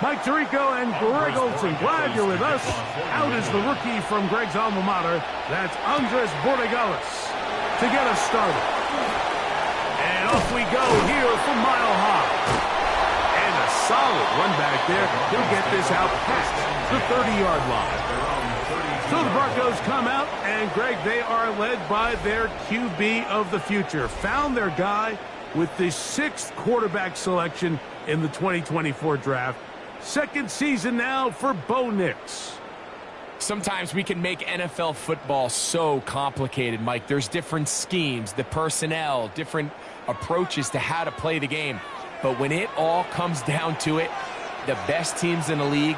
Mike Tirico and Greg Olson, glad you're with us. Out is the rookie from Greg's alma mater. That's Andres Borregales to get us started. And off we go here from Mile High. And a solid one back there. He'll get this out past the 30-yard line. So the Broncos come out, and Greg, they are led by their QB of the future. Found their guy with the 6th quarterback selection in the 2024 draft. Second season now for Bo Nix. Sometimes we can make NFL football so complicated, Mike. There's different schemes, the personnel, different approaches to how to play the game. But when it all comes down to it, the best teams in the league,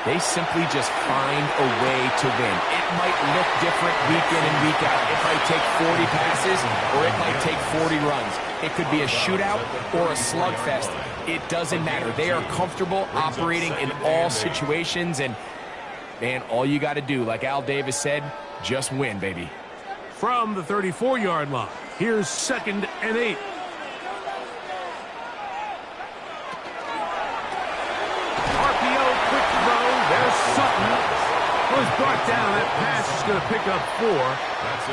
they simply just find a way to win. It might look different week in and week out. It might take 40 passes or it might take 40 runs. It could be a shootout or a slugfest. It doesn't matter. They are comfortable operating in all situations, and, man, all you got to do, like Al Davis said, just win, baby. From the 34-yard line, here's 2nd and 8. Sutton was brought down. That pass is going to pick up 4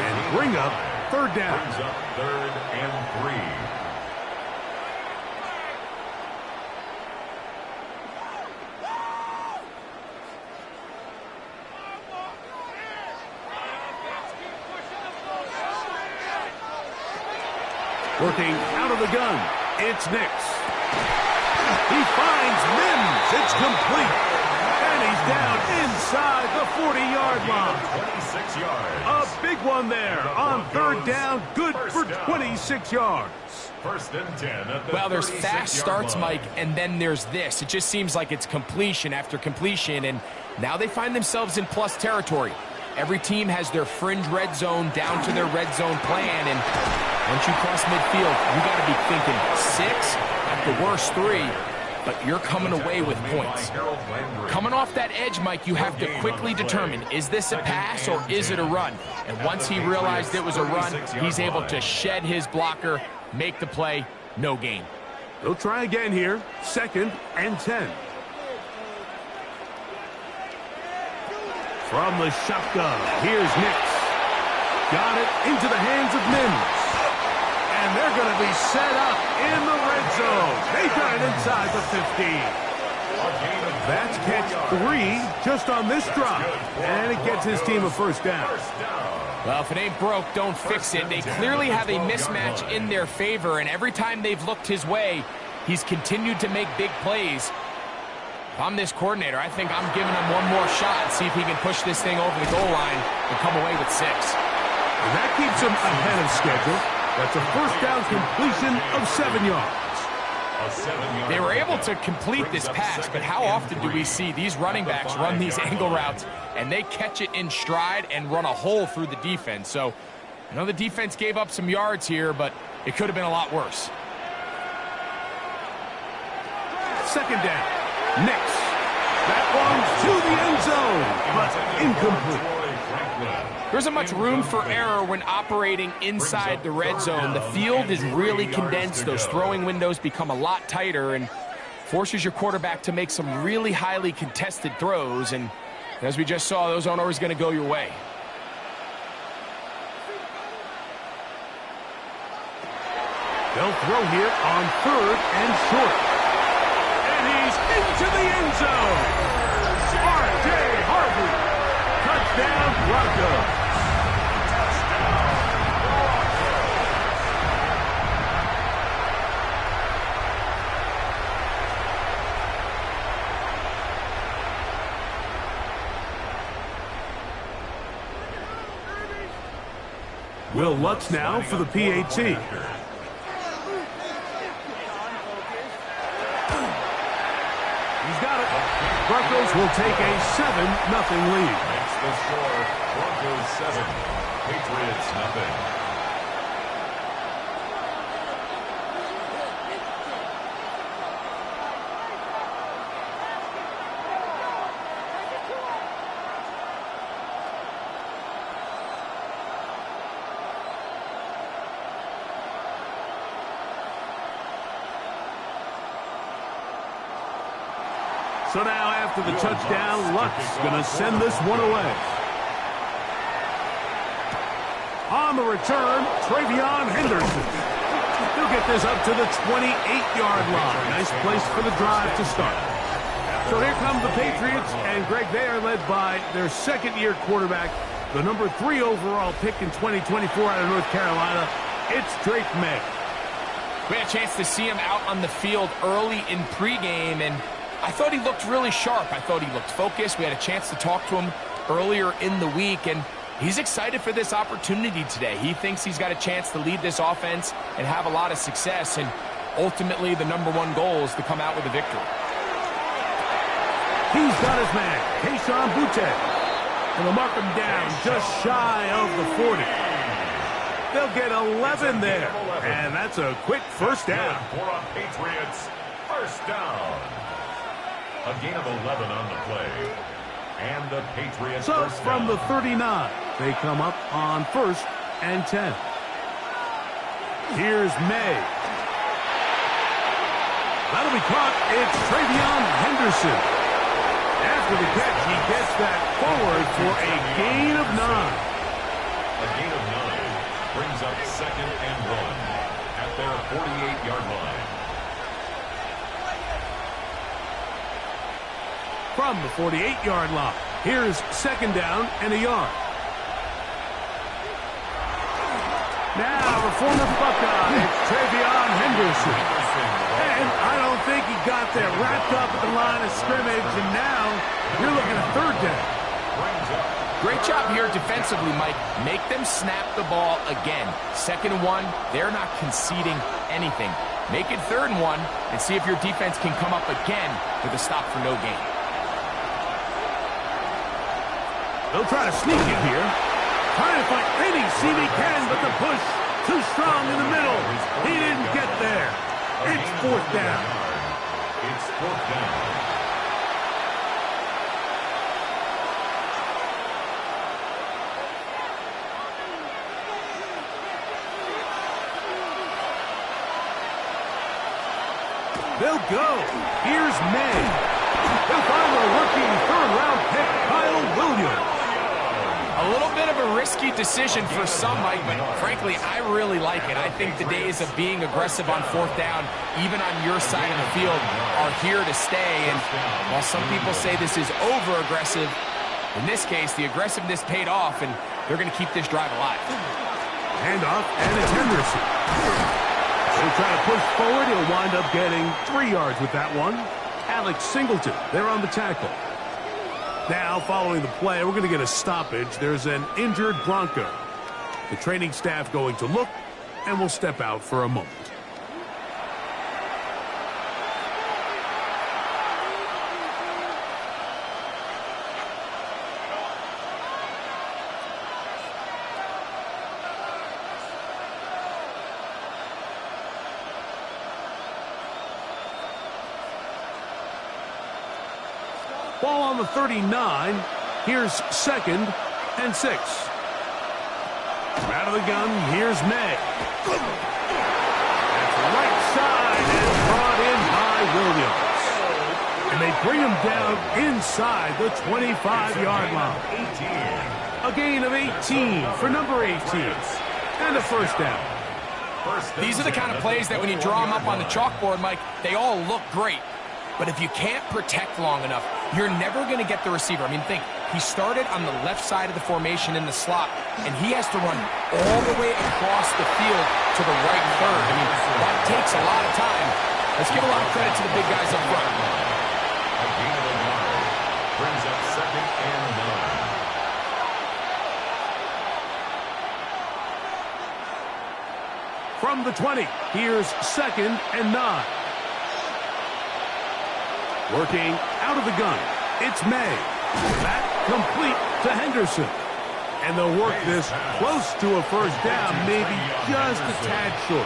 and bring up 3rd down. Brings up 3rd and 3. Working out of the gun, it's Nix. He finds Mims. It's complete. And he's down inside the 40-yard line. 26 yards. A big one there on 3rd down. Good for 26 yards. 1st and 10 at the Well, there's fast starts, line. Mike, and then there's this. It just seems like it's completion after completion, and now they find themselves in plus territory. Every team has their fringe red zone down to their red zone plan, and once you cross midfield, you got to be thinking 6, at the worst 3, but you're coming away with points. Coming off that edge, Mike, you have to quickly determine, is this a pass or is it a run? And once he realized it was a run, he's able to shed his blocker, make the play, no gain. They'll try again here, 2nd and 10. From the shotgun, here's Nix. Got it into the hands of Mims. And they're going to be set up in the red zone. They got it inside the 15. That's catch 3 just on this drive. And it gets his team a 1st down. Well, if it ain't broke, don't fix it. They clearly have a mismatch in their favor, and every time they've looked his way, he's continued to make big plays. If I'm this coordinator, I think I'm giving him one more shot, see if he can push this thing over the goal line and come away with 6. And that keeps him ahead of schedule. That's a 1st down completion of 7 yards. They were able to complete this pass, but how often do we see these running backs run these angle routes and they catch it in stride and run a hole through the defense? So I know the defense gave up some yards here, but it could have been a lot worse. 2nd down. Nix. That one's to the end zone, but incomplete. There isn't much room for error when operating inside the red zone. The field is really condensed. Those throwing windows become a lot tighter and forces your quarterback to make some really highly contested throws. And as we just saw, those aren't always going to go your way. They'll throw here on 3rd and short. And he's into the end zone. R.J. Harvey. Touchdown, Broncos. Will Lutz now for the PAT. He's got it. Broncos will take a 7-0 lead. Makes the score Broncos 7, Patriots 0. So now after the touchdown, Luck's going to send this one away. On the return, Travion Henderson. He'll get this up to the 28-yard line. Nice place for the drive to start. So here come the Patriots, and Greg, they are led by their second-year quarterback, the number 3 overall pick in 2024 out of North Carolina. It's Drake May. We had a chance to see him out on the field early in pregame, and I thought he looked really sharp. I thought he looked focused. We had a chance to talk to him earlier in the week, and he's excited for this opportunity today. He thinks he's got a chance to lead this offense and have a lot of success, and ultimately the number 1 goal is to come out with a victory. He's got his man, Keyshawn Boutte, and they'll mark him down just shy of the 40. They'll get 11 there, and that's a quick first down. For a Patriots first down. A gain of 11 on the play. And the Patriots So first from down. the 39, they come up on 1st and 10. Here's May. That'll be caught. It's Travion Henderson. After the catch, he gets that forward for a gain of 9. A gain of 9 brings up 2nd and 1 at their 48-yard line. From the 48-yard line, here's 2nd down and a yard. Now the former Buckeye, Travion Henderson. And I don't think he got there, wrapped up at the line of scrimmage, and now you're looking at 3rd down. Great job here defensively, Mike. Make them snap the ball again. 2nd and 1, they're not conceding anything. Make it 3rd and 1 and see if your defense can come up again with a stop for no gain. They'll try to sneak it here. Trying to find any seam he can, but the push too strong in the middle. He didn't get there. It's 4th down. It's 4th down. They'll go. Here's May. They'll find the rookie 3rd-round pick, Kyle Williams. A little bit of a risky decision for some, Mike, but frankly, I really like it. I think the days of being aggressive on 4th down, even on your side of the field, are here to stay. And while some people say this is over-aggressive, in this case, the aggressiveness paid off, and they're going to keep this drive alive. Handoff, and it's Henderson. He'll try to push forward. He'll wind up getting 3 yards with that one. Alex Singleton, they're on the tackle. Now, following the play, we're going to get a stoppage. There's an injured Bronco. The training staff going to look, and we'll step out for a moment. Ball on the 39. Here's 2nd and 6. Out of the gun, here's May. That's right side and brought in by Williams. And they bring him down inside the 25-yard line. A gain of 18 for number 18. And a 1st down. These are the kind of plays that when you draw them up on the chalkboard, Mike, they all look great. But if you can't protect long enough, you're never going to get the receiver. I mean, think, he started on the left side of the formation in the slot, and he has to run all the way across the field to the right 3rd. I mean, that takes a lot of time. Let's give a lot of credit to the big guys up front. A gain of 9 brings up 2nd and 9. From the 20, here's 2nd and 9. Working out of the gun, it's May. That complete to Henderson. And they'll work this close to a 1st down, maybe just a tad short.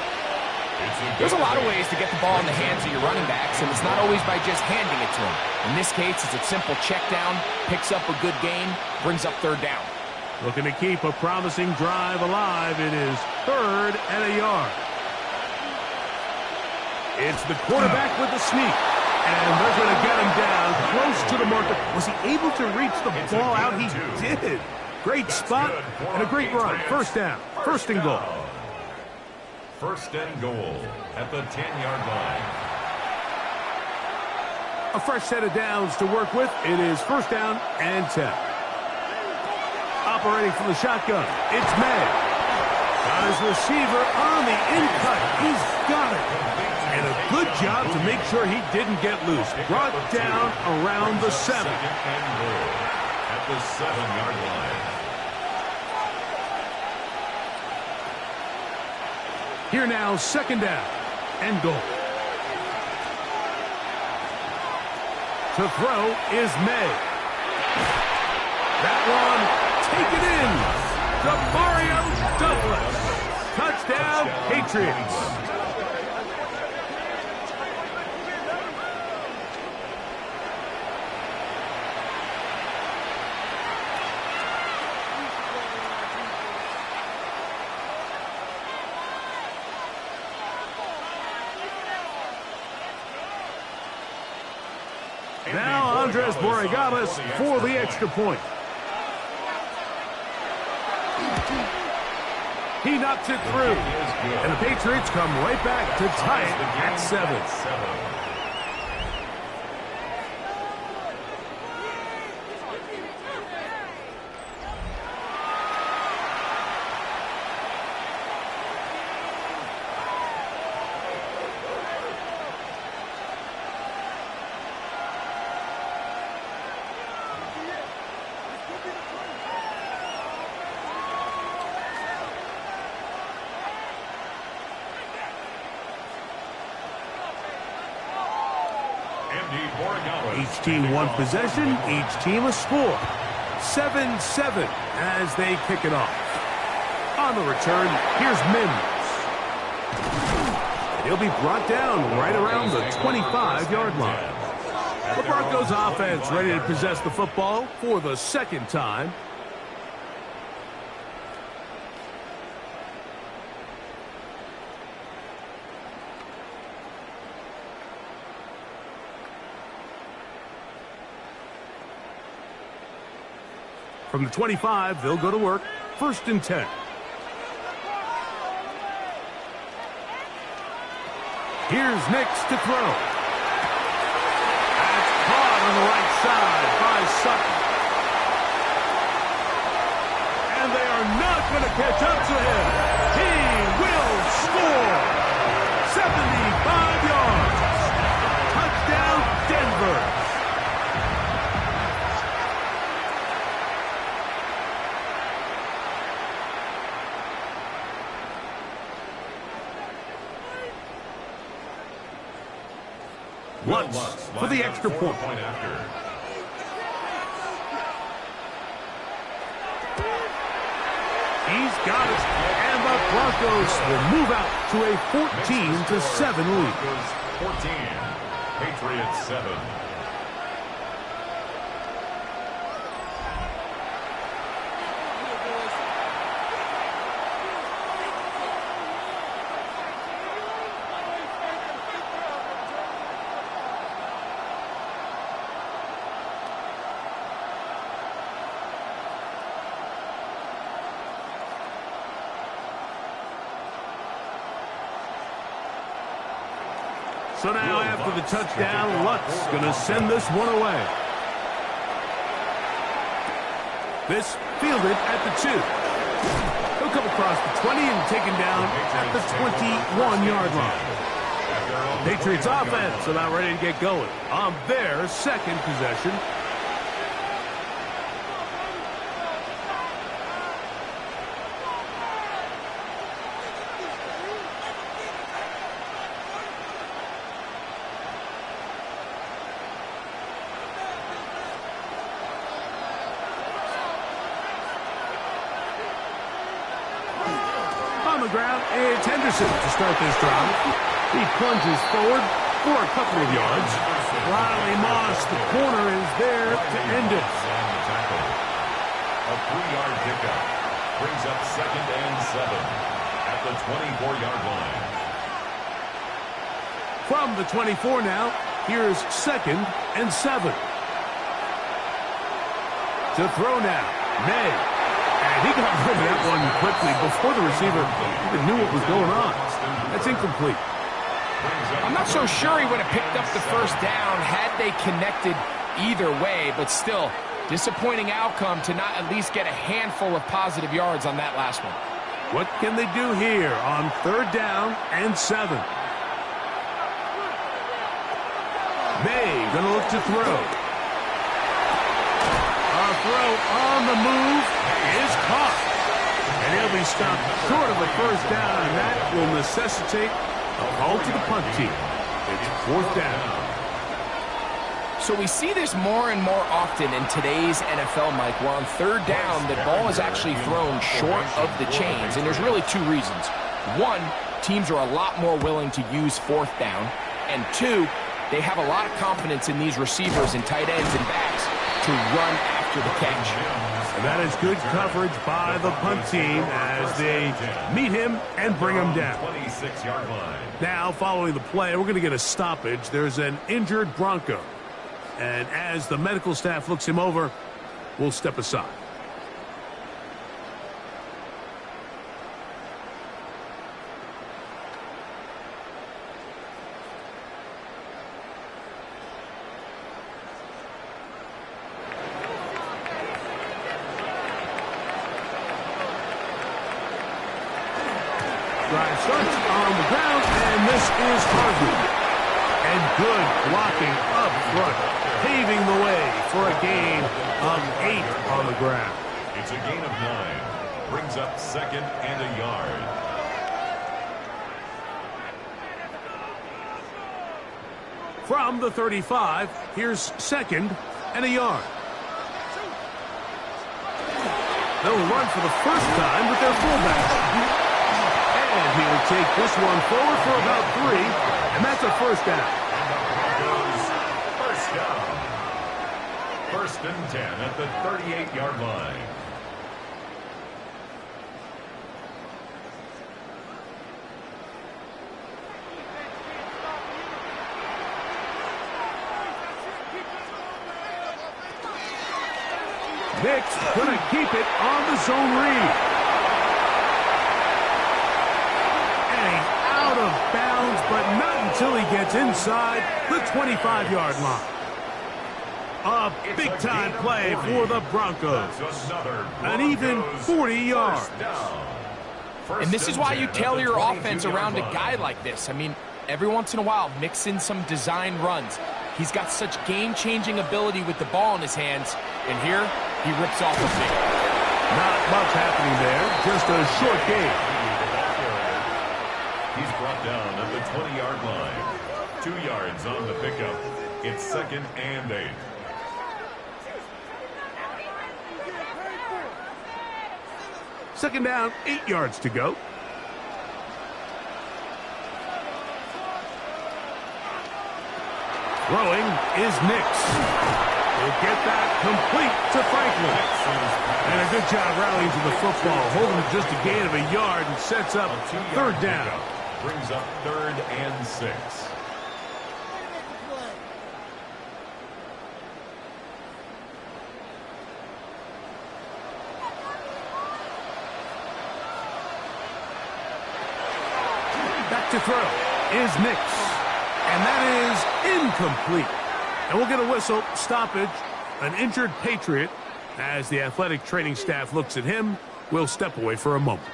There's a lot of ways to get the ball in the hands of your running backs, and it's not always by just handing it to them. In this case, it's a simple check down, picks up a good gain, brings up 3rd down. Looking to keep a promising drive alive. It is 3rd and a yard. It's the quarterback with the sneak. And they're going to get him down close to the marker. Was he able to reach the ball out? He did. Great spot and a great run. First down. First and goal. First and goal at the 10-yard line. A fresh set of downs to work with. It is first down and 10. Operating from the shotgun, it's May. Got his receiver on the in-cut. He's got it. And a good job to make sure he didn't get loose. Brought down around the 7. Second and goal at the 7-yard line. Here now, second down and goal. To throw is May. That one taken in. DeMario Douglas. Touchdown, Patriots. Now Andres Borregales for the extra point. He knocks it through. And the Patriots come right back to tie it at 7. Each team one possession, each team a score. 7-7 as they kick it off. On the return, here's Mims. And he'll be brought down right around the 25-yard line. The Broncos offense ready to possess the football for the second time. From the 25, they'll go to work. First and 10. Here's Nix to throw. That's caught on the right side by Sutton. And they are not going to catch up to him. He will score. 75 yards. Touchdown, Denver. Lutz for the extra point. He's got it. And the Broncos will move out to a 14-7 lead. 14, Patriots 7. So now after the touchdown, Lutz going to send this one away. This fielded at the 2. He'll come across the 20 and taken down at the 21-yard line. Patriots offense about ready to get going on their second possession. Ground, it's Henderson to start this drive. He plunges forward for a couple of yards. Riley Moss, the corner, is there to end it. A 3-yard pickup brings up second and 7 at the 24-yard line. From the 24 now, Here's 2nd and 7. To throw now, May. And he got rid of that one quickly before the receiver even knew what was going on. That's incomplete. I'm not so sure he would have picked up the first down had they connected either way, but still, disappointing outcome to not at least get a handful of positive yards on that last one. What can they do here on 3rd down and 7? May going to look to throw. A throw on the move is caught. And he'll be stopped short of a first down, and that will necessitate a call to the punt team. It's 4th down. So we see this more and more often in today's NFL, Mike, where on 3rd down, the ball is actually thrown short of the chains, and there's really 2 reasons. 1, teams are a lot more willing to use 4th down, and 2, they have a lot of confidence in these receivers and tight ends and backs to run after the catch. And that is good coverage by the punt team as they meet him and bring him down. 26-yard line. Now, following the play, we're going to get a stoppage. There's an injured Bronco. And as the medical staff looks him over, we'll step aside. Drive starts on the ground, and this is Harvey. And good blocking up front, paving the way for a gain of 8 on the ground. It's a gain of 9. Brings up 2nd and a yard. From the 35, here's 2nd and a yard. They'll run for the first time with their fullback. And he'll take this one forward for about 3, and that's a first down. First down. 1st and 10 at the 38-yard line. Nick's going to keep it on the zone read. And he's out of bounds, but not until he gets inside the 25-yard line. A big-time play for the Broncos. An even 40 yards. And this is why you tailor your offense around a guy like this. I mean, every once in a while, mix in some design runs. He's got such game-changing ability with the ball in his hands. And here, he rips off a big. Not much happening there. Just a short game. He's brought down at the 20-yard line. 2 yards on the pickup. It's 2nd and 8. Second down, 8 yards to go. Throwing is Nix. He'll get that complete to Franklin. And a good job rallying to the football, holding just a gain of a yard and sets up 3rd down. Brings up 3rd and 6. Back to throw is Nix. And that is incomplete. And we'll get a whistle, stoppage, an injured Patriot. As the athletic training staff looks at him, we'll step away for a moment.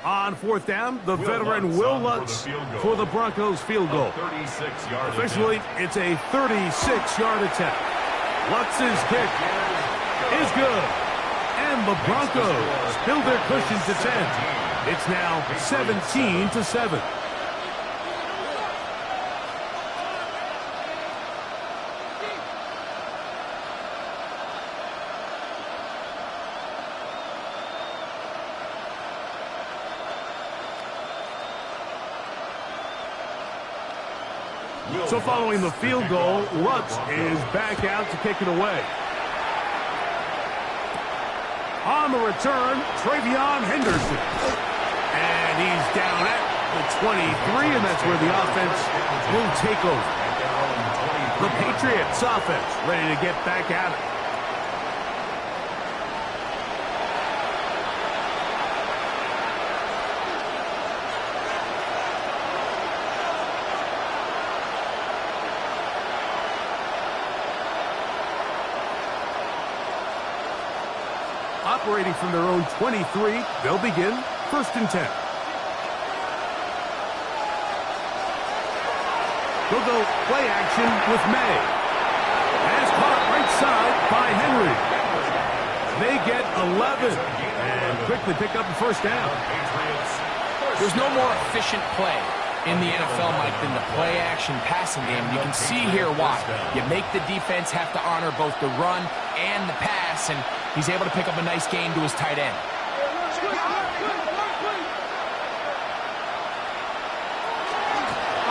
On 4th down, the veteran Will Lutz for the Broncos field goal. Officially, it's a 36-yard attempt. Lutz's kick is good. And the Broncos build their cushion to 10. It's now 17-7. So following the field goal, Lutz is back out to kick it away. On the return, Travion Henderson. And he's down at the 23, and that's where the offense will take over. The Patriots offense ready to get back at it. Operating from their own 23, they'll begin 1st and 10. They'll go play action with May. Has caught right side by Henry. They get 11 and quickly pick up the 1st down. There's no more efficient play in the NFL, Mike, than the play-action passing game. You can see here why. You make the defense have to honor both the run and the pass, and he's able to pick up a nice gain to his tight end.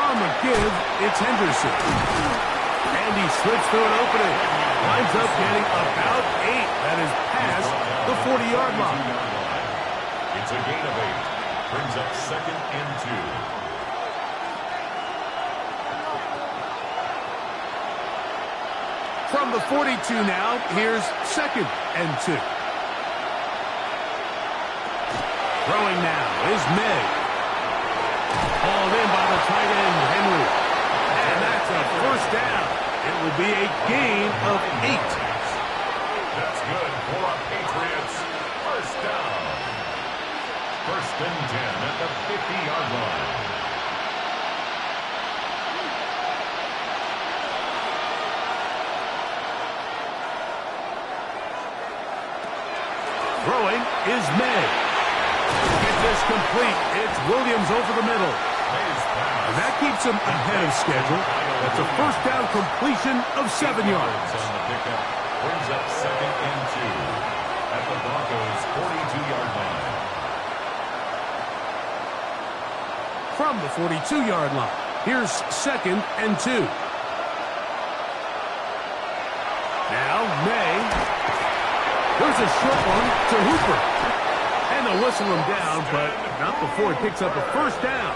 On the give, it's Henderson. And he slips through an opening. Winds up getting about 8. That is past the 40-yard line. It's a gain of 8. Brings up 2nd and 2. From the 42 now, here's 2nd and 2. Throwing now is May. Hauled in by the tight end, Henry. And that's a 1st down. It will be a gain of 8. That's good for a Patriots 1st down. 1st and 10 at the 50-yard line. Throwing is May. Get this complete. It's Williams over the middle. And that keeps him ahead of schedule. That's a 1st down completion of 7 yards. On the pickup, brings up 2nd and 2 at the Broncos' 42-yard line. From the 42-yard line, here's 2nd and 2. Now May. There's a short one to Hooper. And they'll whistle him down, but not before he picks up a 1st down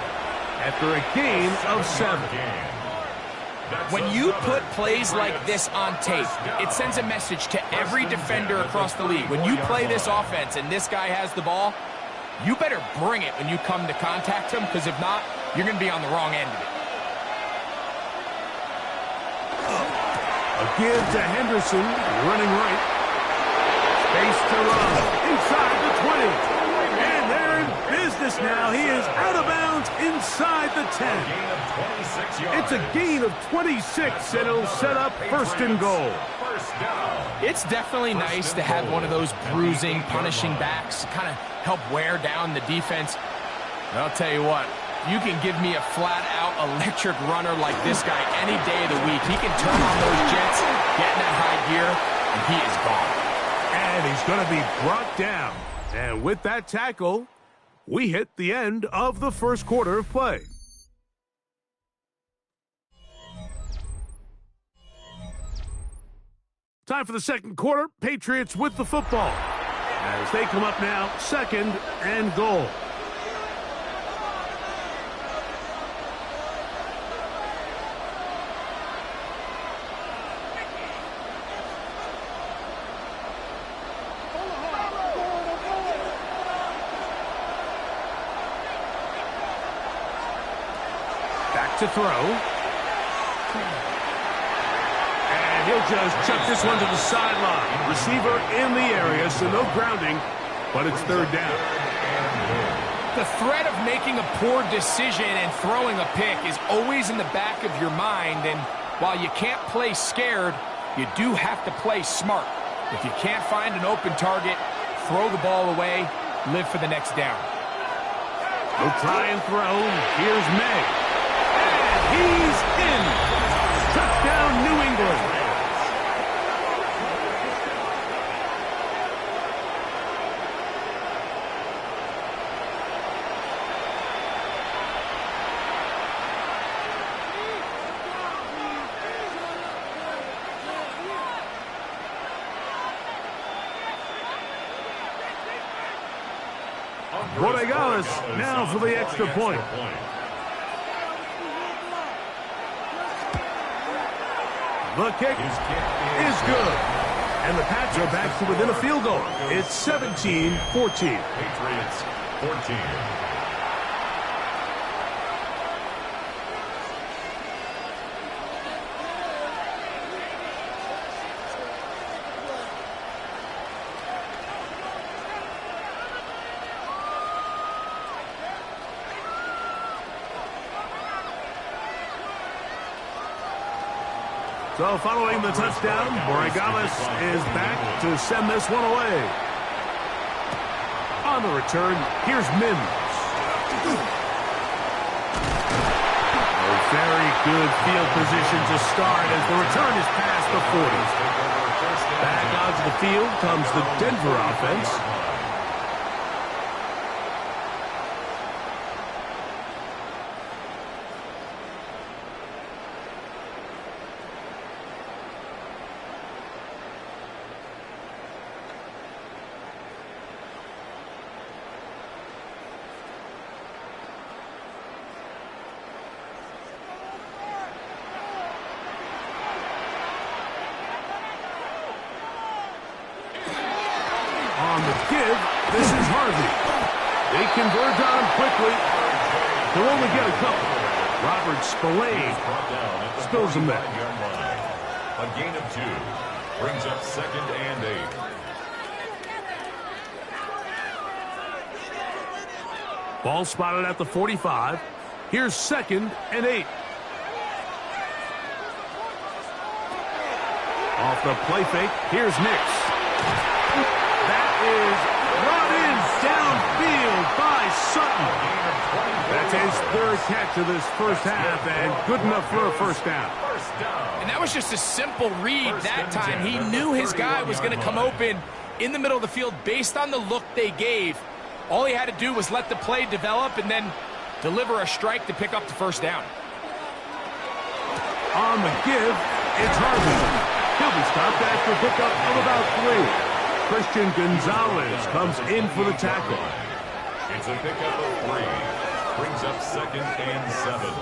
after a gain of 7. When you put plays like this on tape, it sends a message to every defender across the league. When you play this offense and this guy has the ball, you better bring it when you come to contact him, because if not, you're going to be on the wrong end of it. A give to Henderson, running right. Space to run inside the 20. And they're in business now. He is out of bounds inside the 10. It's a gain of 26, and it'll set up 1st and goal. It's definitely nice to have one of those bruising, punishing backs, kind of help wear down the defense. And I'll tell you what, you can give me a flat-out electric runner like this guy any day of the week. He can turn on those jets, get in that high gear, and he is gone. And he's going to be brought down. And with that tackle, we hit the end of the 1st quarter of play. Time for the 2nd quarter. Patriots with the football as they come up now, 2nd and goal. To throw. And he'll just chuck this one to the sideline. Receiver in the area, so no grounding, but it's 3rd down. The threat of making a poor decision and throwing a pick is always in the back of your mind, and while you can't play scared, you do have to play smart. If you can't find an open target, throw the ball away, live for the next down. He'll try and throw. Here's May. He's in. Touchdown, New England. Borregales now for the extra point. The kick is good. And the Pats are back to within a field goal. It's 17-14. Patriots 14. So following the touchdown, Borregales is back to send this one away. On the return, here's Mims. A very good field position to start as the return is past the 40. Back onto the field comes the Denver offense. On the give, this is Harvey. They converge on him quickly. He'll only get a couple. Robert Spillane spills him there. A gain of 2 brings up 2nd and 8. Ball spotted at the 45. Here's 2nd and 8. Off the play fake, here's Nix. That is brought in downfield by Sutton. That's his 3rd catch of this first half, and good enough for a first down. And that was just a simple read that time. He knew his guy was going to come open in the middle of the field based on the look they gave. All he had to do was let the play develop and then deliver a strike to pick up the first down. On the give, it's Harvey. He'll be stopped after a pickup of about 3. Christian Gonzalez comes in for the tackle. It's a pickup of 3. Brings up 2nd and 7.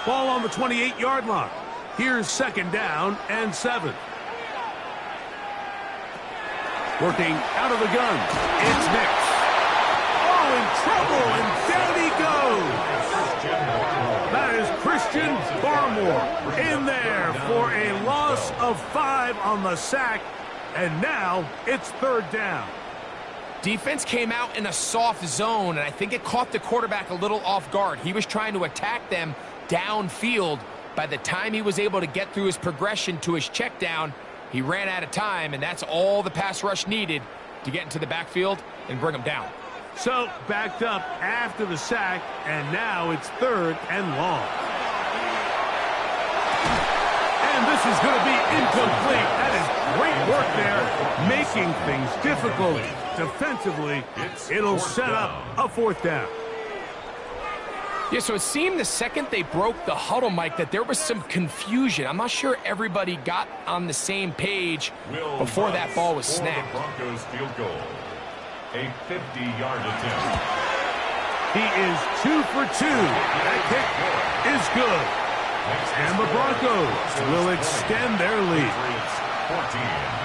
Ball on the 28-yard line. Here's 2nd down and 7. Working out of the gun. It's Nix. Oh, in trouble, and down he goes. That is Christian Barmore in there for a loss of 5 on the sack, and now it's 3rd down. Defense came out in a soft zone, and I think it caught the quarterback a little off guard. He was trying to attack them downfield. By the time he was able to get through his progression to his check down, he ran out of time, and that's all the pass rush needed to get into the backfield and bring him down. So, backed up after the sack, and now it's 3rd and long. And this is going to be incomplete. That is great work there, making things difficult defensively. It'll set up a 4th down. Yeah, so it seemed the second they broke the huddle, Mike, that there was some confusion. I'm not sure everybody got on the same page before that ball was snapped. Broncos field goal. A 50-yard attempt. He is 2 for 2. That kick is good. And the Broncos will extend their lead. 14.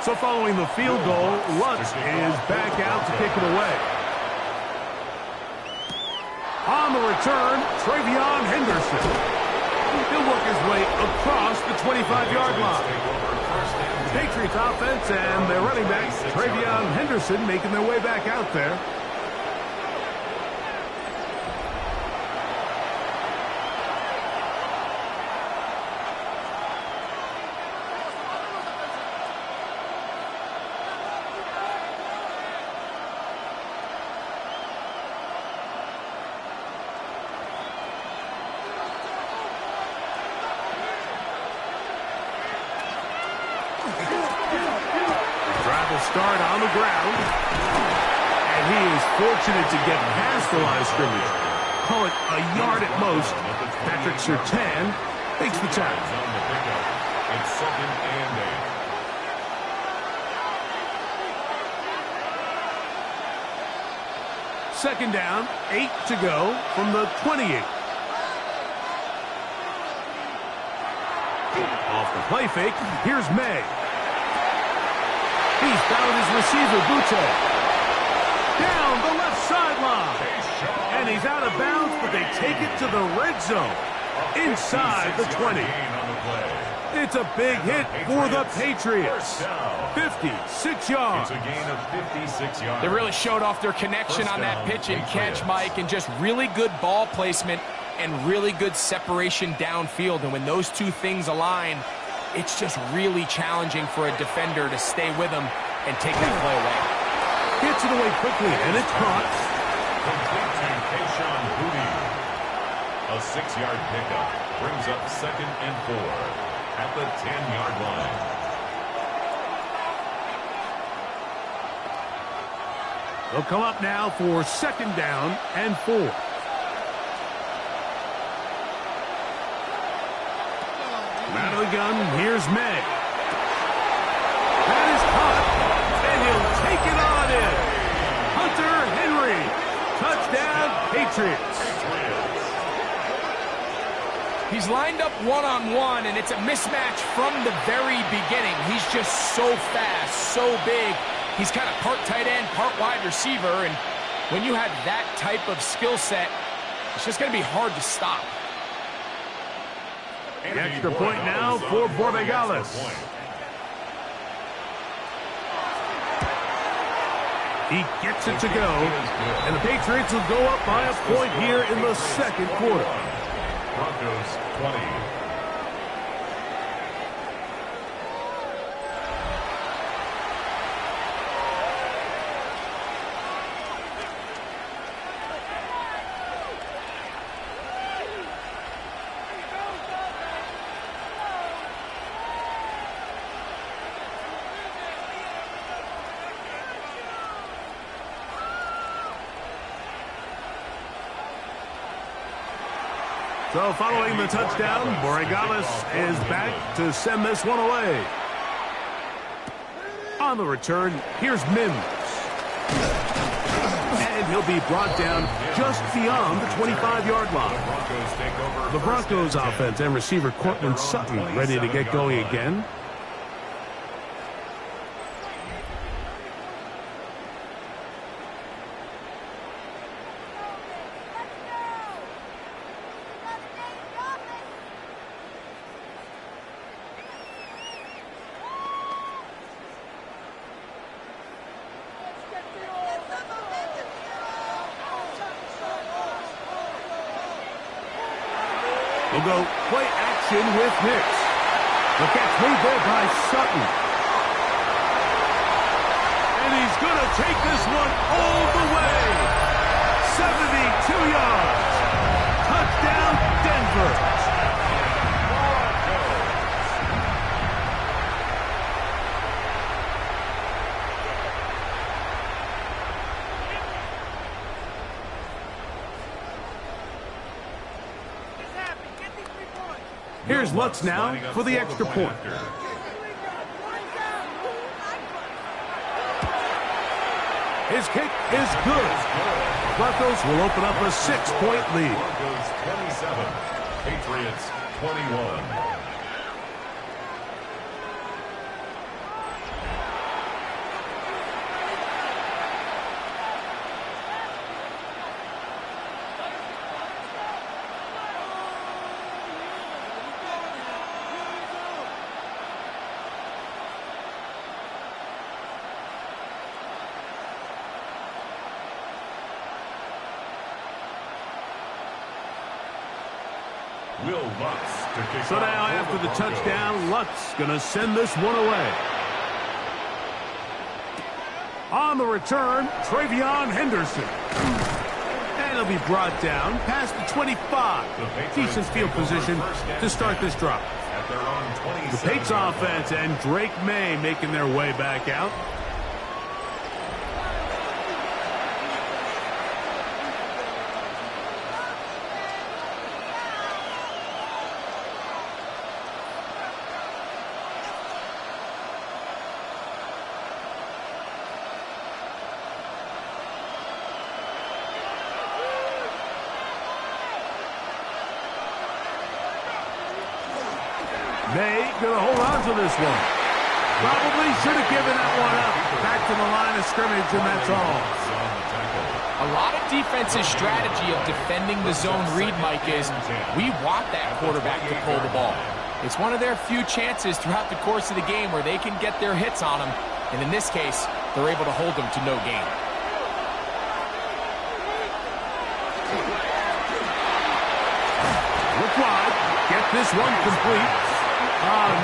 So following the field goal, Lutz is back out to kick it away. On the return, Travion Henderson. He'll work his way across the 25-yard line. The Patriots offense and their running back, Travion Henderson, making their way back out there. start on the ground. And he is fortunate to get past the line of scrimmage. Call it a yard at most. Patrick Surtain makes the tackle. It's 2nd and 8. 2nd down, 8 to go from the 28. Off the play fake, here's May. He's found his receiver, Butte. Down the left sideline. And he's out of bounds, but they take it to the red zone. Inside the 20. It's a big hit for the Patriots. 56 yards. It's a gain of 56 yards. They really showed off their connection on that pitch and catch, Mike, and just really good ball placement and really good separation downfield. And when those two things align, it's just really challenging for a defender to stay with them and take that play away. Gets it away quickly, and it's caught. Complete to Kayshon Boutte. A 6-yard pickup brings up 2nd and 4 at the 10-yard line. They'll come up now for 2nd down and 4. Out of the gun, here's May. That is caught, and he'll take it on in. Hunter Henry. Touchdown, Patriots. He's lined up one-on-one, and it's a mismatch from the very beginning. He's just so fast, so big. He's kind of part tight end, part wide receiver, and when you have that type of skill set, it's just going to be hard to stop. The extra point now for Borregales. He gets it to go, and the Patriots will go up by a point here in the 2nd quarter. Broncos 20. So following the touchdown, Borregales is back to send this one away. On the return, here's Mims. And he'll be brought down just beyond the 25-yard line. The Broncos offense and receiver Cortland Sutton ready to get going again. We'll go play action with Hicks. The catch made there by Sutton. And he's going to take this one all the way. 72 yards. Touchdown, Denver. Here's Lutz now for the extra point. His kick is good. Broncos will open up a 6-point lead. Broncos 27, Patriots 21. So now after the touchdown, Lutz going to send this one away. On the return, Travion Henderson. And he'll be brought down past the 25. Decent field position to start this drive. The Patriots offense and Drake May making their way back out. May gonna hold on to this one. Probably should have given that one up. Back to the line of scrimmage, and that's all. A lot of defense's strategy of defending the zone read, Mike, is we want that quarterback to pull the ball. It's one of their few chances throughout the course of the game where they can get their hits on them, and in this case, they're able to hold them to no gain. Look wide. Get this one complete.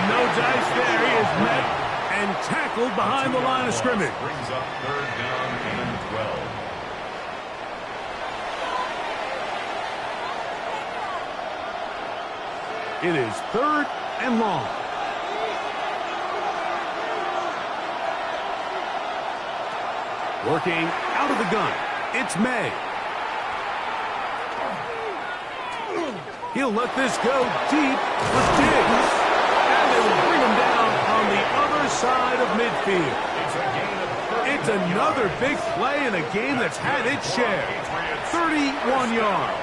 No dice there. He is met and tackled behind the line of scrimmage. Brings up 3rd down and 12. It is 3rd and long. Working out of the gun. It's May. He'll let this go deep with Diggs. And they will bring him down on the other side of midfield. It's another big play in a game that's had its share. 31 yards.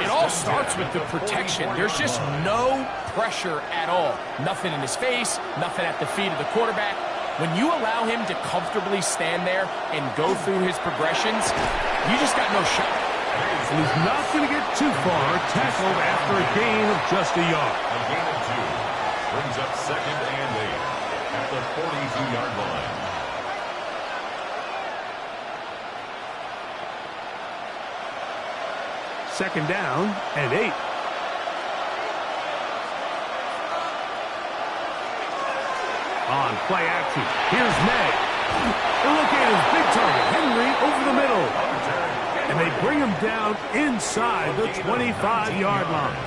It all starts with the protection. There's just no pressure at all. Nothing in his face, nothing at the feet of the quarterback. When you allow him to comfortably stand there and go through his progressions, you just got no shot. And he's not going to get too far, tackled after a gain of just a yard. A gain of 2. Brings up 2nd and 8 at the 42-yard line. Second down and 8. On play action, here's May. They locate his big target, Henry, over the middle. And they bring him down inside the 25-yard line.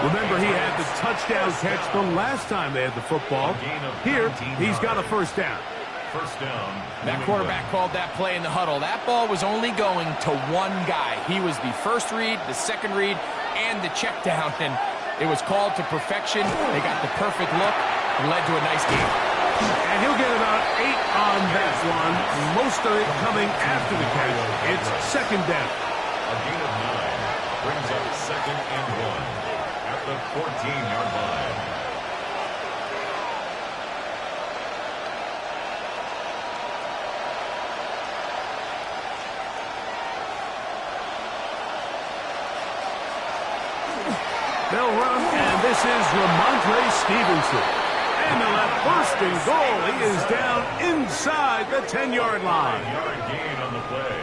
Remember, he had the touchdown catch the last time they had the football. Here, he's got a first down. First down. That quarterback called that play in the huddle. That ball was only going to one guy. He was the first read, the second read, and the check down. And it was called to perfection. They got the perfect look and led to a nice game. And he'll get about 8 on that one. Most of it coming after the catch. It's second down. A gain of 9 brings up 2nd and 1 at the 14-yard line. They'll run, and this is Ramondre Stevenson. And they'll have 1st and goal. He is down inside the 10-yard line. 9-yard gain on the play.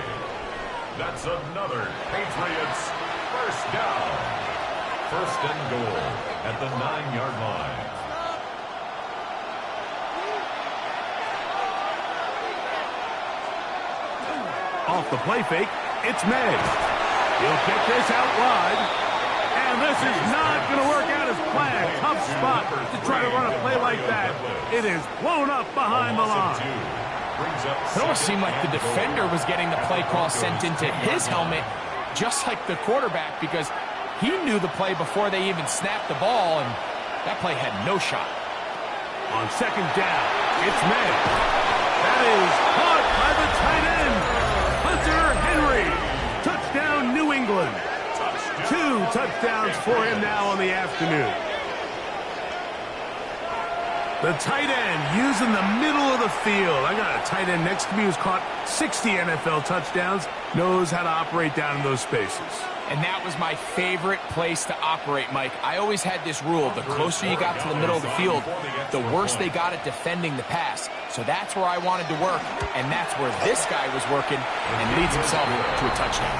That's another Patriots first down. 1st and goal at the 9-yard line. Off the play fake, it's May. He'll get this out wide. And this is not going to work out as planned. Tough spot to try to run a play like that. It is blown up behind the line. It almost seemed like the defender was getting the play call sent into his helmet, just like the quarterback, because he knew the play before they even snapped the ball, and that play had no shot. On second down, it's May. That is caught by the tight end, Hunter Henry. Touchdown, New England. 2 touchdowns for him now on the afternoon. The tight end using the middle of the field. I got a tight end next to me who's caught 60 NFL touchdowns, knows how to operate down in those spaces. And that was my favorite place to operate, Mike. I always had this rule. The closer you got to the middle of the field, the worse they got at defending the pass. So that's where I wanted to work, and that's where this guy was working and leads himself to a touchdown.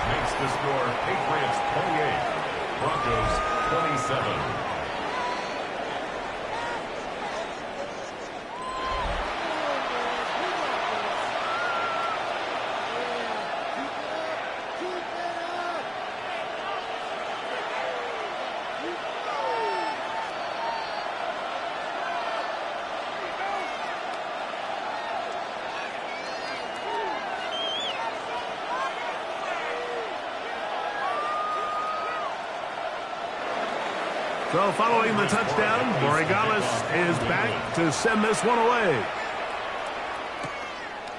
Makes the score Patriots 28, Broncos 27. So following the touchdown, Borregales is back to send this one away.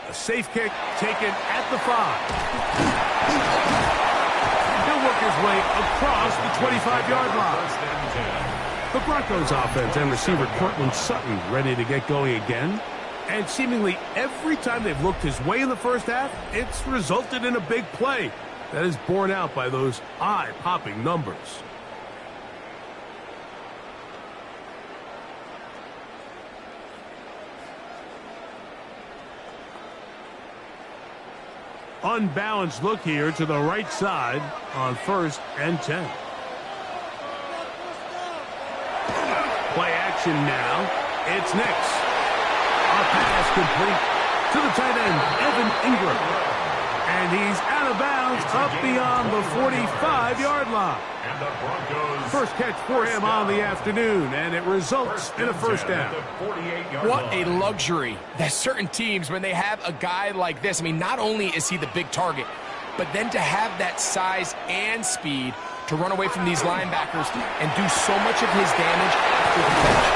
A safe kick taken at the 5. He'll work his way across the 25-yard line. The Broncos offense and receiver Cortland Sutton ready to get going again. And seemingly every time they've looked his way in the first half, it's resulted in a big play that is borne out by those eye-popping numbers. Unbalanced look here to the right side on 1st and 10. Play action now. It's Nix. A pass complete to the tight end, Evan Ingram. And he's out of bounds up beyond the 45-yard line. And the Broncos. First catch for him on the afternoon, and it results in a first down. What a luxury that certain teams, when they have a guy like this, I mean, not only is he the big target, but then to have that size and speed to run away from these linebackers and do so much of his damage after the catch.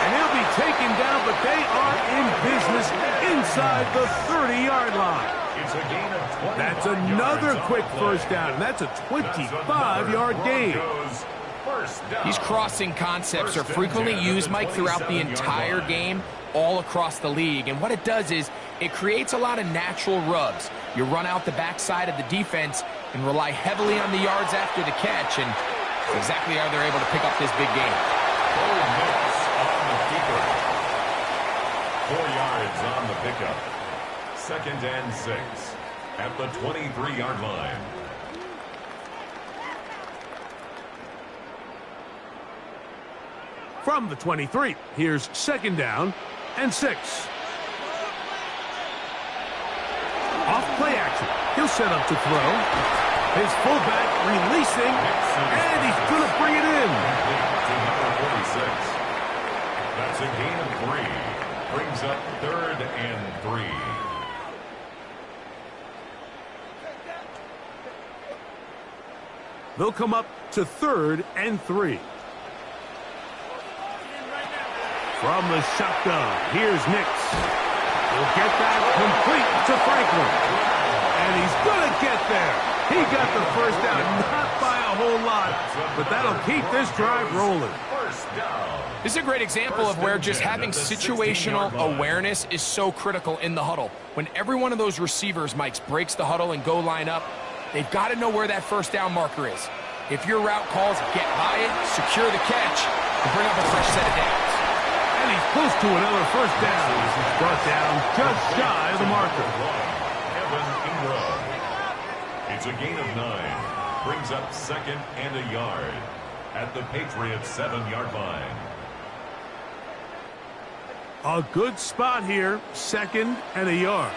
And he'll be taken down, but they are in business inside the 30-yard line. It's a gain of 25 That's another yards quick on the play. first down, and that's a 25-yard gain. Broncos first down. These crossing concepts are frequently used, Mike, throughout the entire game, all across the league. And what it does is it creates a lot of natural rubs. You run out the backside of the defense and rely heavily on the yards after the catch, and that's exactly how they're able to pick up this big game. 4 yards on the pickup. 2nd and 6 at the 23-yard line. From the 23, here's 2nd down and 6. Off play action. He'll set up to throw. His fullback releasing, and he's going to bring it in. To number 46. That's a gain of 3. Brings up 3rd and 3. They'll come up to 3rd and 3. From the shotgun, here's Nix. He'll get that complete to Franklin. And he's going to get there. He got the first down, not by a whole lot, but that'll keep this drive rolling. First down. This is a great example of where just having situational awareness is so critical in the huddle. When every one of those receivers, Mike, breaks the huddle and go line up, they've got to know where that first down marker is. If your route calls, get by it, secure the catch, and bring up a fresh set of downs. And he's close to another first down. He's brought down just shy of the marker. Evan Ingram. It's a gain of 9. Brings up 2nd and a yard at the Patriots 7-yard line. A good spot here, 2nd and a yard.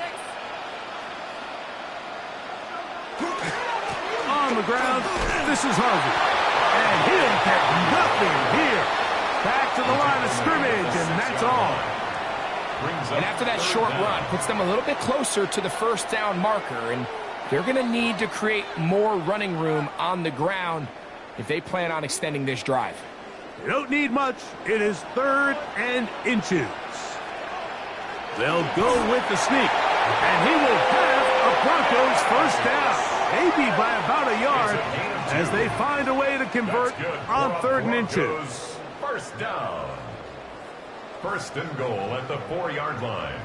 On the ground, this is Harvey. And he'll get nothing here. Back to the line of scrimmage, and that's all. And after that short run, puts them a little bit closer to the first down marker, and they're going to need to create more running room on the ground if they plan on extending this drive. They don't need much. It is 3rd and inches. They'll go with the sneak, and he will have a Broncos first down. Maybe by about a yard as they find a way to convert on 3rd and inches. First down. 1st and goal at the 4-yard line.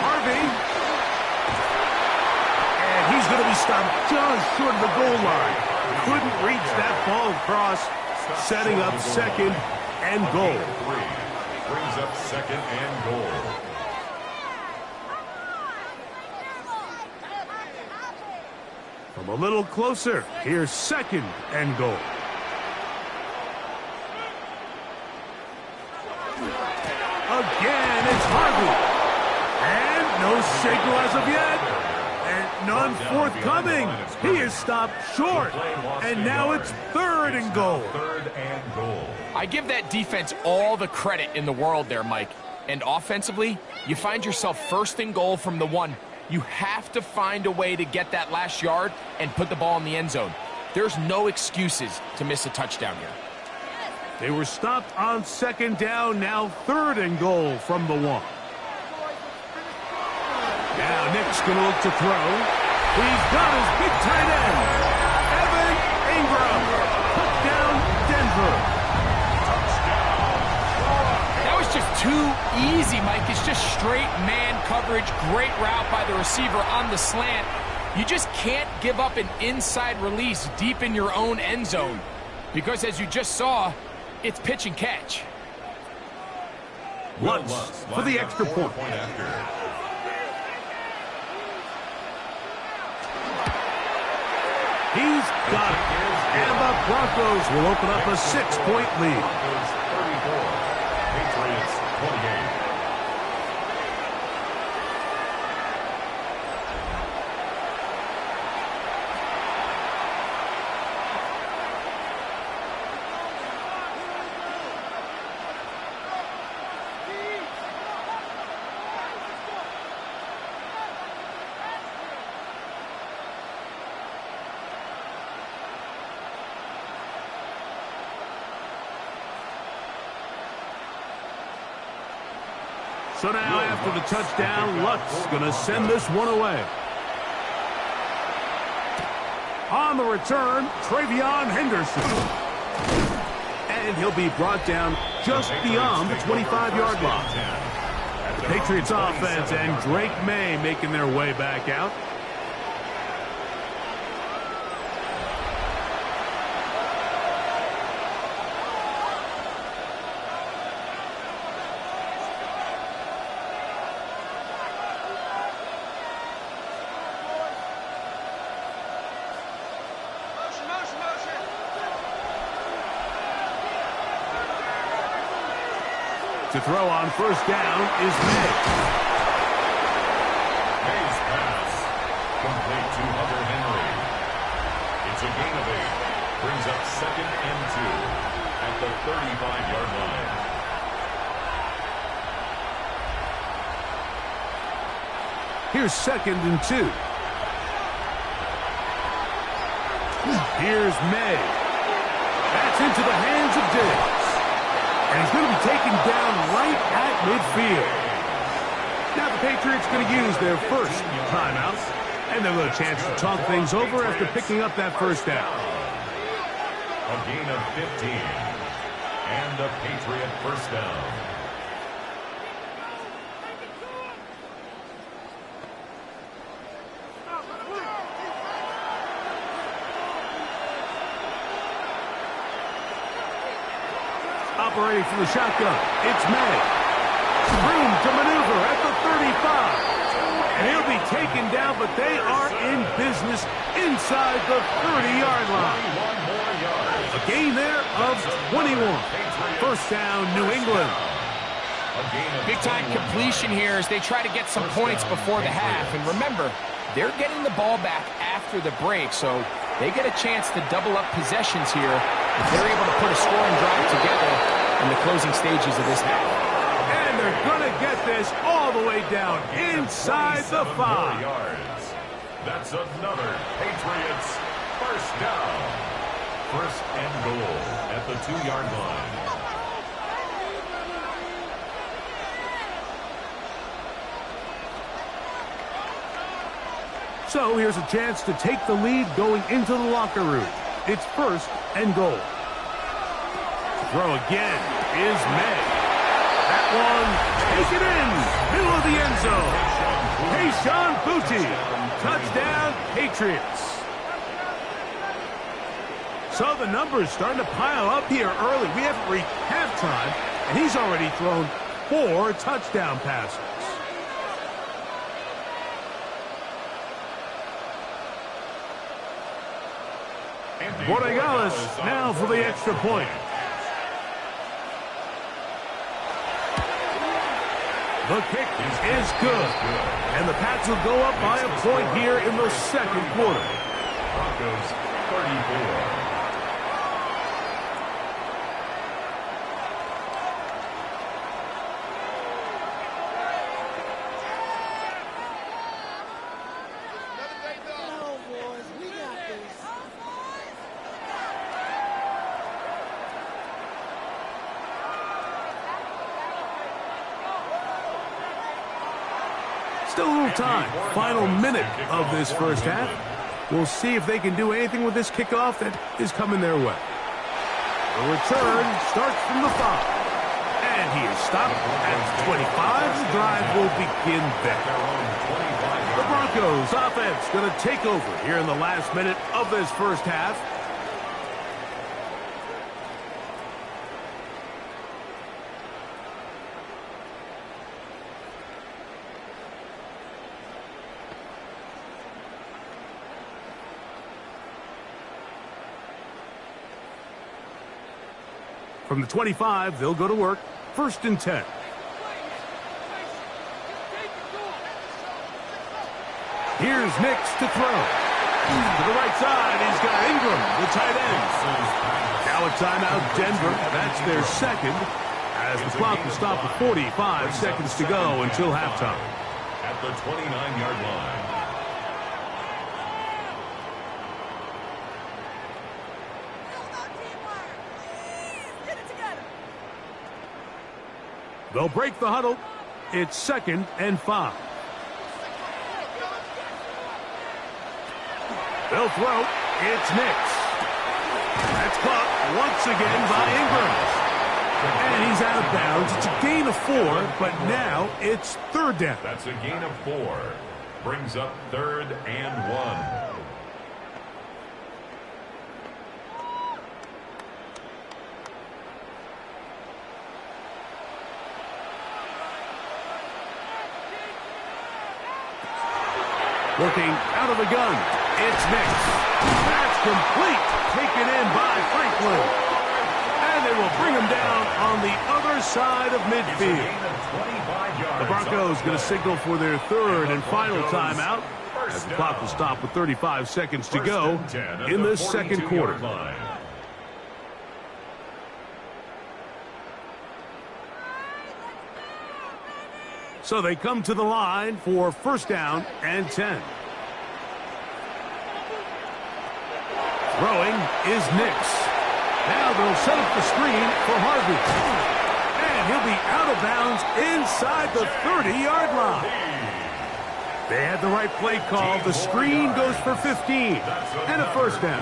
Harvey. And he's going to be stopped just short of the goal line. Couldn't reach that ball across, setting up 2nd and goal. 3 brings up 2nd and goal. From a little closer, here's 2nd and goal. Again, it's Harvey. And no signal as of yet. And none forthcoming. He is stopped short. And now it's 3rd and goal. 3rd and goal. I give that defense all the credit in the world there, Mike. And offensively, you find yourself 1st and goal from the 1. You have to find a way to get that last yard and put the ball in the end zone. There's no excuses to miss a touchdown here. They were stopped on second down, now 3rd and goal from the 1. Now Nick's going to look to throw. He's got his big tight end, Evan Ingram. Touchdown, Denver. That was just too easy, Mike. It's just straight man coverage. Great route by the receiver on the slant. You just can't give up an inside release deep in your own end zone. Because as you just saw, it's pitch and catch. Lutz for the extra point. He's got it. And the Broncos will open up a 6-point lead. Broncos 34, Patriots 28. So now after the touchdown, Lutz going to send this one away. On the return, Travion Henderson. And he'll be brought down just beyond the 25-yard line. The Patriots offense and Drake May making their way back out. To throw on first down is May. May's pass. Complete to Hunter Henry. It's a gain of 8. Brings up 2nd and 2 at the 35-yard line. Here's 2nd and 2. Here's May. That's into the hands of Diggs. And he's going to be taken down right at midfield. Now the Patriots going to use their first timeout. And they'll get a chance to talk things over after picking up that first down. A gain of 15. And a Patriot first down. Operating from the shotgun, it's May. Room to maneuver at the 35. And he'll be taken down, but they are in business inside the 30-yard line. A gain there of 21. First down, New England. Big-time completion here as they try to get some points before the half. And remember, they're getting the ball back after the break, so they get a chance to double up possessions here if they're able to put a scoring drive together in the closing stages of this half. And they're going to get this all the way down inside the 5. Yards. That's another Patriots first down. First and goal at the 2-yard line. So here's a chance to take the lead going into the locker room. It's first and goal. Throw again is May. That one, take it in, middle of the end zone. Tayshaun Boutte, touchdown Patriots. So the numbers starting to pile up here early. We haven't reached halftime, and he's already thrown 4 touchdown passes. Borregales now for the extra point. The kick is good. And the Pats will go up by a point here in the second quarter. Broncos 34. Still a little time. Final minute of this first half. We'll see if they can do anything with this kickoff that is coming their way. The return starts from the 5. And he is stopped at 25. The drive will begin there. The Broncos offense going to take over here in the last minute of this first half. From the 25, they'll go to work. 1st and 10. Here's Nix to throw. To the right side, he's got Ingram, the tight end. Now a timeout, Denver. That's their second. As the clock will stop with 45 seconds to go until halftime. At the 29-yard line. They'll break the huddle. It's 2nd and 5. They'll throw. It's Nix. That's caught once again by Ingram. And he's out of bounds. It's a gain of 4, but now it's 3rd down. That's a gain of 4. Brings up 3rd and 1. Working out of the gun. It's Nix. That's complete. Taken in by Franklin. And they will bring him down on the other side of midfield. The Broncos going to signal for their 3rd and final timeout as the clock will stop with 35 seconds to go in the 2nd quarter. So they come to the line for 1st down and 10. Throwing is Nix. Now they'll set up the screen for Harvey. And he'll be out of bounds inside the 30-yard line. They had the right play call. The screen goes for 15 and a 1st down.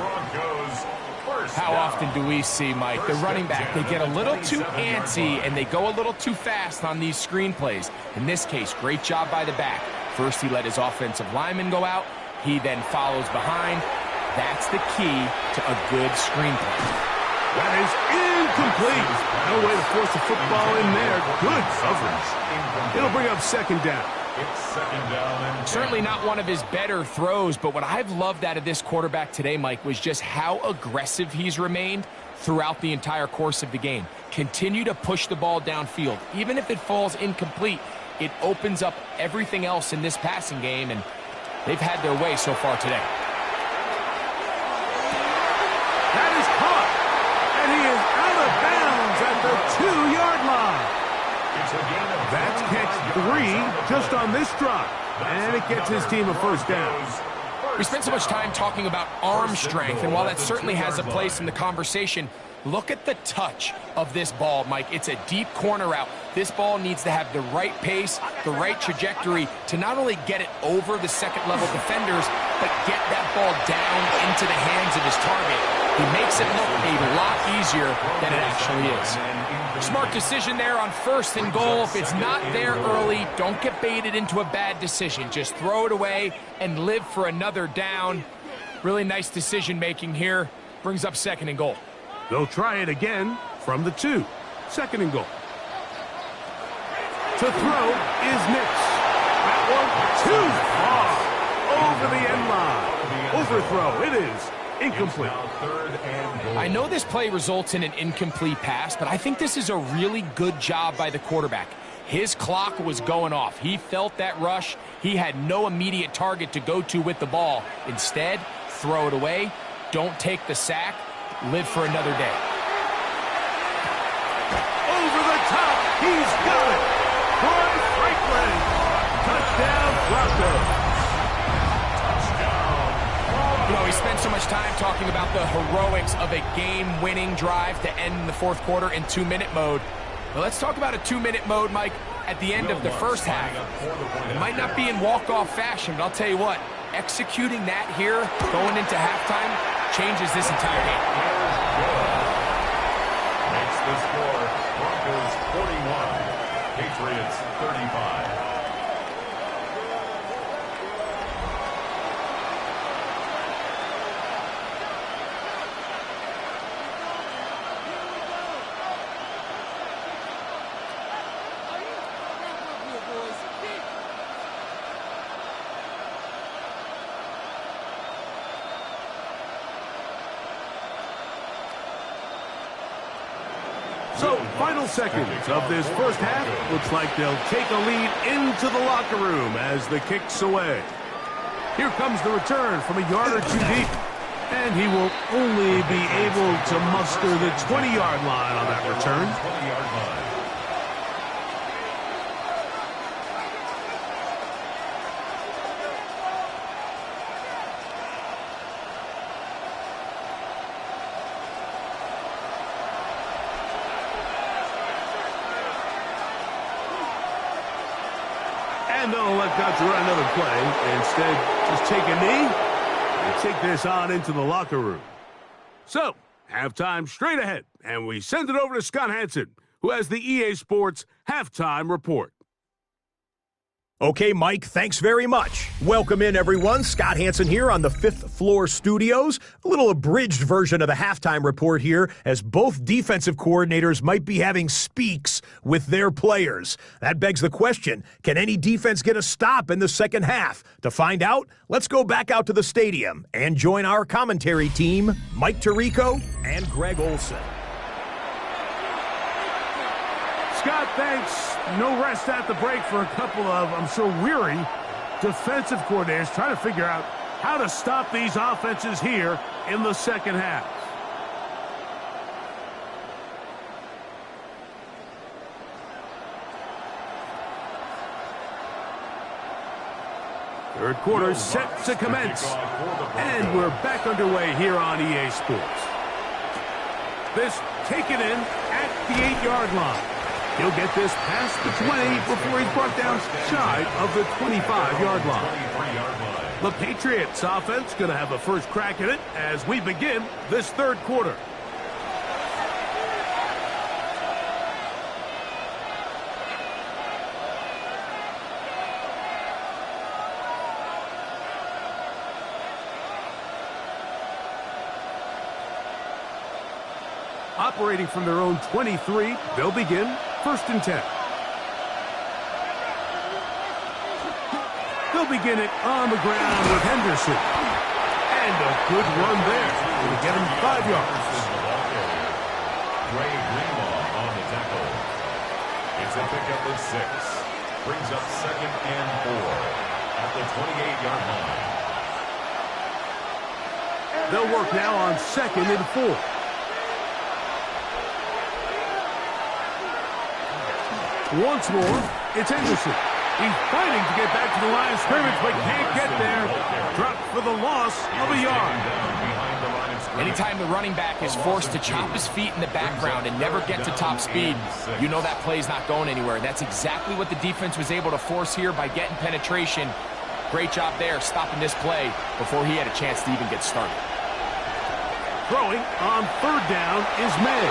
How often do we see, Mike, the running back, they get a little too antsy and they go a little too fast on these screen plays. In this case, great job by the back. First, he let his offensive lineman go out. He then follows behind. That's the key to a good screen play. That is incomplete. No way to force the football in there. Good coverage. It'll bring up 2nd down. It's 2nd down and 10. Certainly not one of his better throws, but what I've loved out of this quarterback today, Mike, was just how aggressive he's remained throughout the entire course of the game. Continue to push the ball downfield. Even if it falls incomplete, it opens up everything else in this passing game, and they've had their way so far today. That is caught, and he is out of bounds at the 2-yard line. That's catch 3 just on this drive, and it gets his team a 1st down. We spent so much time talking about arm strength, and while that certainly has a place in the conversation, look at the touch of this ball, Mike. It's a deep corner route. This ball needs to have the right pace, the right trajectory to not only get it over the second-level defenders, but get that ball down into the hands of his target. He makes it look a lot easier than it actually is. Smart decision there on 1st and goal. If it's not there early, don't get baited into a bad decision. Just throw it away and live for another down. Really nice decision-making here. Brings up 2nd and goal. They'll try it again from the 2. 2nd and goal. To throw is Nix. That one too far over the end line. Overthrow. It is incomplete. I know this play results in an incomplete pass, but I think this is a really good job by the quarterback. His clock was going off. He felt that rush. He had no immediate target to go to with the ball. Instead, throw it away. Don't take the sack. Live for another day. Over the top. He's got it. Troy Franklin. Touchdown, Broncos. You know, we spent so much time talking about the heroics of a game-winning drive to end in the 4th quarter in 2-minute mode. Well, let's talk about a 2-minute mode, Mike. at the end of the first half. It might not be in walk-off fashion, but I'll tell you what, executing that here, going into halftime, changes this entire game. Makes the score Broncos 41, Patriots 35. So, final seconds of this first half. Looks like they'll take a lead into the locker room as the kick's away. Here comes the return from a yard or two deep. And he will only be able to muster the 20-yard line on that return. 20-yard line. And they'll elect not to run another play. Instead, just take a knee and take this on into the locker room. So, halftime straight ahead. And we send it over to Scott Hansen, who has the EA Sports Halftime Report. Okay, Mike, thanks very much. Welcome in, everyone. Scott Hansen here on the 5th Floor Studios. A little abridged version of the halftime report here, as both defensive coordinators might be having speaks with their players. That begs the question, can any defense get a stop in the second half? To find out, let's go back out to the stadium and join our commentary team, Mike Tirico and Greg Olson. Scott, thanks. No rest at the break for a couple of, I'm sure, weary defensive coordinators trying to figure out how to stop these offenses here in the second half. Third quarter set to commence. And we're back underway here on EA Sports. This taken in at the 8-yard line. He'll get this past the 20 before he's brought down shy of the 25-yard line. The Patriots offense going to have a first crack at it as we begin this third quarter. Operating from their own 23, they'll begin first and 10. They'll begin it on the ground with Henderson. And a good run there. Will get him 5 yards. Ray Greenlaw on the tackle. It's a pickup of 6. Brings up 2nd and 4 at the 28-yard line. They'll work now on 2nd and 4. Once more, it's Henderson. He's fighting to get back to the line of scrimmage, but can't get there. Dropped for the loss of a yard. Anytime the running back is forced to chop his feet in the background and never get to top speed, you know that play's not going anywhere. That's exactly what the defense was able to force here by getting penetration. Great job there, stopping this play before he had a chance to even get started. Throwing on 3rd down is May.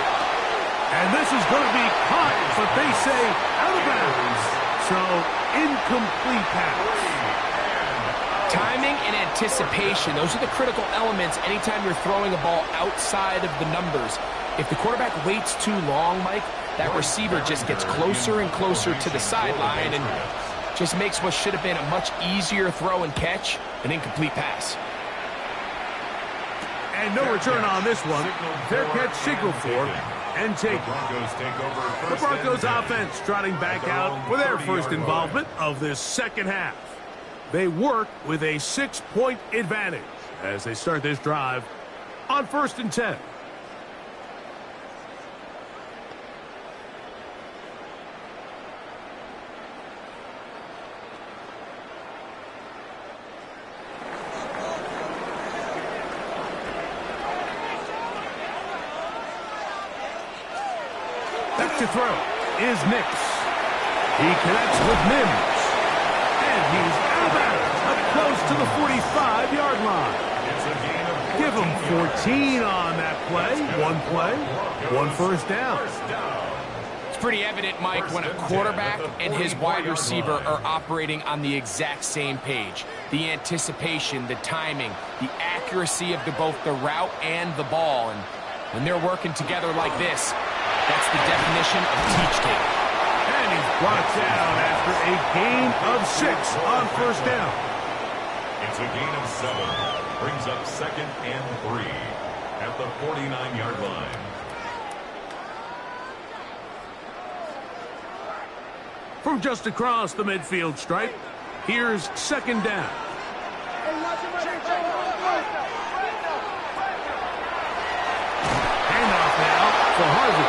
And this is going to be caught, but they say out of bounds. So, incomplete pass. Timing and anticipation, those are the critical elements anytime you're throwing a ball outside of the numbers. If the quarterback waits too long, Mike, that receiver just gets closer and closer to the sideline and just makes what should have been a much easier throw and catch an incomplete pass. And no return on this one. Fair catch signal for and take. The Broncos offense trotting back out for their first involvement of this second half. They work with a 6-point advantage as they start this drive on 1st and 10. Back to throw is Nix. He connects with Mims. And he's out of bounds, up close to the 45-yard line. Give him 14 on that play. One first down. It's pretty evident, Mike, when a quarterback and his wide receiver are operating on the exact same page. The anticipation, the timing, the accuracy of both the route and the ball. And when they're working together like this, that's the definition of teach tape. And he's brought down after a gain of 6 on first down. It's a gain of 7. Brings up 2nd and 3 at the 49-yard line. From just across the midfield stripe, here's 2nd down. Handoff now for Harvey.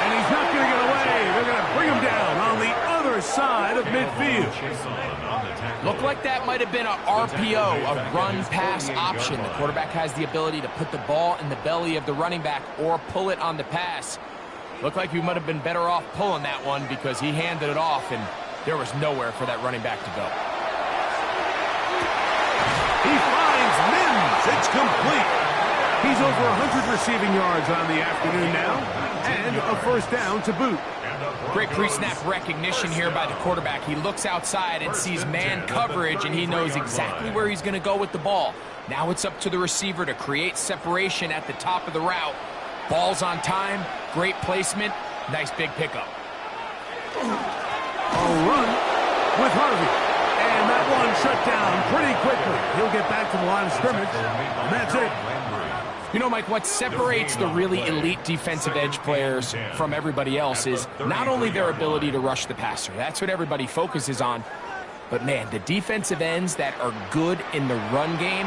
And he's not going to get away. They're going to bring him down on the other side of midfield. Looked like that might have been an RPO, a run-pass option. The quarterback has the ability to put the ball in the belly of the running back or pull it on the pass. Looked like he might have been better off pulling that one because he handed it off, and there was nowhere for that running back to go. He finds Mims. It's complete. He's over 100 receiving yards on the afternoon now, and a first down to boot. Great pre-snap recognition here by the quarterback. He looks outside and sees man coverage, and he knows exactly where he's going to go with the ball. Now it's up to the receiver to create separation at the top of the route. Ball's on time, great placement, nice big pickup. A run with Harvey. And that one shut down pretty quickly. He'll get back to the line of scrimmage, and that's it. You know, Mike, what separates the really elite defensive edge players from everybody else is not only their ability to rush the passer. That's what everybody focuses on. But, man, the defensive ends that are good in the run game,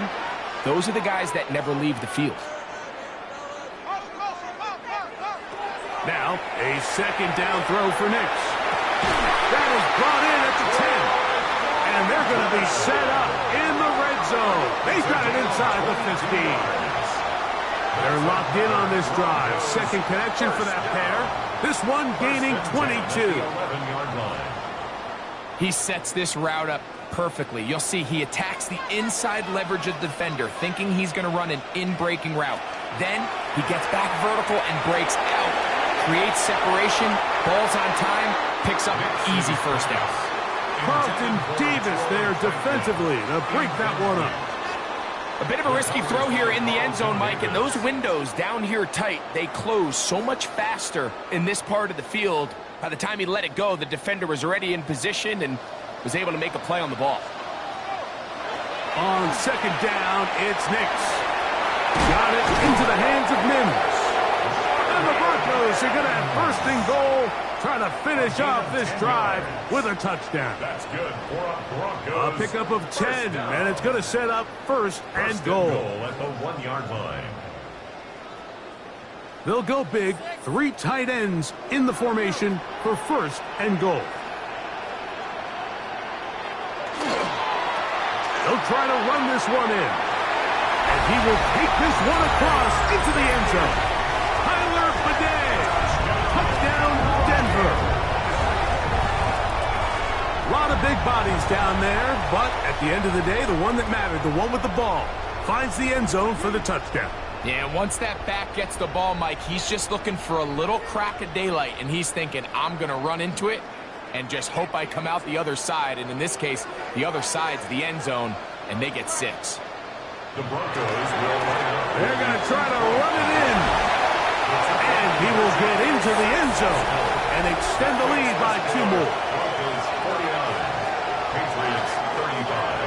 those are the guys that never leave the field. Now, a 2nd down throw for Nix. That is brought in at the 10. And they're going to be set up in the red zone. They've got it inside the 15. They're locked in on this drive. 2nd connection for that pair. This one gaining 22. He sets this route up perfectly. You'll see he attacks the inside leverage of the defender, thinking he's going to run an in-breaking route. Then he gets back vertical and breaks out. Creates separation, ball's on time, picks up an easy first down. Carlton Davis there defensively to break that one up. A bit of a risky throw here in the end zone, Mike, and those windows down here tight, they close so much faster in this part of the field. By the time he let it go, the defender was already in position and was able to make a play on the ball. On 2nd down, it's Nix. Got it into the hands of Mims. And the Broncos are going to have 1st and goal, trying to finish off this drive with a touchdown. That's good for a Broncos. A pickup of 10, and it's going to set up 1st and goal. At the 1-yard line. They'll go big, 3 tight ends in the formation for 1st and goal. They'll try to run this one in. And he will take this one across into the end zone. Touchdown, Denver. A lot of big bodies down there, but at the end of the day, the one that mattered, the one with the ball, finds the end zone for the touchdown. Yeah, once that back gets the ball, Mike, he's just looking for a little crack of daylight, and he's thinking, I'm going to run into it and just hope I come out the other side. And in this case, the other side's the end zone, and they get 6. The Broncos will line up. They're going to try to run it in. And he will get into the end zone and extend the lead by 2 more. Broncos 49, Patriots 35.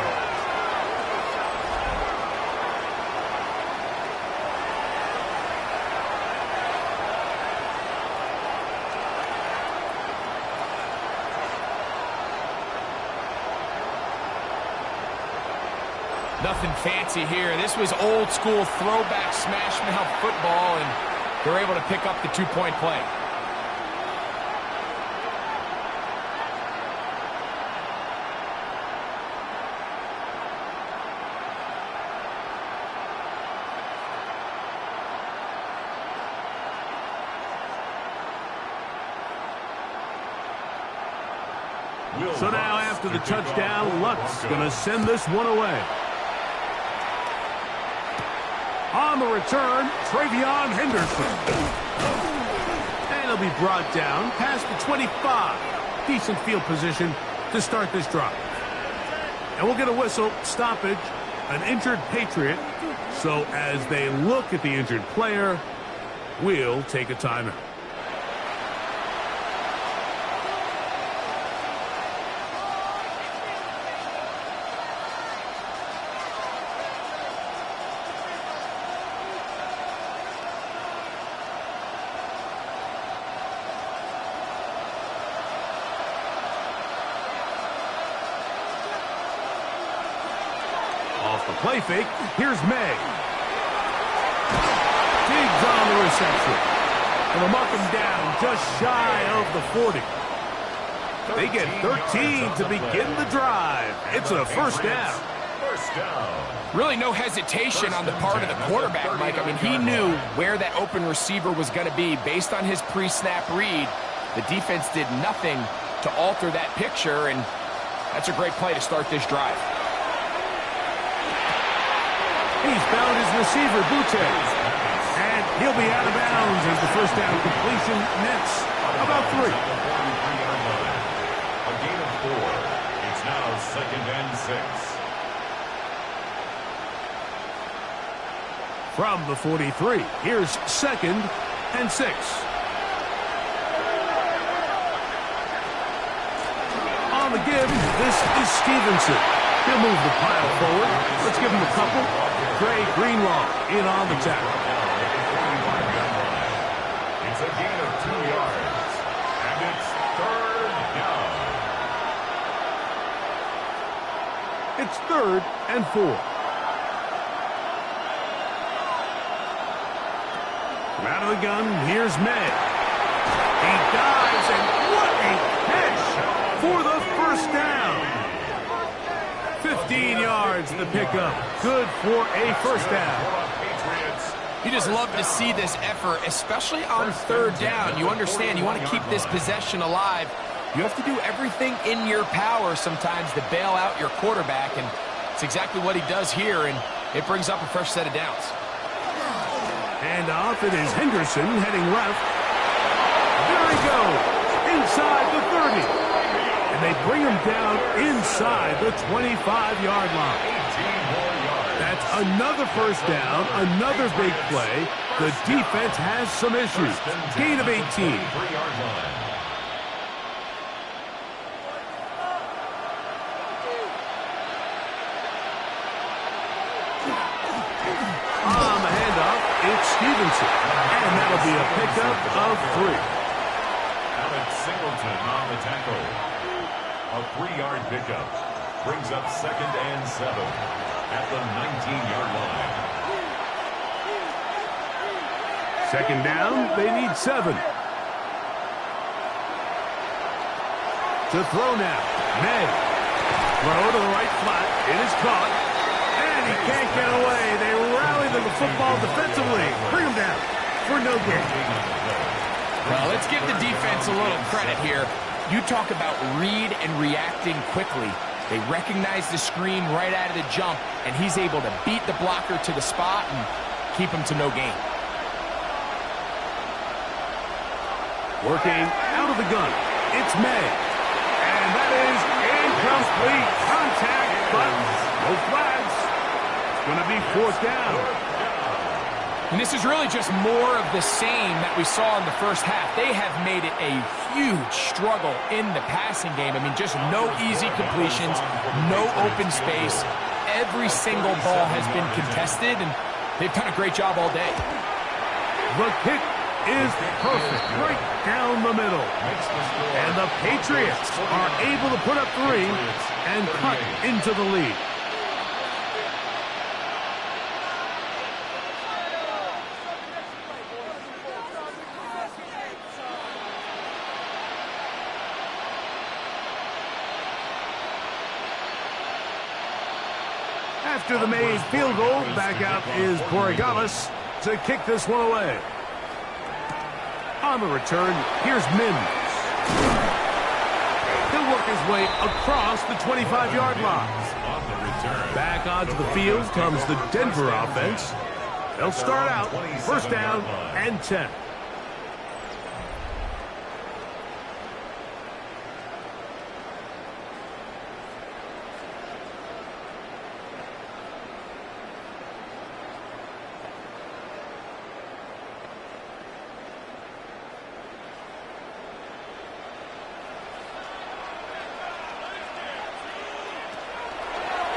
Nothing fancy here. This was old school throwback smash mouth football, and they're able to pick up the 2-point play. So now after the touchdown, Luck's going to send this one away. On the return, Travion Henderson. And he'll be brought down past the 25. Decent field position to start this drive. And we'll get a whistle, stoppage, an injured Patriot. So as they look at the injured player, we'll take a timeout. Off the play fake, here's May. Digs on the reception. And they'll mark him down just shy of the 40. They get 13 to begin the drive. It's a first down. Really no hesitation on the part of the quarterback, Mike. I mean, he knew where that open receiver was going to be based on his pre-snap read. The defense did nothing to alter that picture, and that's a great play to start this drive. He's found his receiver, Butte. And he'll be out of bounds as the first down completion nets about 3. A gain of 4. It's now 2nd and 6. From the 43, here's 2nd and 6. On the give, this is Stevenson. He'll move the pile forward. Let's give him a couple. Trey Greenlaw in on the tackle. It's a gain of 2 yards. And it's 3rd down. It's 3rd and 4. From out of the gun, here's May. He dives, and what a catch for the first down. 15 yards the pickup. Good for a first down. You just love to see this effort, especially on 3rd down. You understand, you want to keep this possession alive. You have to do everything in your power sometimes to bail out your quarterback, and it's exactly what he does here, and it brings up a fresh set of downs. And off it is Henderson heading left. There he goes, inside the 30. And they bring him down inside the 25-yard line. That's another first down, another big play. The defense has some issues. Gain of 18. On the handoff, it's Stevenson. And that'll be a pickup of 3. Alex Singleton on the tackle. A 3-yard pickup brings up 2nd and 7 at the 19-yard line. 2nd down, they need 7. To throw now, May. Throw to the right flat, it is caught, and he can't get away. They rally to the football defensively. Bring him down for no gain. Well, let's give the defense a little credit here. You talk about read and reacting quickly. They recognize the screen right out of the jump, and he's able to beat the blocker to the spot and keep him to no gain. Working out of the gun, it's May. And that is incomplete. Contact, but no flags. It's going to be 4th down. And this is really just more of the same that we saw in the first half. They have made it a huge struggle in the passing game. I mean, just no easy completions, no open space. Every single ball has been contested, and they've done a great job all day. The kick is perfect, right down the middle. And the Patriots are able to put up 3 and cut into the lead. After the made field goal, back out is Borregales to kick this one away. On the return, here's Mims. He'll work his halfway across the 25-yard line. Back onto the field comes the Denver offense. They'll start out first down and 10.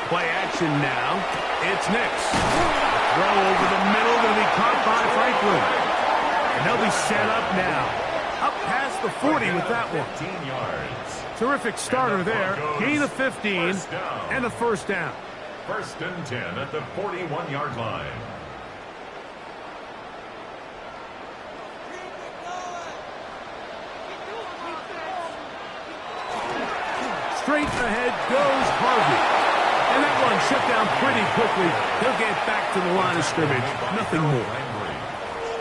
Play action now. It's Nix. Throw over the middle, going to be caught by Franklin. And they'll be set up now. Up past the 40 with that one. 15 yards. Terrific starter there. Gain of 15 and a first down. First and 10 at the 41-yard line. Straight ahead goes Harvey. And that one shut down pretty quickly. He'll get back to the line of scrimmage. Nothing more.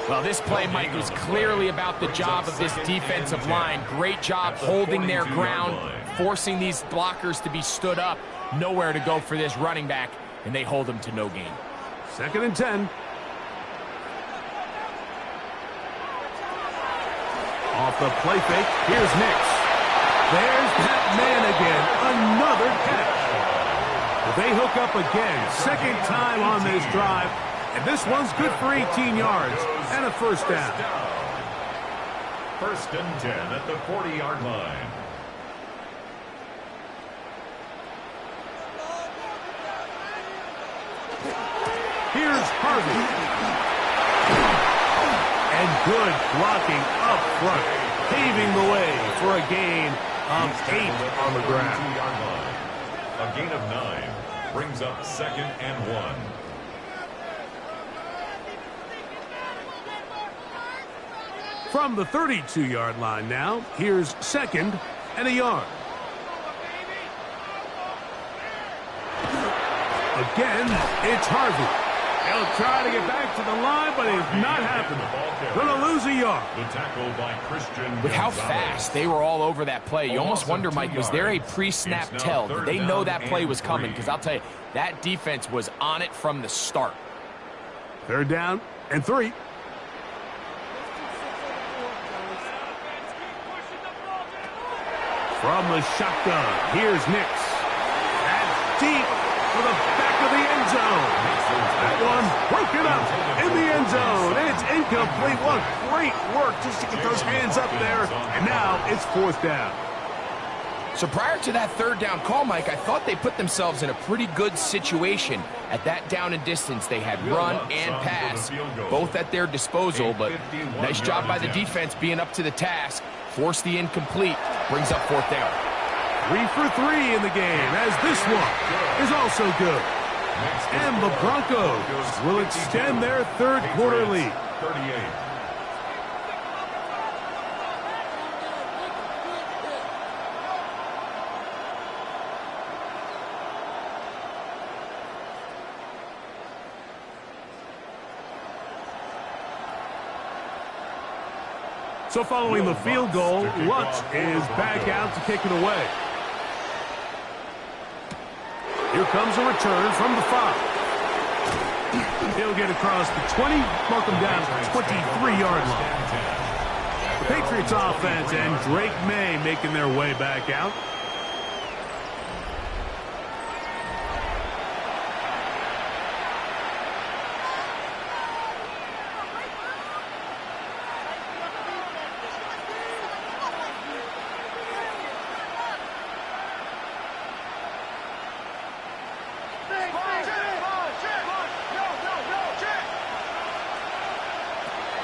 Well, this play, Mike, was clearly about the job of this defensive line. Great job holding their ground, forcing these blockers to be stood up. Nowhere to go for this running back, and they hold him to no gain. Second and 10. Off the play fake, here's Nix. There's that man again. Another catch. They hook up again. Second time on this drive. And this one's good for 18 yards and a first down. First and 10 at the 40-yard line. Here's Harvey. And good blocking up front, paving the way for a gain of 8 on the ground. A gain of 9 brings up second and 1. From the 32-yard line now, here's second and a yard. Again, it's Harvey. He'll try to get back to the line, but it's not happening. Gonna lose a yard. The tackle by Christian. With how fast they were all over that play, you almost wonder, Mike, was there a pre-snap tell? Did they know that play was coming? Because I'll tell you, that defense was on it from the start. Third down and 3. From the shotgun, here's Nix. That's deep for the back of the end zone. That one broken up in the end zone. It's incomplete. What great work just to get those hands up there. And now it's fourth down. So prior to that third down call, Mike, I thought they put themselves in a pretty good situation. At that down and distance, they had run and pass, both at their disposal. But nice job by the defense being up to the task. Force the incomplete. Brings up fourth down. 3 for 3 in the game, as this one is also good. And the Broncos will extend their third quarter lead. 38. So following the field goal, Lutz is back out to kick it away. Here comes a return from the 5. He'll get across the 20, mark him down to the 23-yard line. The Patriots offense and Drake May making their way back out.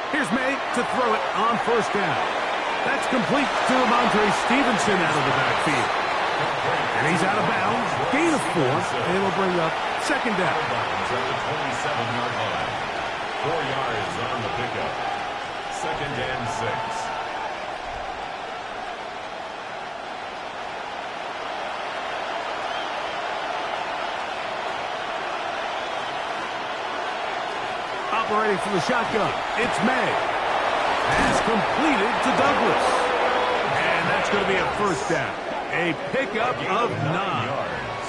Here's May to throw it on first down. That's complete to Ramondre Stevenson out of the backfield. And he's out of bounds. Gain of 4, and it'll bring up second down. At the 27-yard line. 4 yards on the pickup. Second and 6. Operating from the shotgun, it's May. Pass completed to Douglas. And that's going to be a first down. A pickup of 9. yards.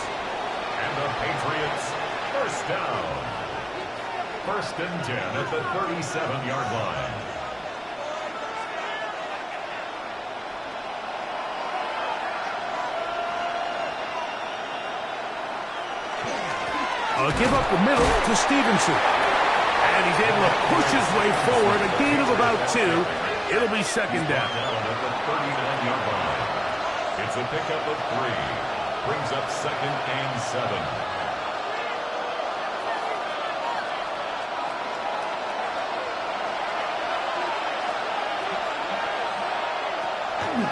And the Patriots, first down. First and 10 at the 37-yard line. Give up the middle to Stevenson. And he's able to push his way forward. A gain of about 2. It'll be second down. At the 39-yard line. It's a pickup of 3. Brings up second and 7.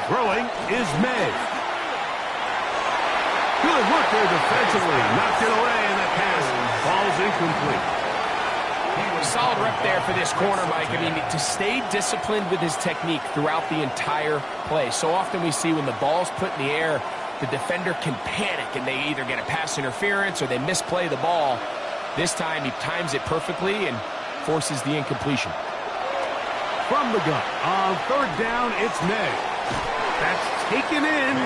Throwing is May. Good work there defensively. Knocked it away, and that pass falls incomplete. Solid rep there for this corner, Mike. I mean, to stay disciplined with his technique throughout the entire play. So often we see when the ball's put in the air, the defender can panic, and they either get a pass interference or they misplay the ball. This time, he times it perfectly and forces the incompletion. From the gun, on third down, it's May. That's taken in,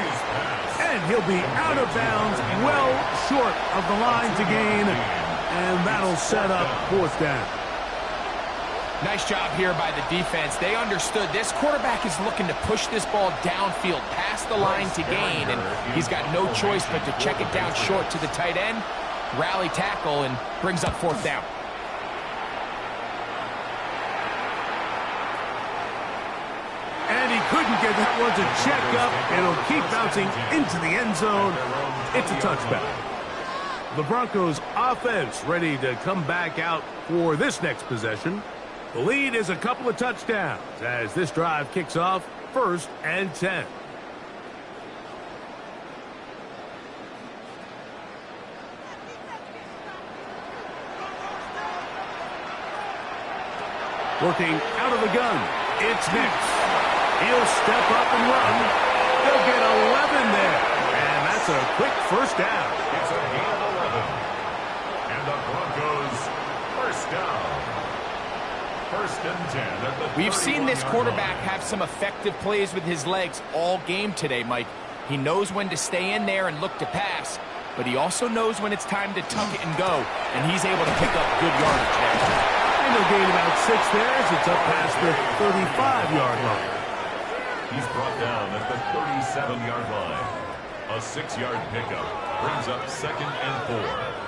and he'll be out of bounds, well short of the line to gain, and that'll set up fourth down. Nice job here by the defense. They understood this quarterback is looking to push this ball downfield past the line to gain, and he's got no choice but to check it down short to the tight end, rally tackle, and brings up fourth down. And he couldn't get that one to check up. It'll keep bouncing into the end zone. It's a touchback. The Broncos offense ready to come back out for this next possession. The lead is a couple of touchdowns as this drive kicks off first and 10. Working out of the gun, it's Nix. He'll step up and run. They'll get 11 there. And that's a quick first down. It's a gain of 11. And the Broncos, first down. First and 10 at the We've seen this quarterback have some effective plays with his legs all game today, Mike. He knows when to stay in there and look to pass, but he also knows when it's time to tuck it and go, and he's able to pick up good yardage there. And they'll gain about 6 there as it's up past the 35-yard line. He's brought down at the 37-yard line. A 6-yard pickup brings up second and 4.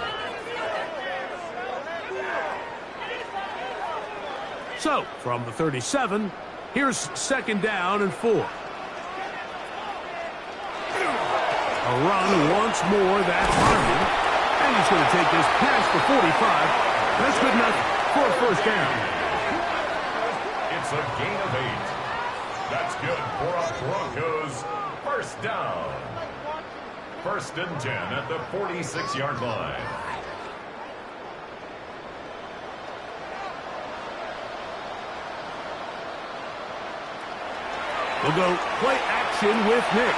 So, from the 37, here's second down and 4. A run once more, that's Harvey. And he's going to take this past the 45. That's good enough for a first down. It's a gain of 8. That's good for a Broncos first down. First and 10 at the 46-yard line. We'll go play action with Nix.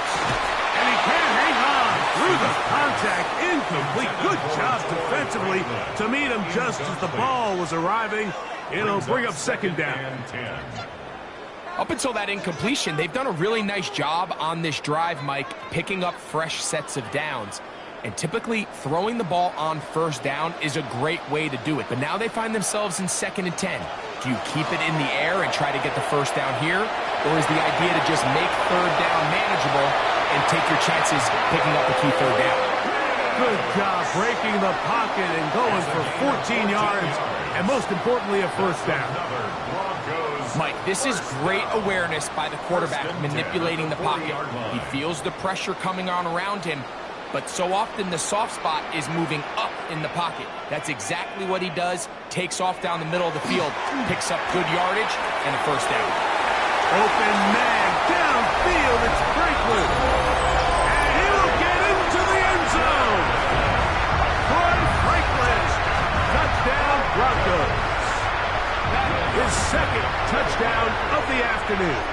And he can't hang on through the contact. Incomplete. Good job defensively to meet him just as the ball was arriving. It'll bring up second down. Up until that incompletion, they've done a really nice job on this drive, Mike, picking up fresh sets of downs. And typically, throwing the ball on first down is a great way to do it. But now they find themselves in second and 10. Do you keep it in the air and try to get the first down here? Or is the idea to just make third down manageable and take your chances picking up a key third down? Good job breaking the pocket and going for 14 yards. And most importantly, a first down. Mike, this is great awareness by the quarterback manipulating the pocket. He feels the pressure coming on around him, but so often the soft spot is moving up in the pocket. That's exactly what he does. Takes off down the middle of the field, picks up good yardage, and a first down. Open man downfield. It's Franklin. And he'll get into the end zone. Troy Franklin. Touchdown, Broncos. His second touchdown of the afternoon.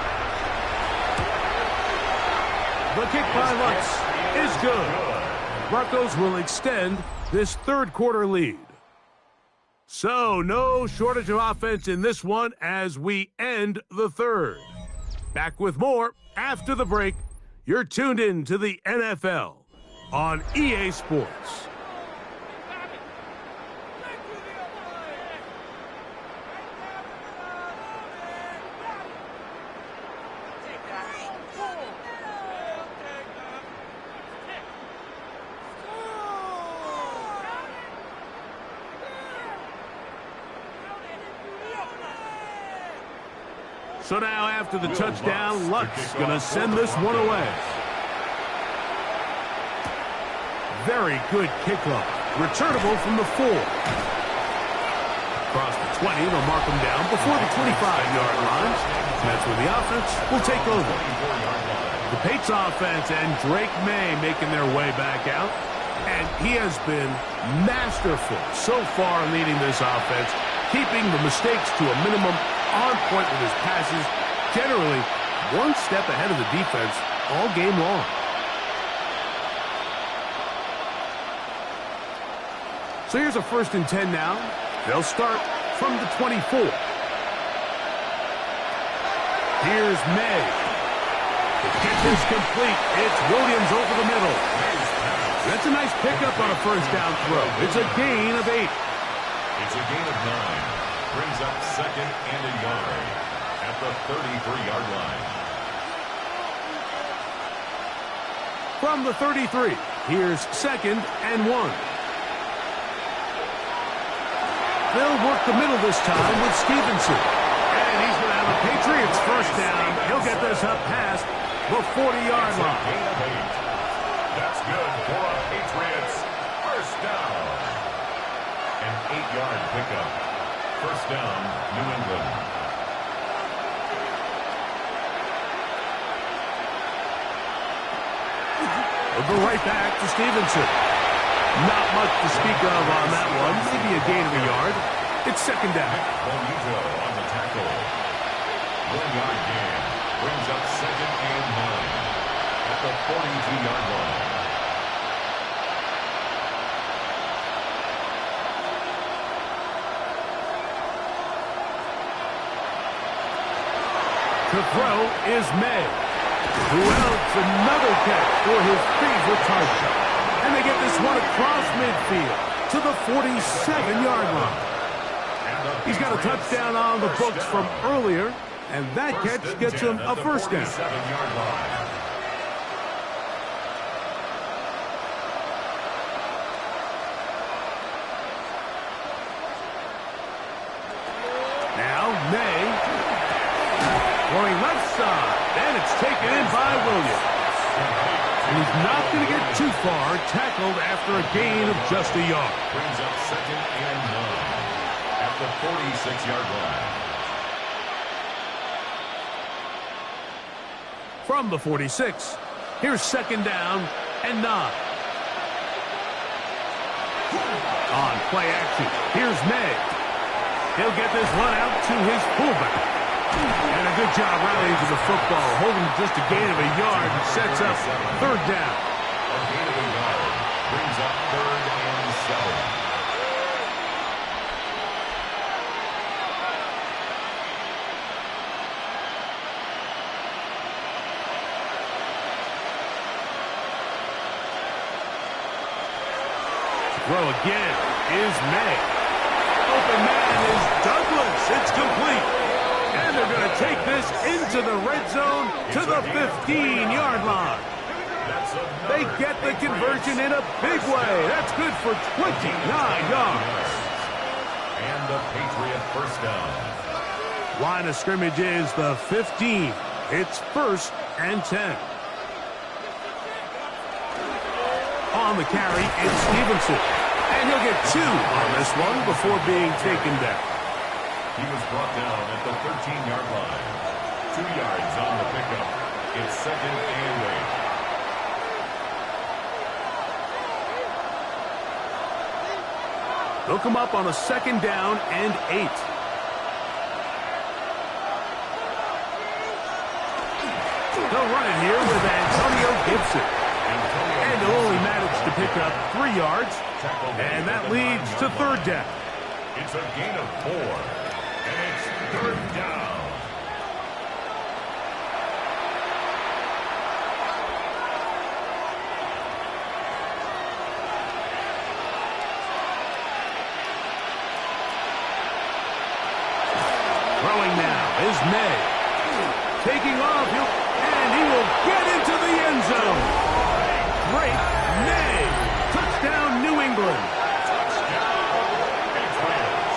The kick by Lutz is good. Broncos will extend this third quarter lead. So, no shortage of offense in this one as we end the third. Back with more after the break. You're tuned in to the NFL on EA Sports. So now after the touchdown, Luck's going to send this one away. Very good kickoff. Returnable from the 4. Across the 20, they'll mark him down before the 25-yard line. That's where the offense will take over. The Patriots offense and Drake May making their way back out. And he has been masterful so far in leading this offense, keeping the mistakes to a minimum, on point with his passes, generally one step ahead of the defense all game long. So here's a 1st and 10 now. They'll start from the 24. Here's May. The catch is complete. It's Williams over the middle. That's a nice pickup on a 1st down throw. It's a gain of 8. It's a gain of 9. Brings up 2nd and a yard at the 33-yard line. From the 33, here's 2nd and 1. They'll work the middle this time with Stevenson. And he's going to have a Patriots 1st down. He'll get this up past the 40-yard line. Gain of 8. That's good for a Patriots 1st down. An 8-yard pickup. 1st down, New England. We'll go right back to Stevenson. Not much to speak of on that one. Maybe a gain of a yard. It's 2nd down. Bonito on the tackle. 1-yard gain. Brings up 2nd and 9 at the 42-yard line. To throw is May, who else another catch for his favorite target. And they get this one across midfield to the 47-yard line. He's got a touchdown on the books from earlier, and that catch gets him a 1st down. Now May. Going left side, and it's taken in by Williams. And he's not going to get too far, tackled after a gain of just a yard. Brings up 2nd and 9 at the 46-yard line. From the 46, here's 2nd down and 9. On play action, here's May. He'll get this one out to his fullback. And a good job rallying to the football, holding just a gain of a yard and sets up 3rd down. A gain of a yard brings up 3rd and 7. Throw again is May. Open man is Douglas. It's complete. And they're going to take this into the red zone to the 15-yard line. They get the conversion in a big way. That's good for 29 yards. And the Patriot 1st down. Line of scrimmage is the 15. It's 1st and 10. On the carry, it's Stevenson. And he'll get 2 on this one before being taken down. He was brought down at the 13-yard line. 2 yards on the pickup. It's 2nd and 8. They'll come up on a 2nd down and 8. They'll run it here with Antonio Gibson. And they'll only manage to pick up 3 yards. And that leads to 3rd down. It's a gain of 4. And it's 3rd down. May. Taking off, and he will get into the end zone. Great May. Touchdown, New England.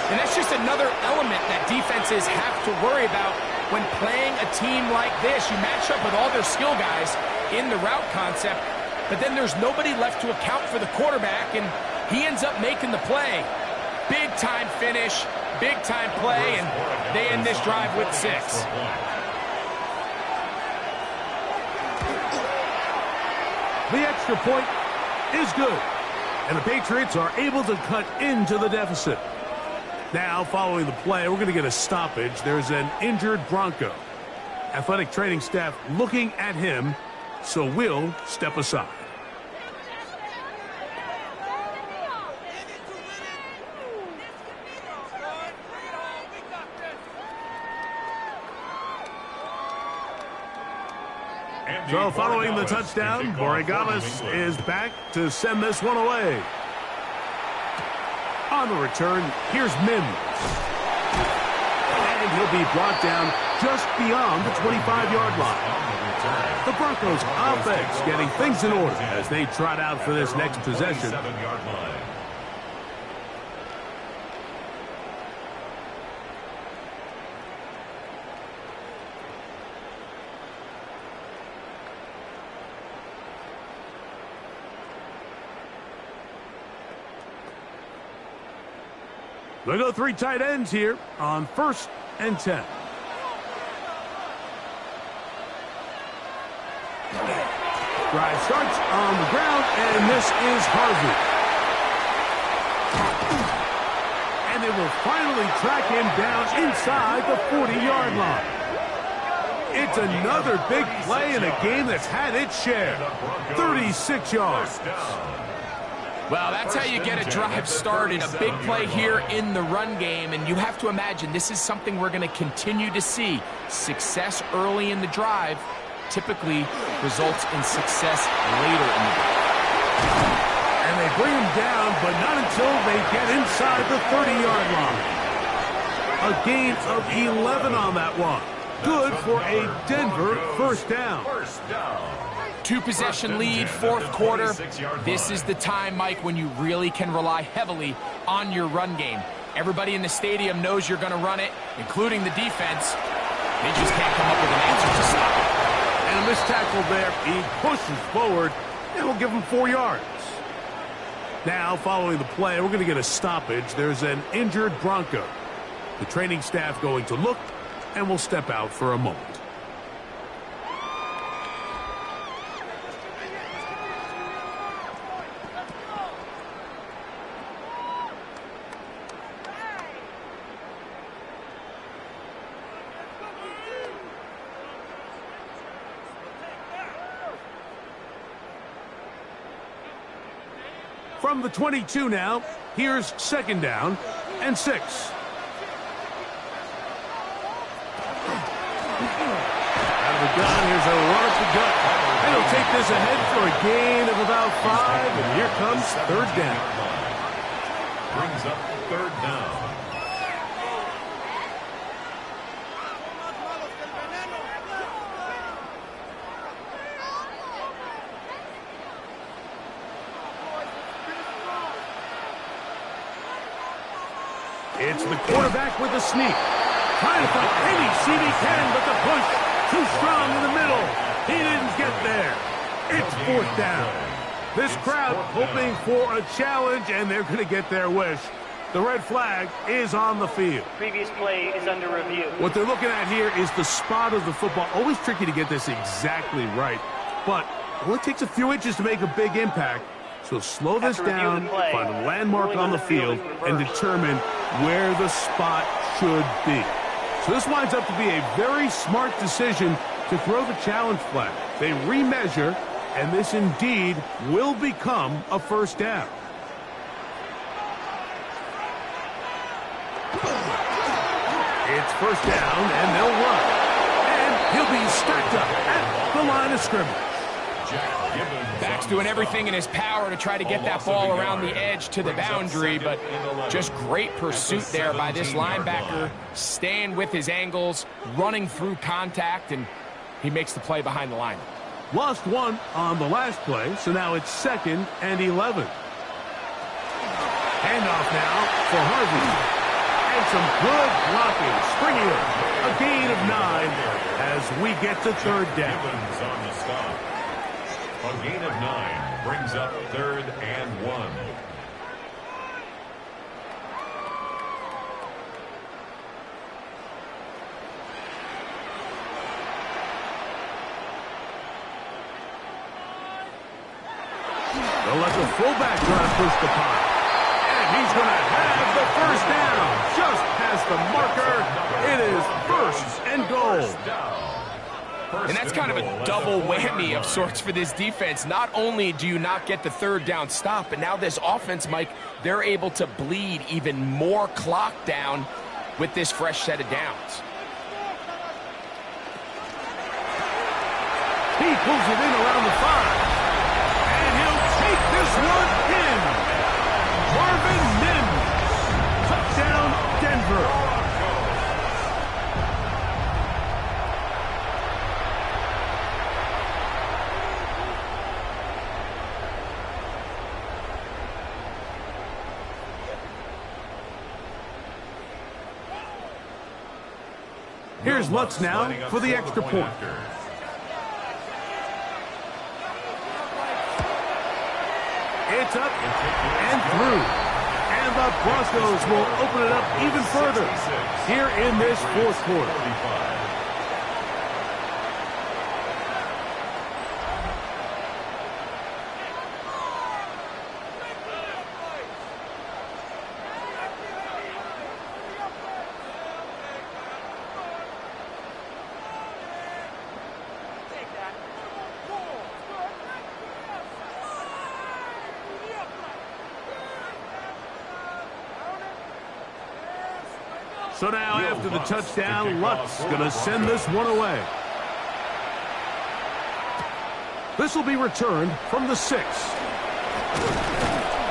And that's just another element that defenses have to worry about when playing a team like this. You match up with all their skill guys in the route concept, but then there's nobody left to account for the quarterback, and he ends up making the play. Big-time finish, big-time play, and they end this drive with 6. The extra point is good, and the Patriots are able to cut into the deficit. Now, following the play, we're going to get a stoppage. There's an injured Bronco. Athletic training staff looking at him, so we'll step aside. So following the touchdown, Borregales is back to send this one away. On the return, here's Mims. And he'll be brought down just beyond the 25-yard line. The Broncos offense getting things in order as they trot out for this next possession. They go 3 tight ends here on 1st and 10. Drive starts on the ground, and this is Harvey. And they will finally track him down inside the 40-yard line. It's another big play in a game that's had its share. 36 yards. Well, that's how you get a drive started, a big play here in the run game, and you have to imagine this is something we're going to continue to see. Success early in the drive typically results in success later in the drive. And they bring him down, but not until they get inside the 30-yard line. A gain of 11 on that one. Good for a Denver first down. 2-possession lead, 4th quarter. This is the time, Mike, when you really can rely heavily on your run game. Everybody in the stadium knows you're going to run it, including the defense. They just can't come up with an answer to stop it. And a missed tackle there. He pushes forward, and we'll give him 4 yards. Now, following the play, we're going to get a stoppage. There's an injured Bronco. The training staff going to look, and we'll step out for a moment. From the 22 now, here's 2nd down and 6. Out of the gun, here's a run up the gut. And he'll take this ahead for a gain of about 5, and here comes 3rd down. Brings up 3rd down. It's the quarterback with a sneak. Trying to find any seat he can, but the push too strong in the middle. He didn't get there. It's 4th down. This crowd hoping for a challenge, and they're going to get their wish. The red flag is on the field. Previous play is under review. What they're looking at here is the spot of the football. Always tricky to get this exactly right, but it only takes a few inches to make a big impact. So slow this down, find a landmark on the field, and determine where the spot should be. So this winds up to be a very smart decision to throw the challenge flag. They remeasure, and this indeed will become a 1st down. It's 1st down, and they'll run. And he'll be stacked up at the line of scrimmage. Back's doing everything in his power to try to get that ball around the edge to the boundary, but just great pursuit there by this linebacker, staying with his angles, running through contact, and he makes the play behind the line. Lost one on the last play, so now it's 2nd and 11. Handoff now for Harvey. And some good blocking. Springing it. A gain of 9 as we get to 3rd down. On the stop. A gain of 9 brings up 3rd and 1. They'll let the fullback try to push the punt. And he's going to have the 1st down. Just past the marker. It is 1st and goal. And that's kind of a double whammy of sorts for this defense. Not only do you not get the 3rd down stop, but now this offense, Mike, they're able to bleed even more clock down with this fresh set of downs. He pulls it in around the 5. Take this one in. Marvin Mims. Touchdown, Denver. Here's Lutz now for the extra point. It's up and through. And the Broncos will open it up even further here in this 4th quarter. So now, after the touchdown, Lutz going to send this one away. This will be returned from the 6.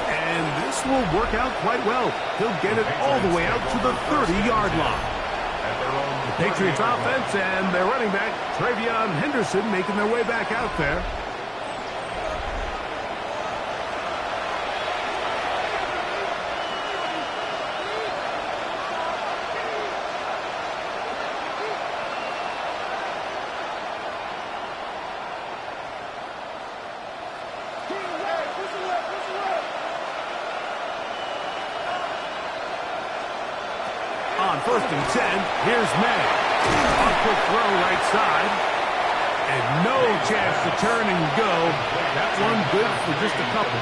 And this will work out quite well. He'll get it all the way out to the 30-yard line. The Patriots offense and their running back, Travion Henderson, making their way back out there. On 1st and 10, here's May. A quick throw right side. And no chance to turn and go. That one good for just a couple.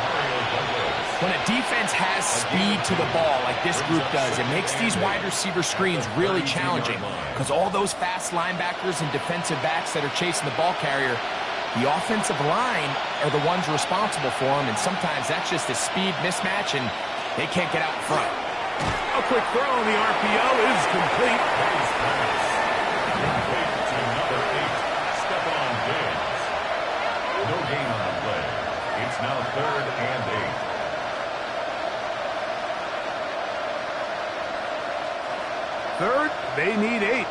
When a defense has speed to the ball like this group does, it makes these wide receiver screens really challenging because all those fast linebackers and defensive backs that are chasing the ball carrier, the offensive line are the ones responsible for them, and sometimes that's just a speed mismatch, and they can't get out in front. A quick throw on the RPO is complete. No gain on the play. It's now 3rd and 8. 3rd, they need 8.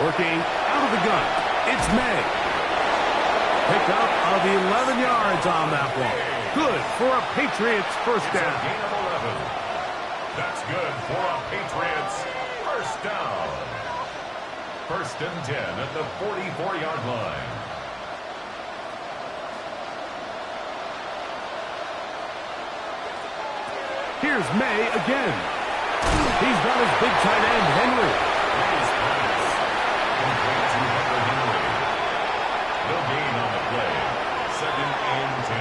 Working out of the gun. It's May. Pickup of 11 yards on that one. Good for a Patriots 1st down. Gain of 11. That's good for a Patriots 1st down. 1st and 10 at the 44-yard line. Here's May again. He's got his big tight end, Henry. No gain on the play. 2nd and 10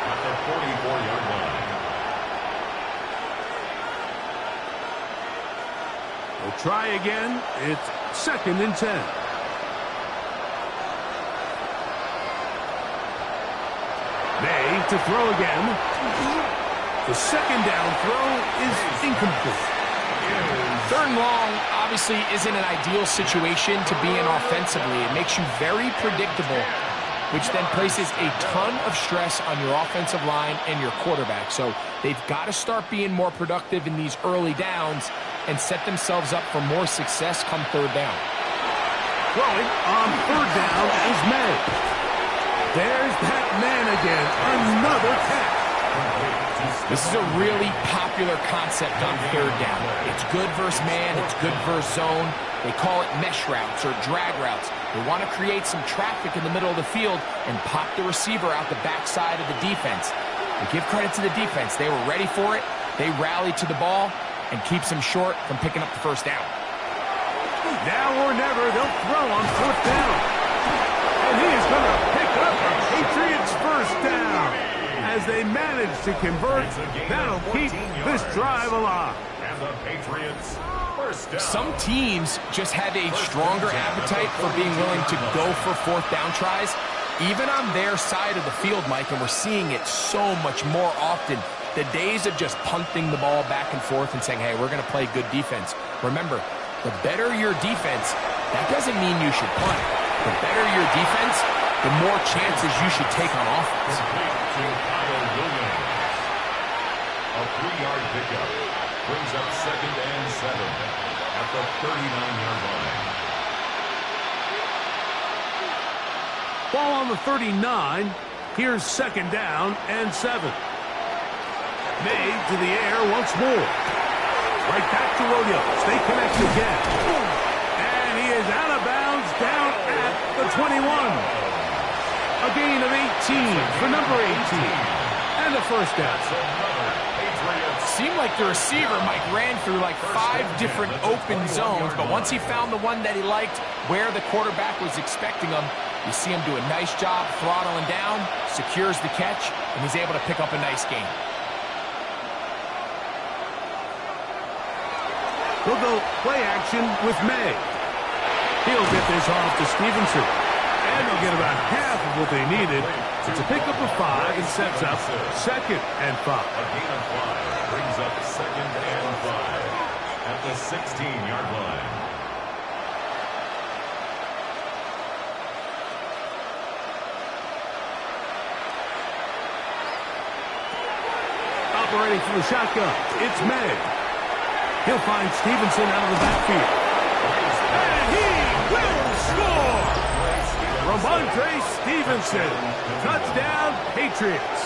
at the 44-yard line. We'll try again. It's 2nd and 10. May to throw again. The 2nd down throw is incomplete. Is Third and long obviously isn't an ideal situation to be in offensively. It makes you very predictable, which then places a ton of stress on your offensive line and your quarterback. So they've got to start being more productive in these early downs and set themselves up for more success come third down. Throwing on third down is May. There's that man again. Another catch. This is a really popular concept on third down. It's good versus man. It's good versus zone. They call it mesh routes or drag routes. They want to create some traffic in the middle of the field and pop the receiver out the backside of the defense. But give credit to the defense. They were ready for it. They rallied to the ball and keeps them short from picking up the first down. Now or never, they'll throw on fourth down. And he is going to pick up a Patriots first down. As they manage to convert, that'll keep this drive alive. And the Patriots first down. Some teams just have a stronger appetite for being willing to go for fourth down tries, even on their side of the field, Mike, and we're seeing it so much more often. The days of just punting the ball back and forth and saying, hey, we're going to play good defense. Remember, the better your defense, that doesn't mean you should punt. The better your defense, the more chances you should take on offense. A 3-yard pickup brings up 2nd and 7 at the 39-yard line. Ball on the 39. Here's 2nd down and 7. Made to the air once more. Right back to Rodeo. Stay connected again. And he is out of bounds down at the 21. A gain of 18 for number 18. And a first down. Seemed like the receiver, Mike, ran through like 5 different open zones, but once he found the one that he liked, where the quarterback was expecting him, you see him do a nice job throttling down, secures the catch, and he's able to pick up a nice gain. We'll go play action with May. He'll get this off to Stevenson. And they'll get about half of what they needed. It's a pickup of 5 and sets up 2nd and 5. A gain of 5 brings up 2nd and 5 at the 16-yard line. Operating from the shotgun, it's May. He'll find Stevenson out of the backfield. And he will score! Ramondre Stevenson. Touchdown, Patriots.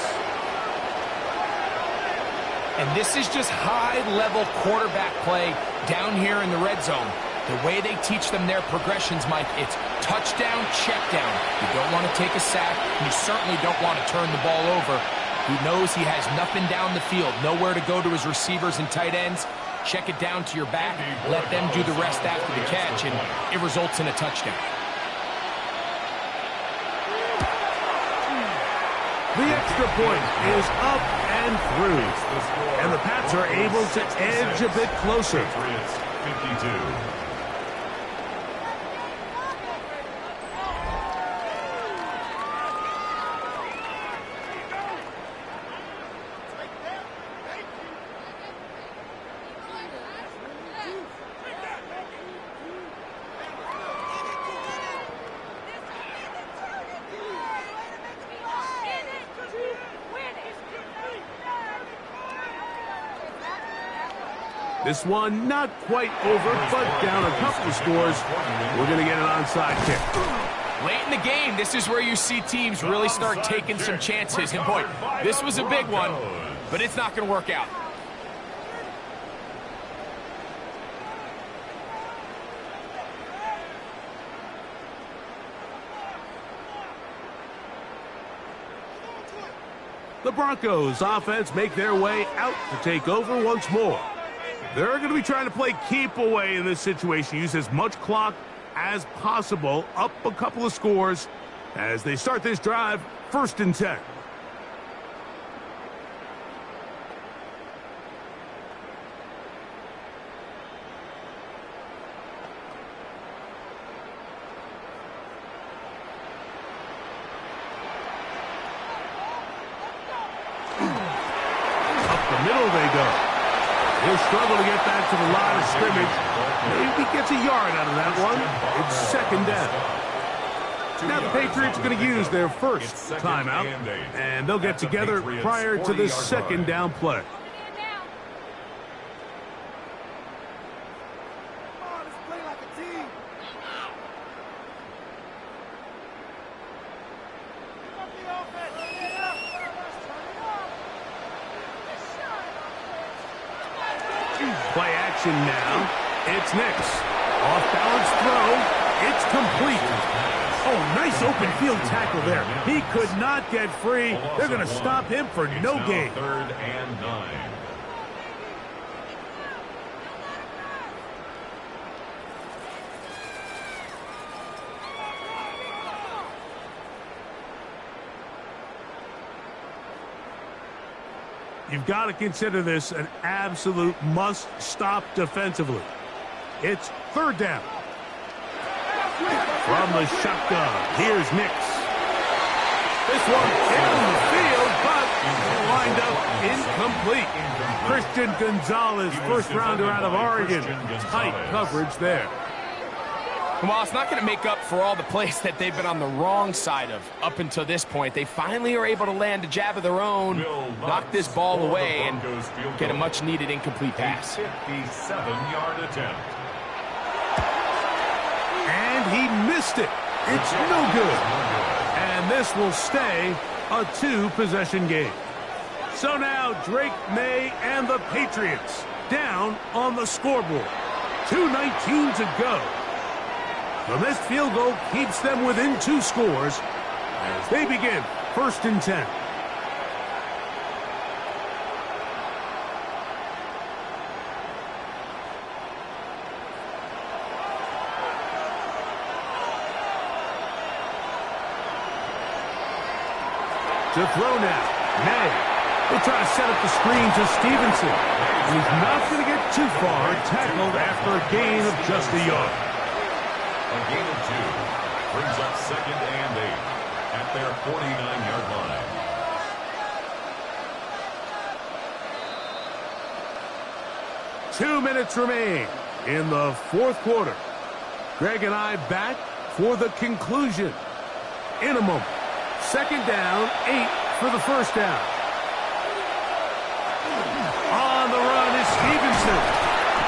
And this is just high-level quarterback play down here in the red zone. The way they teach them their progressions, Mike, it's touchdown, check down. You don't want to take a sack, and you certainly don't want to turn the ball over. He knows he has nothing down the field, nowhere to go to his receivers and tight ends. Check it down to your back, let them do the rest after the catch, and it results in a touchdown. The extra point is up and through. And the Pats are able to edge a bit closer. Patriots 52. This one not quite over, but down a couple of scores. We're going to get an onside kick. Late in the game, this is where you see teams really start taking some chances. And boy, this was a big one, but it's not going to work out. The Broncos offense make their way out to take over once more. They're going to be trying to play keep away in this situation. Use as much clock as possible. Up a couple of scores as they start this drive. 1st and 10. Up the middle they go. He'll struggle to get back to the line of scrimmage. Maybe gets a yard out of that one. It's second down. Now the Patriots are going to use their first timeout, and they'll get together prior to the second down play. Play action now. It's Nix. Off-balance throw. It's complete. Oh, nice open field tackle there. He could not get free. They're going to stop him for no gain. 3rd and 9. You've got to consider this an absolute must-stop defensively. It's 3rd down. From the shotgun, here's Nix. This one in the field, but lined up incomplete. Christian Gonzalez, first-rounder out of Oregon. Tight coverage there. Well, it's not going to make up for all the plays that they've been on the wrong side of up until this point. They finally are able to land a jab of their own, knock this ball away, and get a much-needed incomplete pass. 57-yard attempt. And he missed it. It's no good. And this will stay a 2-possession game. So now Drake May and the Patriots down on the scoreboard. 2:19 to go. The missed field goal keeps them within 2 scores as they begin 1st and 10. To throw now. May. They'll try to set up the screen to Stevenson. And he's not going to get too far, tackled after a gain of just a yard. A gain of 2 brings up 2nd and 8 at their 49-yard line. Two minutes remain in the 4th quarter. Greg and I back for the conclusion. In a moment. 2nd down, 8 for the 1st down. On the run is Stevenson.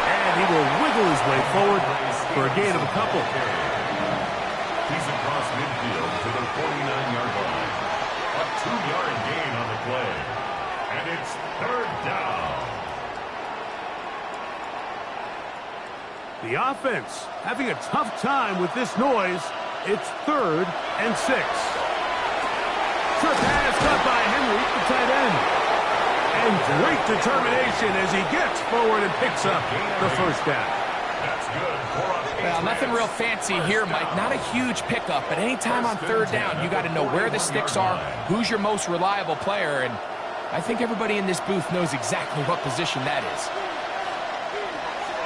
And he will wiggle his way forward for a gain of a couple. He's across midfield to the 49-yard line. A 2-yard gain on the play. And it's 3rd down. The offense having a tough time with this noise. It's 3rd and 6. Trip pass caught by Henry, the tight end. And great determination as he gets forward and picks up the 1st down. That's good for a Patriots. Well, nothing real fancy here, Mike. Not a huge pickup, but anytime on 3rd down, you got to know where the sticks are, who's your most reliable player, and I think everybody in this booth knows exactly what position that is.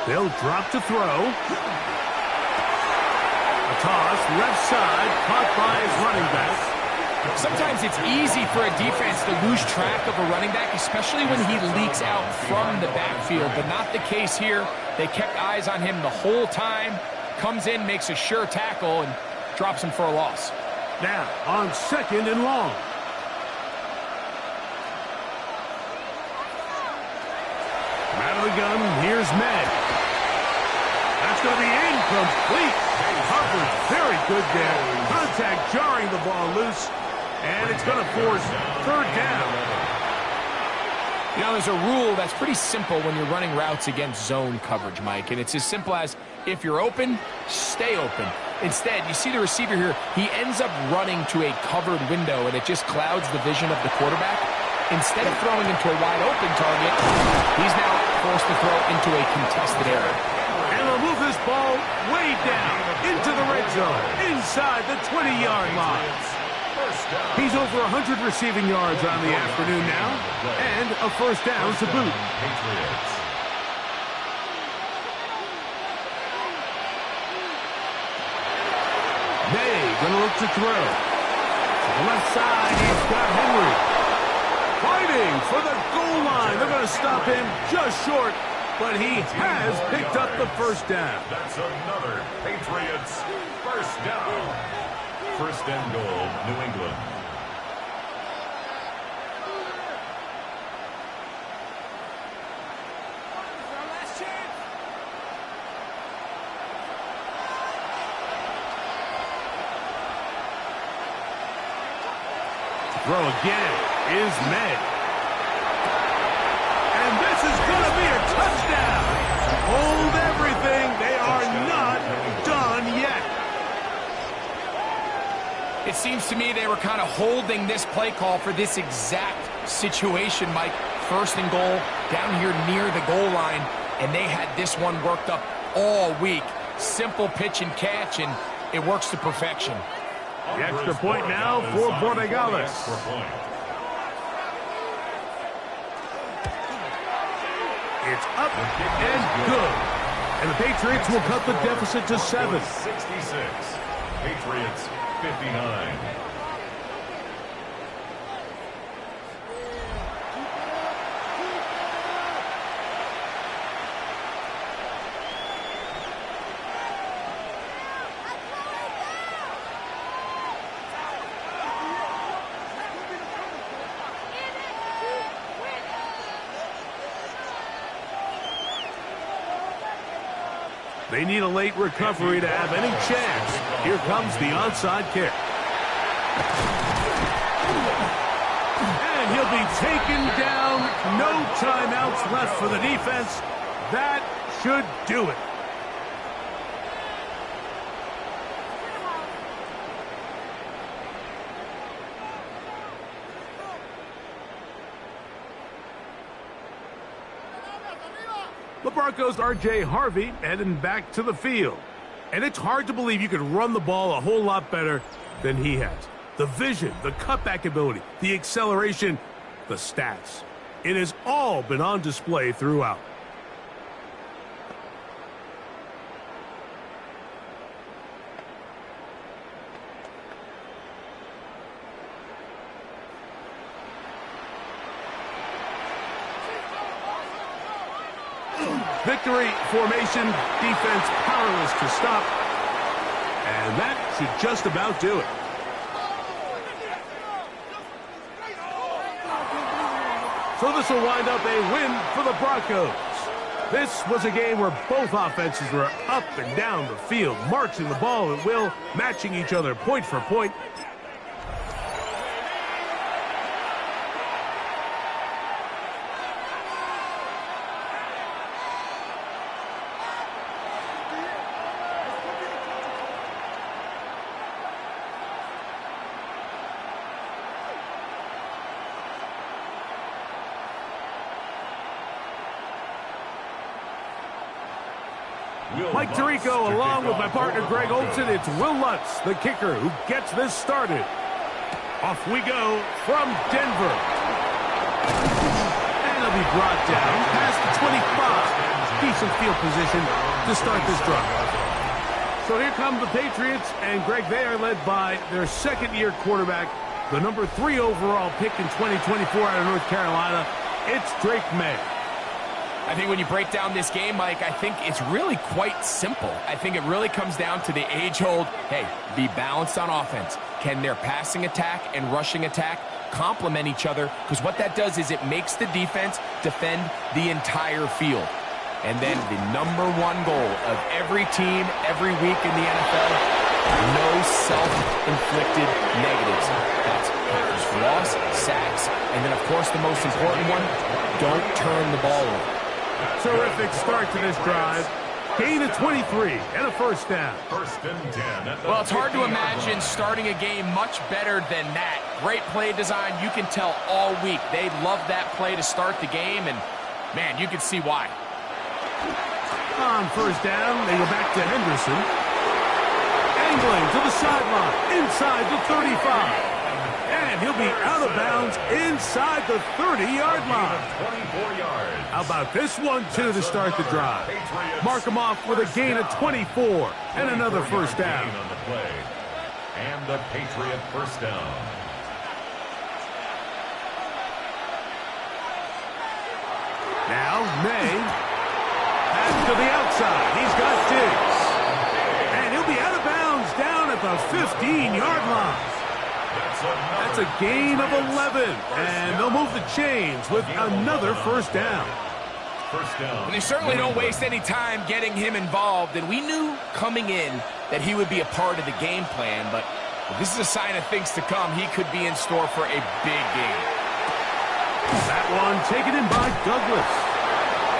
They'll drop to throw. A toss, left side, caught by his running back. Sometimes it's easy for a defense to lose track of a running back, especially when he leaks out from the backfield, but not the case here. They kept eyes on him the whole time. Comes in, makes a sure tackle, and drops him for a loss. Now, on 2nd and long. Out of the gun, here's May. That's going to be incomplete. Coverage very good there. Contact jarring the ball loose. And it's going to force 3rd down. You know, there's a rule that's pretty simple when you're running routes against zone coverage, Mike. And it's as simple as, if you're open, stay open. Instead, you see the receiver here. He ends up running to a covered window, and it just clouds the vision of the quarterback. Instead of throwing into a wide-open target, he's now forced to throw into a contested area. And they'll move this ball way down into the red zone, inside the 20-yard line. He's over 100 receiving yards on the afternoon now, and a 1st down to boot. May gonna look to throw. To the left side, he's got Henry. Fighting for the goal line. They're going to stop him just short but he has picked up the first down. That's another Patriots first down. First and goal, New England. Throw again is made. And this is going to be a touchdown. Hold everything. They are not done yet. It seems to me they were kind of holding this play call for this exact situation, Mike. First and goal, down here near the goal line, and they had this one worked up all week. Simple pitch and catch, and it works to perfection. The extra point now for Borregales. It's up and good. And the Patriots will cut the deficit to 7. 66. Patriots 59. They need a late recovery to have any chance. Here comes the onside kick. And he'll be taken down. No timeouts left for the defense. That should do it. The Broncos' R.J. Harvey heading back to the field. And it's hard to believe you could run the ball a whole lot better than he has. The vision, the cutback ability, the acceleration, the stats. It has all been on display throughout. Victory formation, defense powerless to stop. And that should just about do it. So this will wind up a win for the Broncos. This was a game where both offenses were up and down the field, marching the ball at will, matching each other point for point. Mike Tirico, along with my partner Greg Olson, it's Will Lutz, the kicker, who gets this started. Off we go from Denver. And he'll be brought down past the 25. Decent field position to start this drive. So here come the Patriots, and Greg, they are led by their second-year quarterback, the number 3 overall pick in 2024 out of North Carolina. It's Drake May. I think when you break down this game, Mike, I think it's really quite simple. I think it really comes down to the age-old, hey, be balanced on offense. Can their passing attack and rushing attack complement each other? Because what that does is it makes the defense defend the entire field. And then the number 1 goal of every team, every week in the NFL, no self-inflicted negatives. That's tackles for loss, sacks, and then, of course, the most important one, don't turn the ball over. Terrific start to this drive. Gain of 23 and a first down. First and 10. Well, it's hard to imagine starting a game much better than that. Great play design. You can tell all week they love that play to start the game, and, man, you can see why. On first down, they go back to Henderson. Angling to the sideline, inside the 35. And he'll be out of bounds inside the 30-yard line. 24 yards. How about this one, too, to start the drive? Mark him off with a gain of 24 and another first down. On the play. And the Patriot first down. Now, May to the outside. He's got Diggs. And he'll be out of bounds down at the 15-yard line. That's a gain of 11. And they'll move the chains with another first down. And they certainly don't waste any time getting him involved. And we knew coming in that he would be a part of the game plan. But this is a sign of things to come. He could be in store for a big game. That one taken in by Douglas.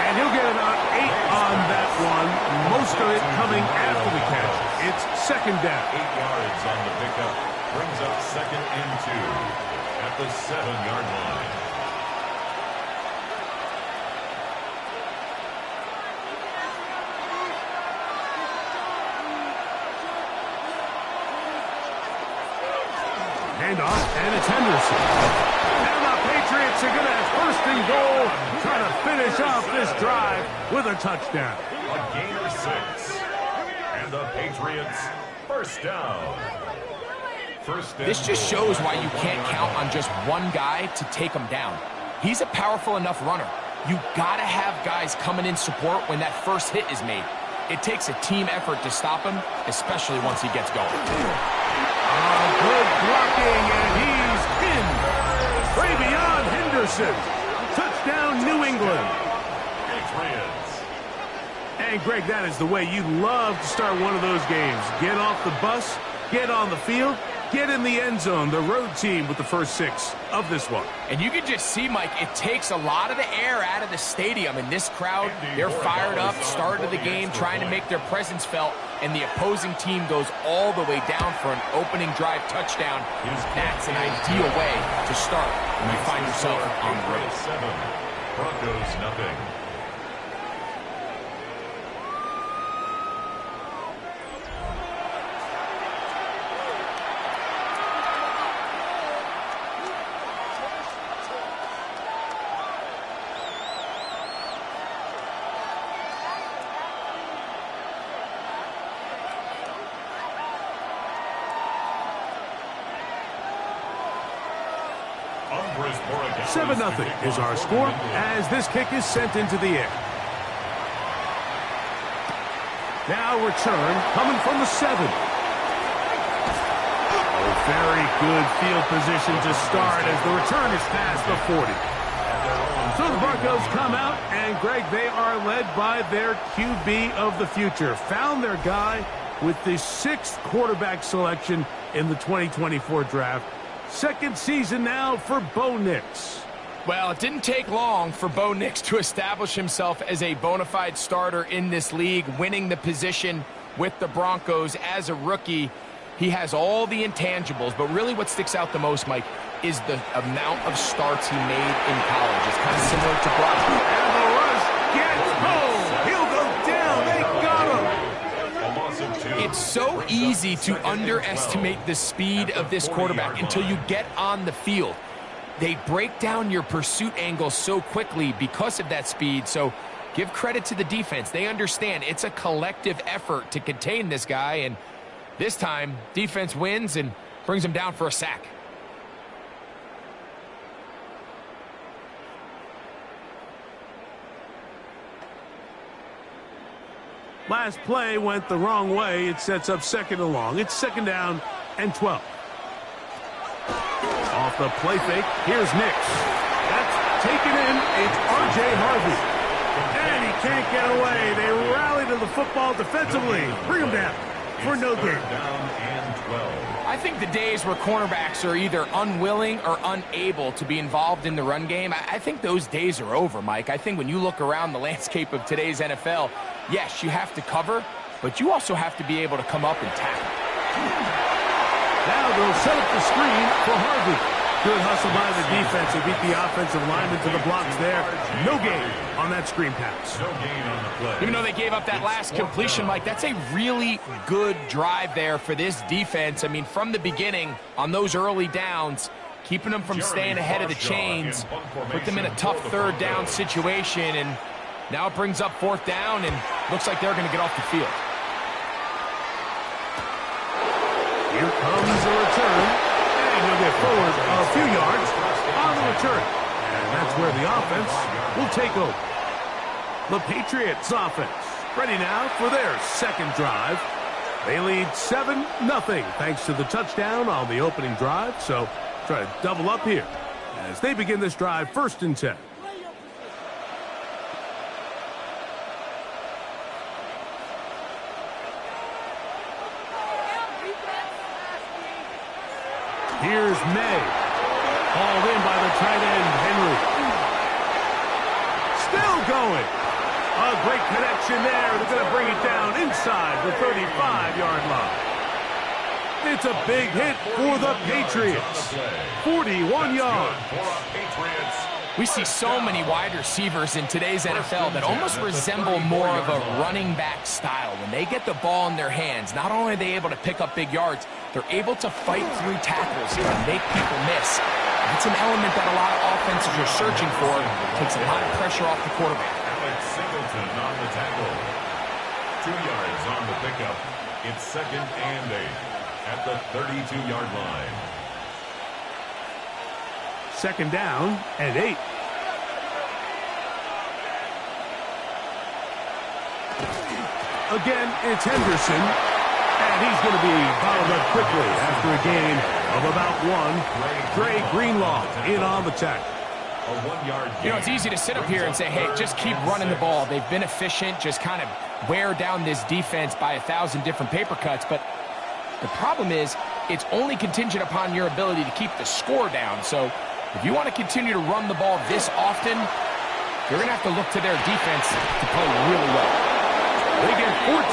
And he'll get about 8 on that one. Most of it coming after the catch. It's second down. 8 yards on the pickup. Brings up 2nd and 2 at the 7-yard line. Handoff, and it's Henderson. And the Patriots are going to have 1st and goal, trying to finish off this drive with a touchdown. A gain of 6. And the Patriots, 1st down. This just shows why you can't count on just one guy to take him down. He's a powerful enough runner. You got to have guys coming in support when that first hit is made. It takes a team effort to stop him, especially once he gets going. Good blocking, and he's in. Way beyond Henderson. Touchdown, New England. Patriots. And, Greg, that is the way you love to start one of those games. Get off the bus, get on the field, get in the end zone. The road team with the first 6 of this one. And you can just see, Mike, it takes a lot of the air out of the stadium. And this crowd, they're fired up, start of the game, trying to make their presence felt. And the opposing team goes all the way down for an opening drive touchdown. That's an ideal way to start when you find yourself on the road. 7. Broncos, nothing. $7-0 is our score as this kick is sent into the air. Now return coming from the 7. Very good field position to start as the return is past the 40. So the Broncos come out, and Greg, they are led by their QB of the future. Found their guy with the 6th quarterback selection in the 2024 draft. 2nd season now for Bo Nix. Well, it didn't take long for Bo Nix to establish himself as a bona fide starter in this league, winning the position with the Broncos as a rookie. He has all the intangibles, but really what sticks out the most, Mike, is the amount of starts he made in college. It's kind of similar to Brock. And the rush gets home. He'll go down. They got him. It's so easy to underestimate the speed of this quarterback until you get on the field. They break down your pursuit angle so quickly because of that speed. So give credit to the defense. They understand it's a collective effort to contain this guy. And this time, defense wins and brings him down for a sack. Last play went the wrong way. It sets up 2nd and long. It's 2nd down and 12. Off the play fake, here's Nix. That's taken in. It's R.J. Harvey. And he can't get away. They rally to the football defensively. Bring him down for no gain. Down and 12. I think the days where cornerbacks are either unwilling or unable to be involved in the run game, I think those days are over, Mike. I think when you look around the landscape of today's NFL, yes, you have to cover, but you also have to be able to come up and tackle. Now they'll set up the screen for Harvey. Good hustle by the defense. They beat the offensive lineman to the blocks there. No gain on that screen pass. No gain on the play. Even though they gave up that last completion, Mike, that's a really good drive there for this defense. I mean, from the beginning, on those early downs, keeping them from staying ahead of the chains, put them in a tough 3rd down situation, and now it brings up 4th down, and looks like they're going to get off the field. Here comes the return. And he'll get forward a few yards on the return. And that's where the offense will take over. The Patriots offense ready now for their second drive. They lead 7-0 thanks to the touchdown on the opening drive. So try to double up here as they begin this drive 1st and 10. Here's May. Hauled in by the tight end, Henry. Still going. A great connection there. They're going to bring it down inside the 35-yard line. It's a big hit for the Patriots. 41 yards. We see so many wide receivers in today's NFL that almost resemble more of a running back style. When they get the ball in their hands, not only are they able to pick up big yards, they're able to fight through tackles and make people miss. That's an element that a lot of offenses are searching for. It takes a lot of pressure off the quarterback. Singleton on the tackle. 2 yards on the pickup. It's 2nd and 8 at the 32-yard line. 2nd down and 8. Again, it's Henderson. And he's going to be bottled up quickly after a gain of about 1. Dre Greenlaw in on the tackle. You know, it's easy to sit up here and say, hey, just keep running the ball. They've been efficient, just kind of wear down this defense by 1,000 different paper cuts. But the problem is it's only contingent upon your ability to keep the score down. So if you want to continue to run the ball this often, you're going to have to look to their defense to play really well. They get 14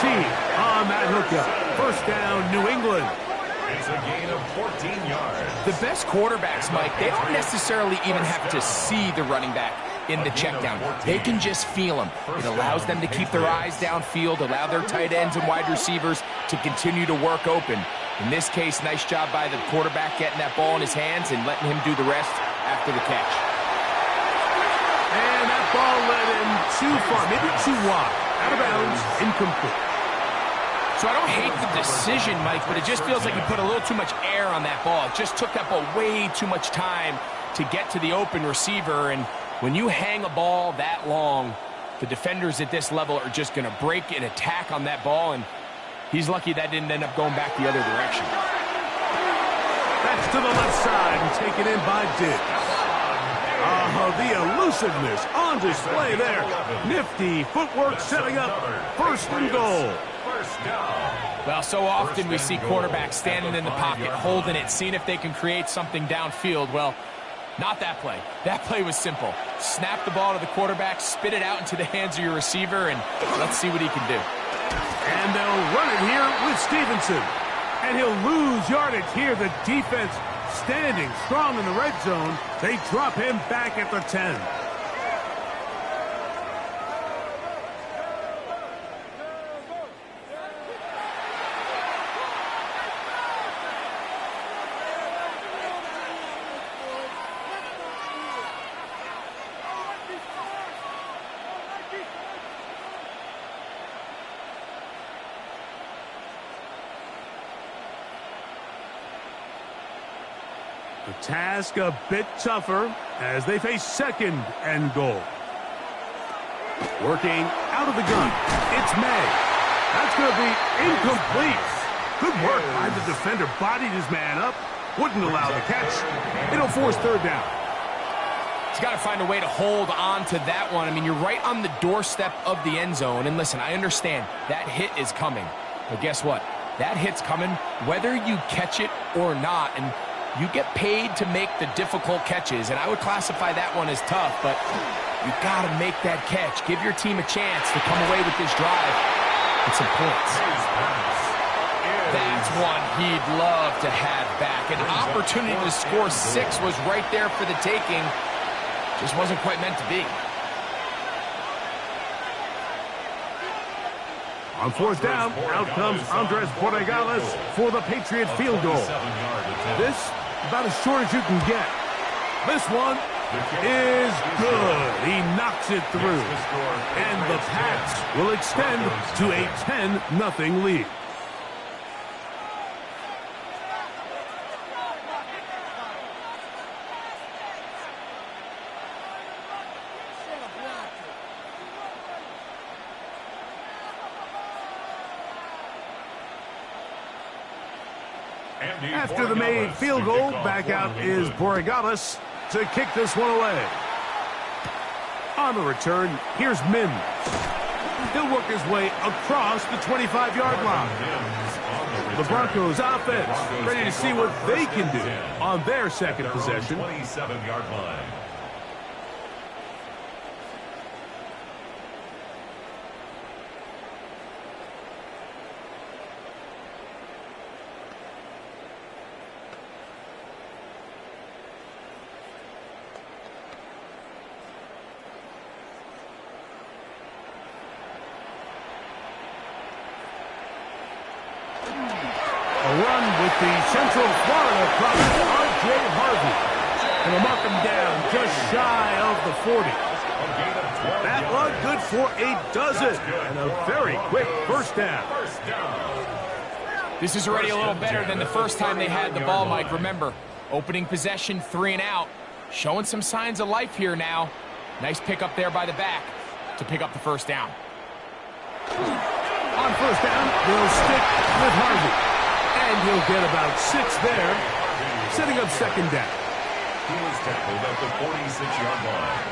on that hookup. 1st down, New England. It's a gain of 14 yards. The best quarterbacks, Mike, they don't necessarily even have to see the running back in the check down. They can just feel him. It allows them to keep their eyes downfield, allow their tight ends and wide receivers to continue to work open. In this case, nice job by the quarterback getting that ball in his hands and letting him do the rest after the catch. And that ball led him too far, maybe too wide. Out of bounds, incomplete. So I don't hate the decision, Mike, but it just feels like he put a little too much air on that ball. It just took that ball way too much time to get to the open receiver. And when you hang a ball that long, the defenders at this level are just going to break and attack on that ball. And he's lucky that didn't end up going back the other direction. That's to the left side and taken in by Diggs. The elusiveness on display there. Nifty footwork setting up 1st and goal. Well, so often we see quarterbacks standing in the pocket, holding it, seeing if they can create something downfield. Well, not that play. That play was simple. Snap the ball to the quarterback, spit it out into the hands of your receiver, and let's see what he can do. And they'll run it here with Stevenson. And he'll lose yardage here. The defense standing strong in the red zone. They drop him back at the 10. The task a bit tougher as they face 2nd and goal. Working out of the gun. It's May. That's going to be incomplete. Good work by the defender. Bodied his man up. Wouldn't allow the catch. It'll force 3rd down. He's got to find a way to hold on to that one. I mean, you're right on the doorstep of the end zone. And listen, I understand that hit is coming. But guess what? That hit's coming whether you catch it or not. And you get paid to make the difficult catches, and I would classify that one as tough, but you got to make that catch. Give your team a chance to come away with this drive with some points. That's one he'd love to have back. An opportunity to score 6 was right there for the taking. Just wasn't quite meant to be. On 4th down, out comes Andres Borregales for the Patriot field goal. This, about as short as you can get. This one is good. He knocks it through. And the Pats will extend to a 10-0 lead. After the made field goal, back out is Borregales to kick this one away. On the return, here's Mims. He'll work his way across the 25-yard line. The Broncos offense ready to see what they can do on their second possession. 27-yard line. Run with the Central Florida product, R.J. Harvey. And they'll mark him down just shy of the 40. That looked good for a dozen. And a very quick first down. This is already a little better than the first time they had the ball, Mike. Remember, opening possession, 3 and out. Showing some signs of life here now. Nice pick up there by the back to pick up the first down. On first down, they'll stick with Harvey. And he'll get about 6 there, setting up second down. He was tackled at the 46-yard line.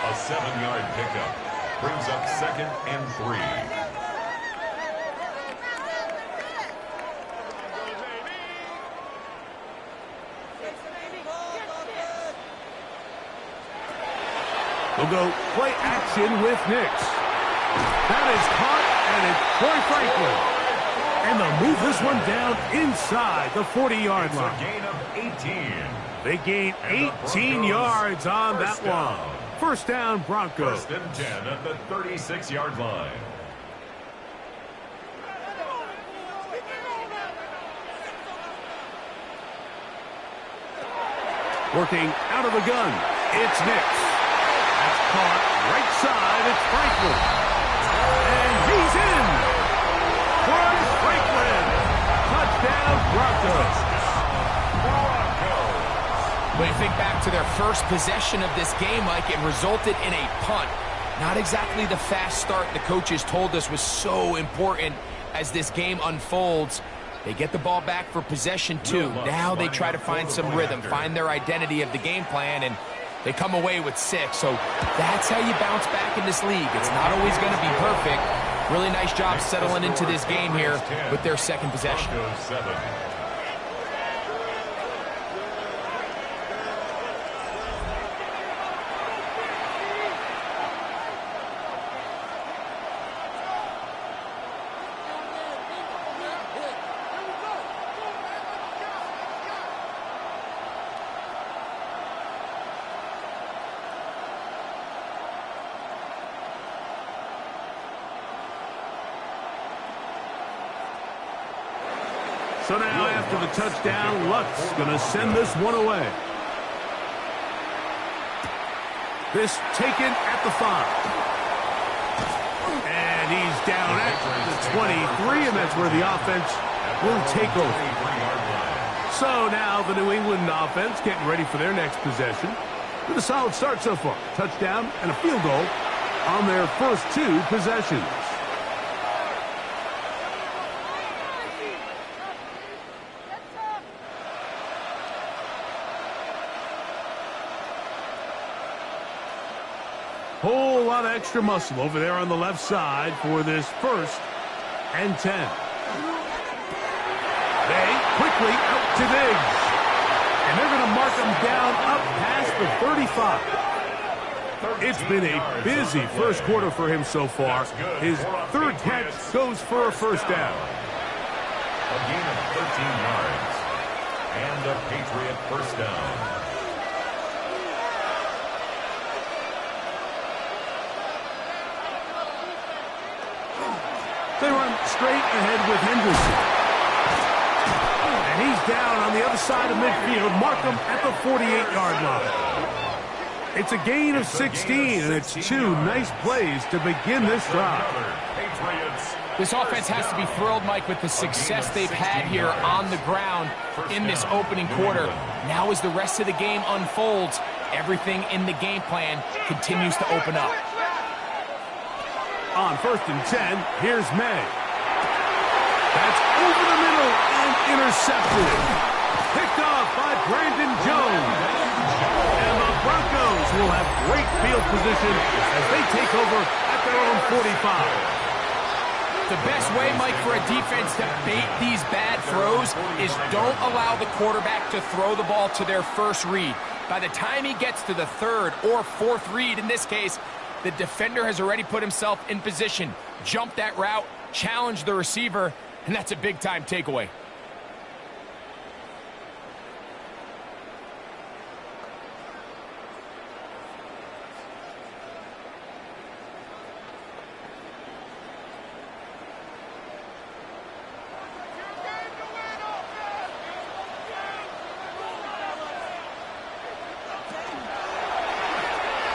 A 7-yard pickup brings up 2nd and 3. We'll go play action with Nix. That is caught, and it's Troy Franklin. And they'll move this one down inside the 40-yard line. It's a gain of 18. They gain 18 yards on that one. First down, Broncos. 1st and 10 at the 36-yard line. Working out of the gun, it's Nix. That's caught right side, it's Franklin. And he's in. Troy Franklin. Touchdown, Broncos. When you think back to their first possession of this game, Mike, it resulted in a punt. Not exactly the fast start the coaches told us was so important as this game unfolds. They get the ball back for possession 2. Now they try to find some rhythm, find their identity of the game plan, and they come away with 6. So that's how you bounce back in this league. It's not always going to be perfect. Really nice job settling into this game here with their second possession. So now after the touchdown, Luck's going to send this one away. This taken at the 5. And he's down at the 23, and that's where the offense will take over. So now the New England offense getting ready for their next possession. With a solid start so far. Touchdown and a field goal on their first 2 possessions. Whole lot of extra muscle over there on the left side for this 1st and 10. They quickly out to Diggs. And they're going to mark him down up past the 35. It's been a busy first quarter for him so far. His 3rd catch goes for a first down. A gain of 13 yards. And a Patriot first down. They run straight ahead with Henderson. And he's down on the other side of midfield. Mark him at the 48-yard line. It's a gain of 16, and it's 2 nice plays to begin this drive. This offense has to be thrilled, Mike, with the success they've had here on the ground in this opening quarter. Now as the rest of the game unfolds, everything in the game plan continues to open up. On 1st and 10, here's May. That's over the middle and intercepted. Picked off by Brandon Jones. And the Broncos will have great field position as they take over at their own 45. The best way, Mike, for a defense to bait these bad throws is don't allow the quarterback to throw the ball to their first read. By the time he gets to the third or fourth read, in this case, the defender has already put himself in position, jump that route, challenge the receiver, and that's a big-time takeaway.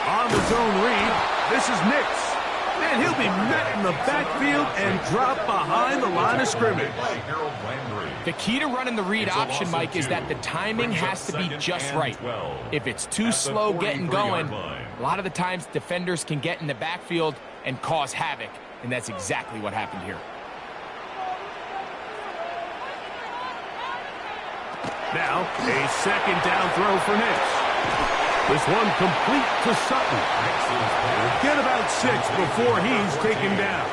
On the zone read, this is Nix. And he'll be met in the backfield and dropped behind the line of scrimmage. The key to running the read option, Mike, is that the timing has to be just right. If it's too slow getting going, a lot of the times defenders can get in the backfield and cause havoc, and that's exactly what happened here. Now, a second down throw for Nix. This one complete to Sutton. Get about 6 before he's taken down.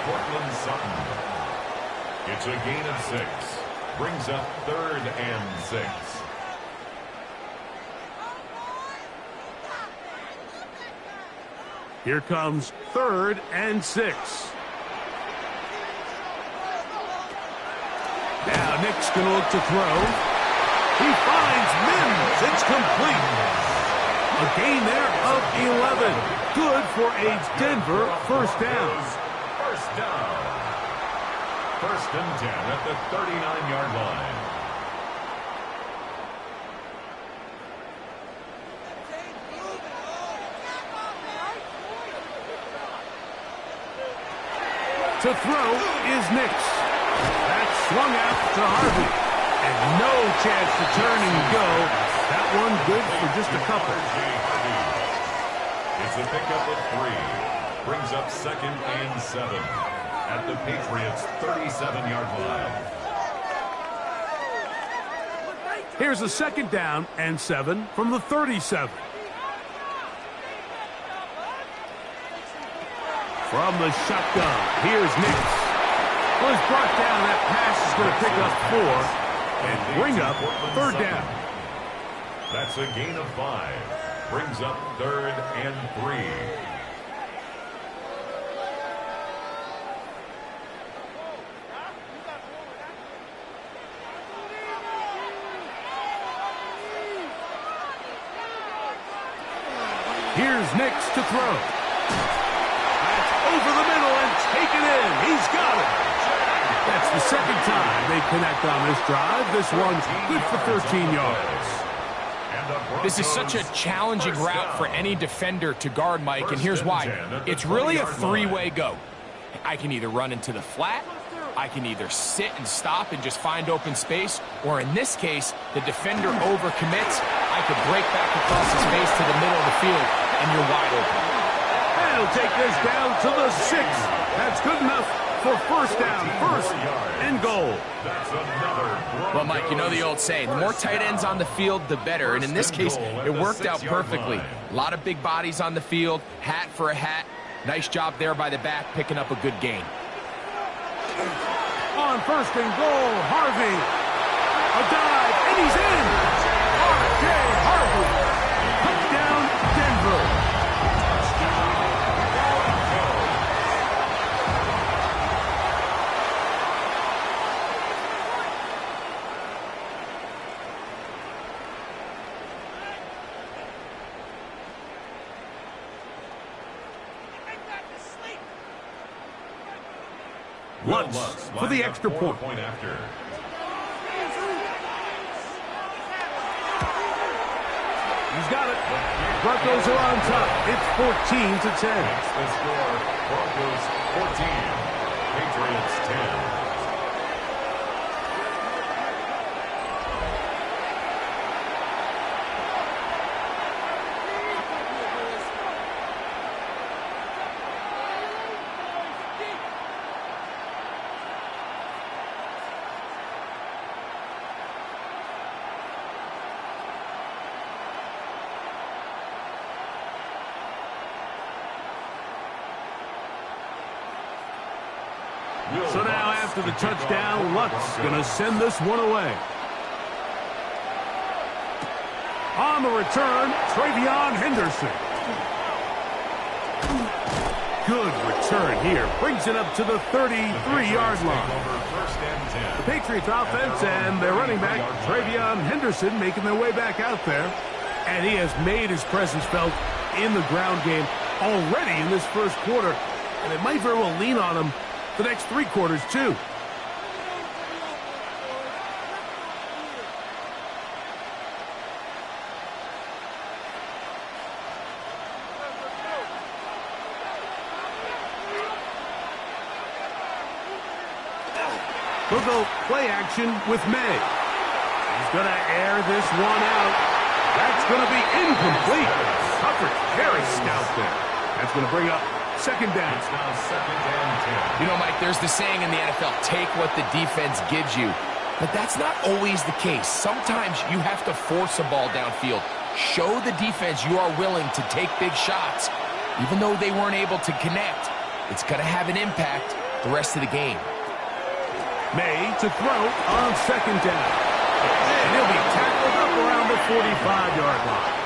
It's a gain of 6. Brings up 3rd and 6. Here comes 3rd and 6. Now Nick's going to look to throw. He finds Mims. It's complete. A gain there of 11. Good for a Denver first down. First down. 1st and 10 at the 39-yard line. To throw is Nix. That's swung out to Harvey. And no chance to turn and go. That one good for just a couple. It's a pickup of 3. Brings up 2nd and 7 at the Patriots' 37-yard line. Here's a 2nd down and 7 from the 37. From the shotgun, here's Nix. Was brought down. That pass is going to pick up 4 and bring up 3rd down. That's a gain of 5. Brings up 3rd and 3. Here's Nix to throw. That's over the middle and taken in. He's got it. That's the 2nd time they connect on this drive. This one's good for 13 yards. This is such a challenging route for any defender to guard, Mike, and here's why. It's really a three-way go. I can either run into the flat, I can either sit and stop and just find open space, or in this case, the defender overcommits. I could break back across the space to the middle of the field, and you're wide open. And he'll take this down to the 6. That's good enough for 1st down, 1st and goal. Well, Mike, you know the old saying, the more tight ends on the field, the better. And in this case, it worked out perfectly. A lot of big bodies on the field, hat for a hat. Nice job there by the back, picking up a good gain. On 1st and goal, Harvey. A dive, and he's in. R.J. Harvey. Touchdown, Denver. Lutz for the extra point. After. He's got it. Broncos are on top. It's 14-10. That's the score. Broncos 14. Patriots 10. So now after the touchdown, Luck's going to send this one away. On the return, Travion Henderson. Good return here. Brings it up to the 33-yard line. The Patriots offense and their running back, Travion Henderson, making their way back out there. And he has made his presence felt in the ground game already in this first quarter. And it might very well lean on him the next 3 quarters, too. We'll go play action with May. He's going to air this one out. That's going to be incomplete. Coverage very stout there. That's going to bring up second down. It's now 2nd and 10. You know, Mike, there's the saying in the NFL, take what the defense gives you. But that's not always the case. Sometimes you have to force a ball downfield. Show the defense you are willing to take big shots. Even though they weren't able to connect, it's going to have an impact the rest of the game. May to throw on second down. And he'll be tackled up around the 45-yard line.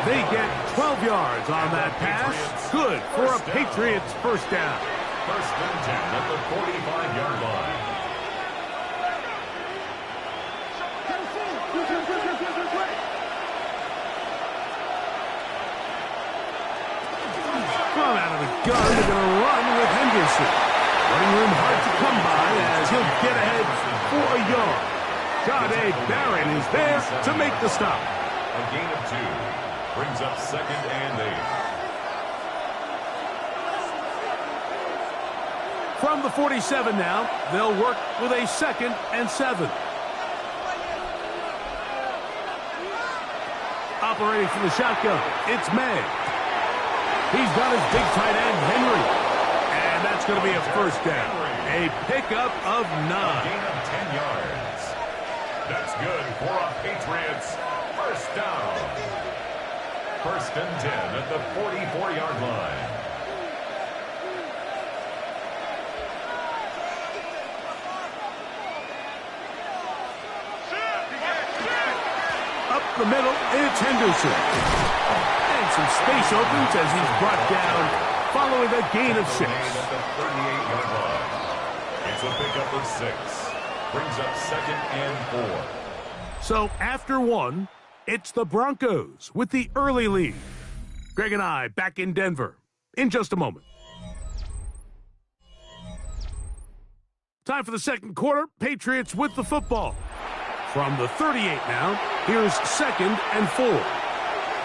They get 12 yards on that pass. Good for a Patriots first down. 1st and 10 at the 45-yard line. From out of the gun, they're going to run with Henderson. Running room hard to come by as he'll get ahead for a yard. Jade Barron is there to make the stop. A gain of 2. Brings up 2nd and 8. From the 47 now, they'll work with a 2nd and 7. Operating from the shotgun, it's May. He's got his big tight end, Henry. And that's going to be a first down. A pickup of 9. A gain of 10 yards. That's good for a Patriots first down. 1st and 10 at the 44-yard line. Up the middle, it's Henderson. And some space opens as he's brought down following a gain of 6. At the 38-yard line. It's a pickup of 6. Brings up 2nd and 4. So after 1, it's the Broncos with the early lead. Greg and I back in Denver in just a moment. Time for the second quarter. Patriots with the football. From the 38 now, here's 2nd and 4.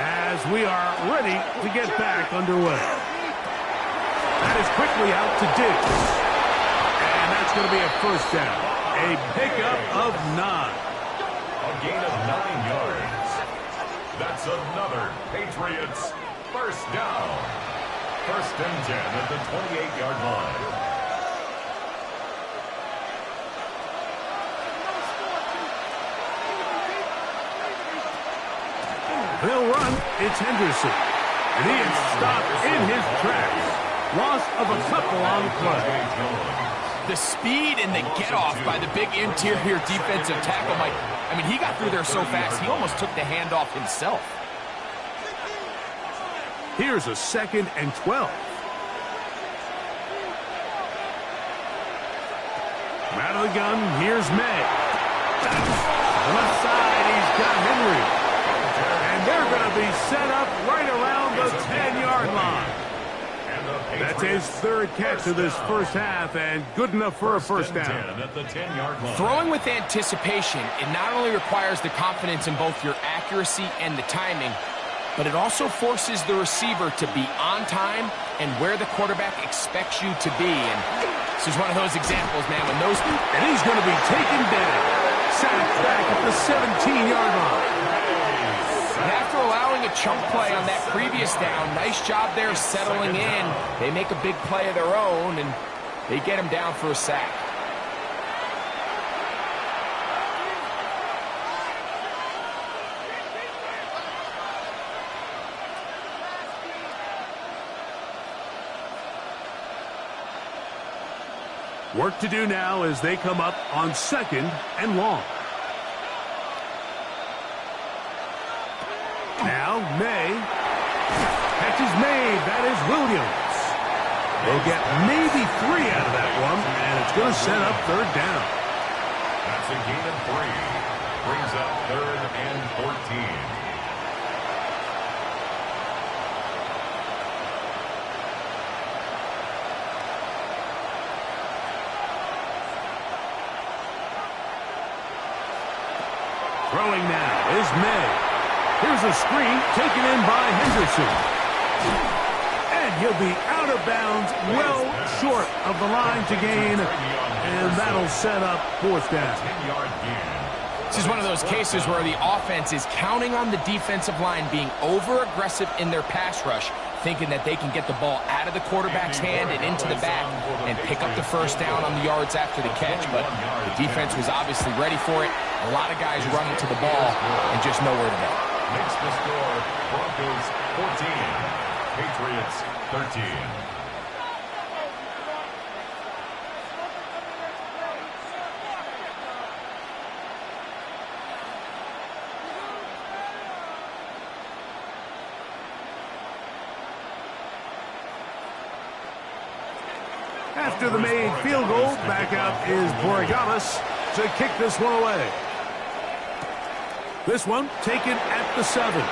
As we are ready to get back underway. That is quickly out to Diggs. And that's going to be a first down. A pickup of 9. A gain of 9 yards. That's another Patriots first down. 1st and 10 at the 28-yard line. They'll run. It's Henderson. And he is stopped in his tracks. Loss of a couple on the play. The speed and the get-off by the big interior defensive tackle, Mike. I mean, he got through there so fast, he almost took the handoff himself. Here's a 2nd and 12. From out of the gun, here's May. On the left side, he's got Henry. And they're going to be set up right around the 10-yard line. That's his 3rd catch of this first half, and good enough for a first down. At the 10-yard line. Throwing with anticipation, it not only requires the confidence in both your accuracy and the timing, but it also forces the receiver to be on time and where the quarterback expects you to be. And this is one of those examples, man, when those... And he's going to be taken down. Sacked back at the 17-yard line. And after allowing a chunk play on that previous down, nice job there settling in. They make a big play of their own, and they get him down for a sack. Work to do now as they come up on 2nd and long. Now, May. Catch is made. That is Williams. They'll get maybe 3 out of that one, and it's going to set up 3rd down. That's a gain of 3. Brings up 3rd and 14. Throwing now is May. Here's a screen taken in by Henderson. And he'll be out of bounds, well short of the line to gain. And that'll set up 4th down. This is one of those cases where the offense is counting on the defensive line being over-aggressive in their pass rush, thinking that they can get the ball out of the quarterback's hand and into the back and pick up the 1st down on the yards after the catch. But the defense was obviously ready for it. A lot of guys running to the ball and just nowhere to go. Makes the score Broncos 14, Patriots 13. After the made field goal, back out is Borregales to kick this one away. This one taken at the 7. And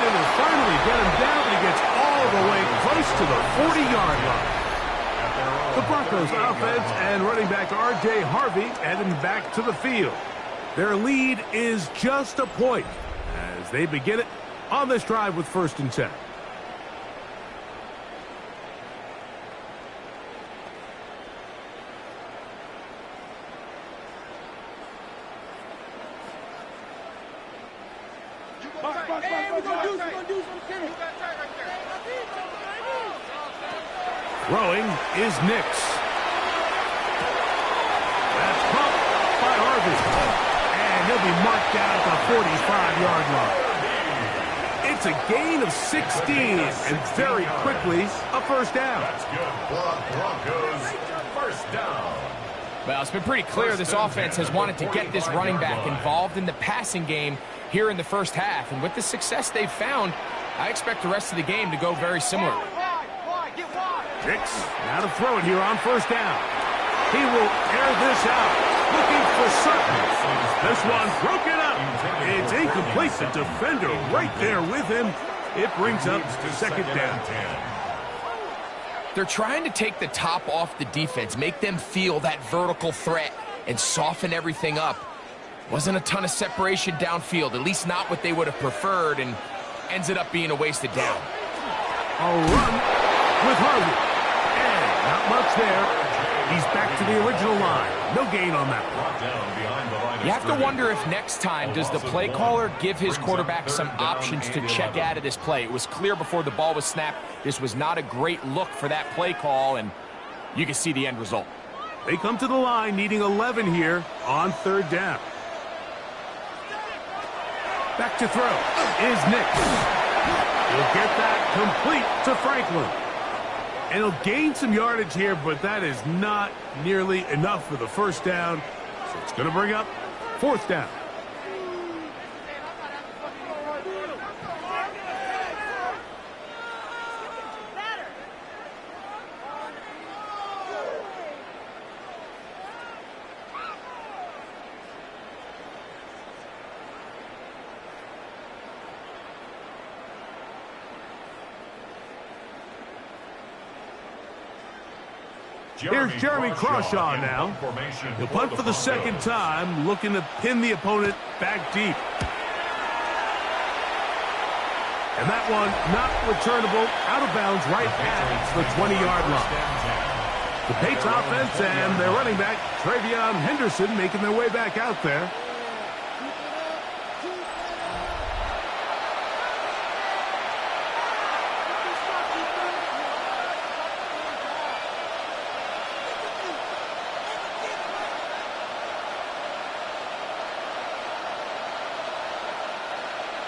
it'll finally get him down. He gets all the way close to the 40-yard line. The Broncos offense and running back R.J. Harvey heading back to the field. Their lead is just a point as they begin it on this drive with 1st and 10. Throwing is Nix. That's caught by Harvey. And he'll be marked down at the 45-yard line. It's a gain of 16, and very quickly a 1st down. That's good for a Broncos 1st down. Well, it's been pretty clear this offense has wanted to get this running back involved in the passing game here in the 1st half. And with the success they've found, I expect the rest of the game to go very similar. Nix now to throw it here on 1st down. He will air this out, looking for Sutton. This one broken up. It's incomplete. The defender right there with him. It brings up 2nd down. They're trying to take the top off the defense, make them feel that vertical threat, and soften everything up. Wasn't a ton of separation downfield, at least not what they would have preferred, and ends it up being a wasted down. A run with Harvey. And not much there. He's back to the original line. No gain on that one. You have to wonder if next time does the play caller give his quarterback some options to check out of this play. It was clear before the ball was snapped this was not a great look for that play call, and you can see the end result. They come to the line needing 11 here on 3rd down. Back to throw is Nix. He'll get that complete to Franklin. And he'll gain some yardage here, but that is not nearly enough for the 1st down. So it's going to bring up 4th down. Here's Jeremy Crawshaw now. He'll punt for the 2nd time, looking to pin the opponent back deep. And that one not returnable, out of bounds right at the 20-yard line. The Patriots offense and their running back, Travion Henderson, making their way back out there.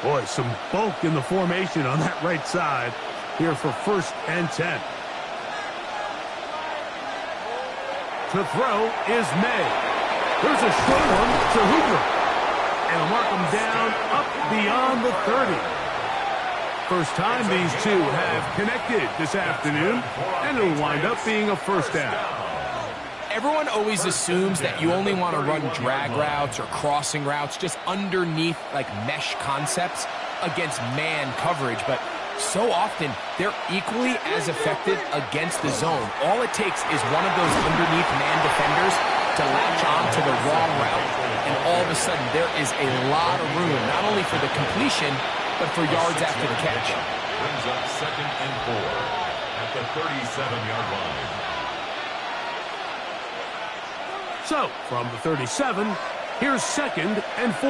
Boy, some bulk in the formation on that right side here for 1st and 10. To throw is May. There's a short one to Hoover. And will mark him down up beyond the 30. First time these two have connected this afternoon, and it'll wind up being a first down. Everyone always assumes that you only want to run drag routes or crossing routes just underneath like mesh concepts against man coverage, but so often they're equally as effective against the zone. All it takes is one of those underneath man defenders to latch on to the wrong route, and all of a sudden there is a lot of room, not only for the completion, but for yards after the catch. Brings up 2nd and 4 at the 37-yard line. So, from the 37, here's 2nd and 4.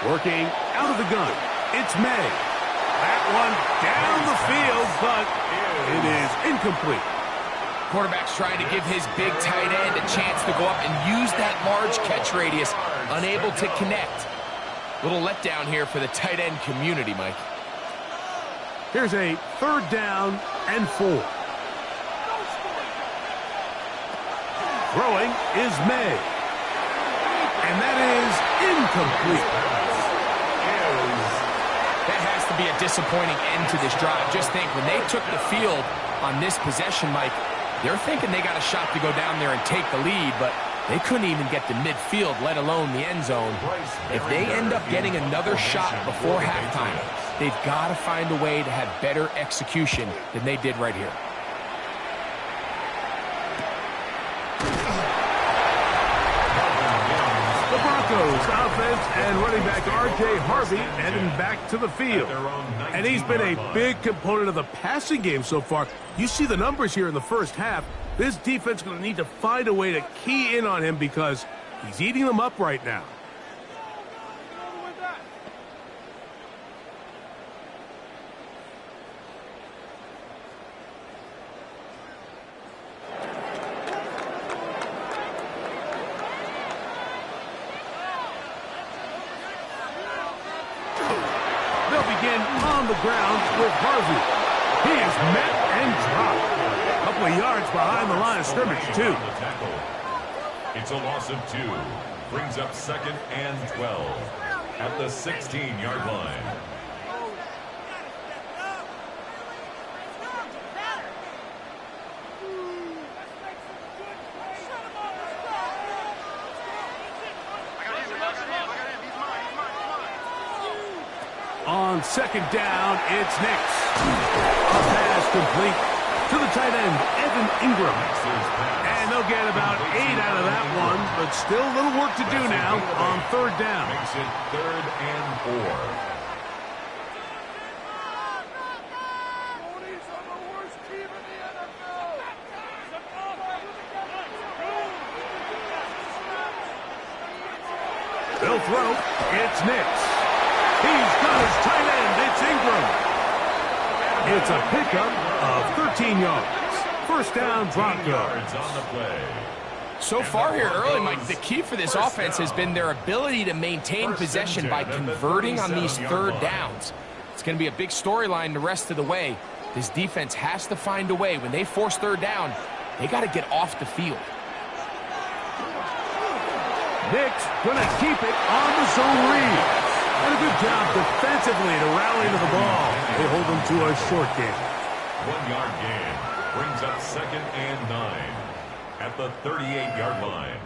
Working out of the gun, it's May. That one down the field, but it is incomplete. Quarterback's trying to give his big tight end a chance to go up and use that large catch radius, unable to connect. Little letdown here for the tight end community, Mike. Here's a 3rd down and 4. Throwing is May. And that is incomplete. That has to be a disappointing end to this drive. Just think, when they took the field on this possession, Mike, they're thinking they got a shot to go down there and take the lead, but they couldn't even get to midfield, let alone the end zone. If they end up getting another shot before halftime, they've got to find a way to have better execution than they did right here. The Broncos offense and running back R.J. Harvey heading back to the field. And he's been a big component of the passing game so far. You see the numbers here in the first half. This defense is going to need to find a way to key in on him because he's eating them up right now. On the ground with Harvey. He is met and dropped. A couple of yards behind the line of scrimmage, too. It's a loss of 2. Brings up 2nd and 12 at the 16-yard line. On 2nd down, it's Nix. A pass complete to the tight end, Evan Ingram. And they'll get about 8 out of that one, but still a little work to do now on 3rd down. Makes it 3rd and 4. They'll throw. It's Nix. He's got his tight end. It's Ingram. It's a pickup of 13 yards. First down, Broncos. On the play. So far here early, Mike, the key for this offense has been their ability to maintain possession by converting on these 3rd downs. It's going to be a big storyline the rest of the way. This defense has to find a way. When they force 3rd down, they got to get off the field. Nick's going to keep it on the zone read. And a good job defensively to rally to the ball. They hold them to a short gain. 1-yard gain brings up 2nd and 9 at the 38-yard line.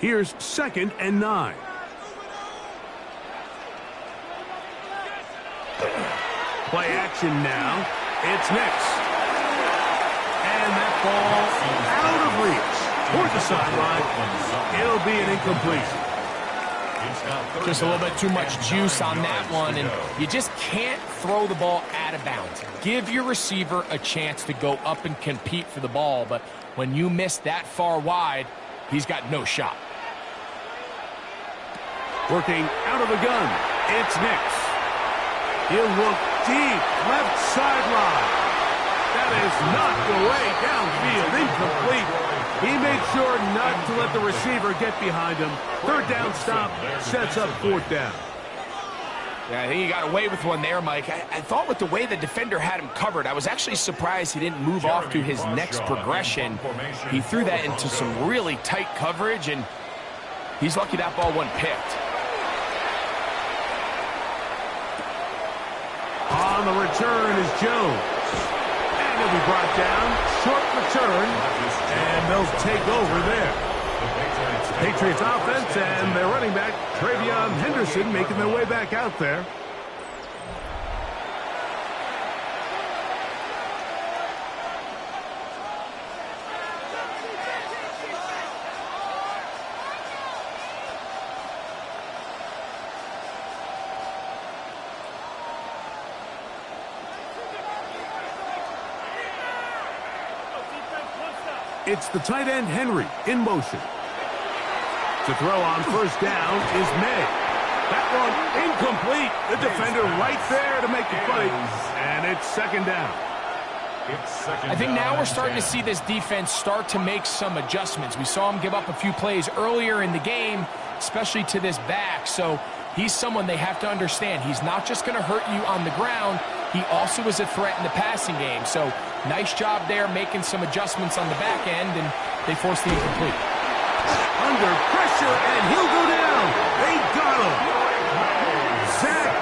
Here's 2nd and 9. Play action now. It's Nix. And that ball out of reach toward the sideline. It'll be an incompletion. Just a little bit too much juice on that one, and you just can't throw the ball out of bounds. Give your receiver a chance to go up and compete for the ball, but when you miss that far wide, he's got no shot. Working out of the gun, it's Nix. He'll look deep, left sideline. That is knocked away downfield, incomplete. He made sure not to let the receiver get behind him. 3rd down stop sets up 4th down. Yeah, I think he got away with one there, Mike. I thought with the way the defender had him covered, I was actually surprised he didn't move off to his next progression. He threw that into some really tight coverage, and he's lucky that ball wasn't picked. On the return is Jones. And he'll be brought down. Short return. And they'll take over there. Patriots offense and their running back, Travion Henderson, making their way back out there. It's the tight end, Henry, in motion. To throw on first down is May. That one incomplete. The defender right there to make the play. And it's second down. I think now we're starting to see this defense start to make some adjustments. We saw him give up a few plays earlier in the game, especially to this back. So he's someone they have to understand. He's not just going to hurt you on the ground. He also is a threat in the passing game. So nice job there making some adjustments on the back end, and they force the incomplete. Under pressure, and he'll go down. They got him. Zach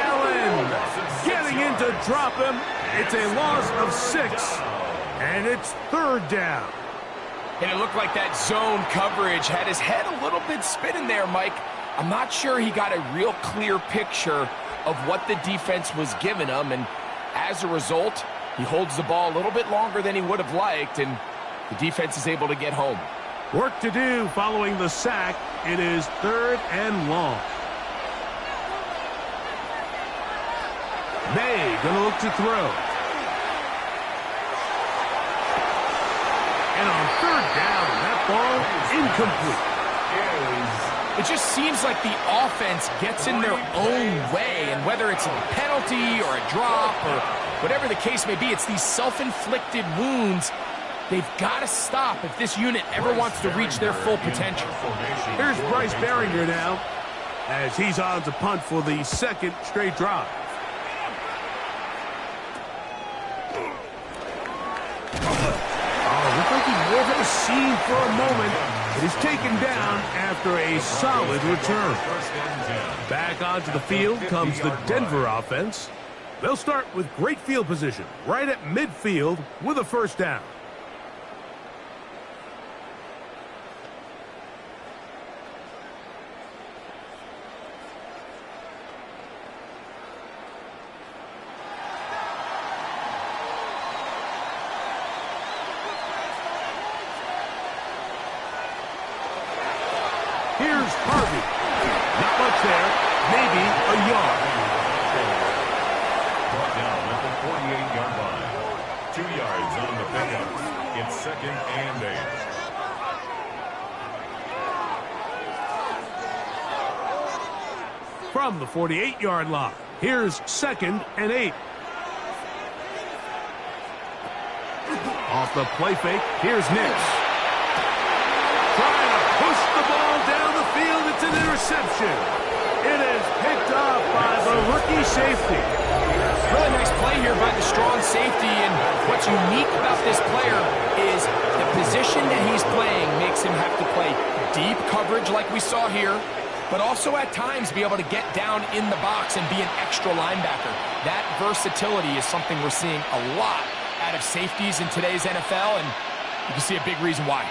Allen getting in to drop him. It's a loss of 6, and it's third down. And it looked like that zone coverage had his head a little bit spinning there, Mike. I'm not sure he got a real clear picture of what the defense was giving him, and as a result, he holds the ball a little bit longer than he would have liked, and the defense is able to get home. Work to do following the sack. It is third and long. May gonna look to throw. And on third down, that ball incomplete. It just seems like the offense gets in their own way, and whether it's a penalty or a drop or whatever the case may be, it's these self-inflicted wounds. They've got to stop if this unit ever wants to reach their full potential. Here's Bryce Behringer now, as he's on to punt for the second straight drive. Oh, looked like he wore the seam for a moment. It is taken down after a solid return. Back onto the field comes the Denver offense. They'll start with great field position right at midfield with a first down. Here's Harvey. Not much there. Maybe a yard. Brought down at the 48-yard line. 2 yards on the pickup. It's second and 8. From the 48-yard line, here's second and 8. Off the play fake, here's Nix. Trying to push the ball down the field. It's an interception. It is picked up by the rookie safety. Really nice play here by the strong safety, and what's unique about this player is the position that he's playing makes him have to play deep coverage like we saw here, but also at times be able to get down in the box and be an extra linebacker. That versatility is something we're seeing a lot out of safeties in today's NFL, and you can see a big reason why.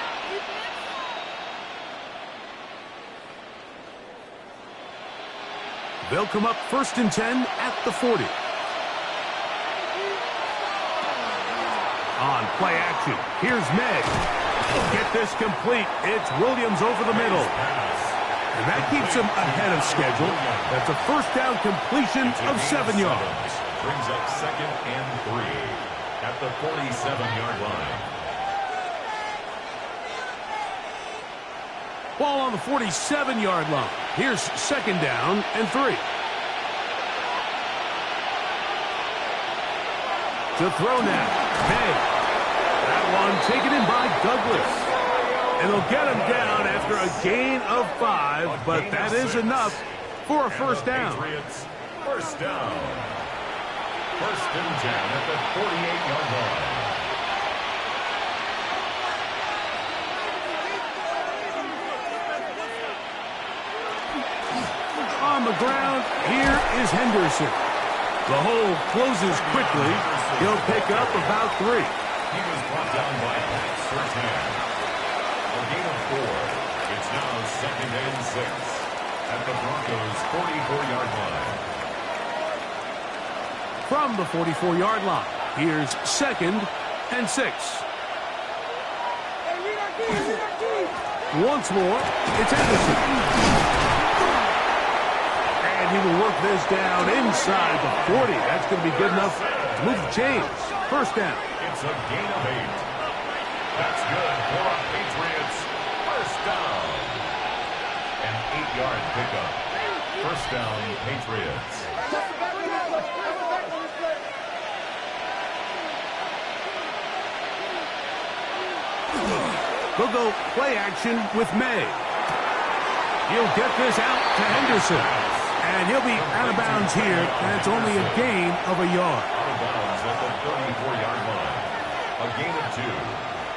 They'll come up first and 10 at the 40. On play action, here's Meg. Get this complete. It's Williams over the middle. And that keeps him ahead of schedule. That's a first down completion of 7 yards. Brings up second and 3 at the 47-yard line. Ball on the 47-yard line. Here's second down and 3. To throw now, May. That one taken in by Douglas. And they'll get him down after a gain of 5, but that is enough for a first down. first down. First and 10 at the 48-yard line. On the ground, here is Henderson. The hole closes quickly. He'll pick up about 3. He was brought down by Pat Surtain. A gain of 4. It's now second and 6 at the Broncos' 44-yard line. From the 44-yard line, here's second and 6. Once more, it's Henderson. And he will work this down inside the 40. That's going to be good enough to move the chains. First down. It's a gain of 8. That's good for a Patriots first down. An 8-yard pickup. First down, Patriots. They'll go play action with May. He'll get this out to Henderson. And he'll be out of bounds here, and it's only a gain of a yard. Out of bounds at the 34-yard line. A gain of 2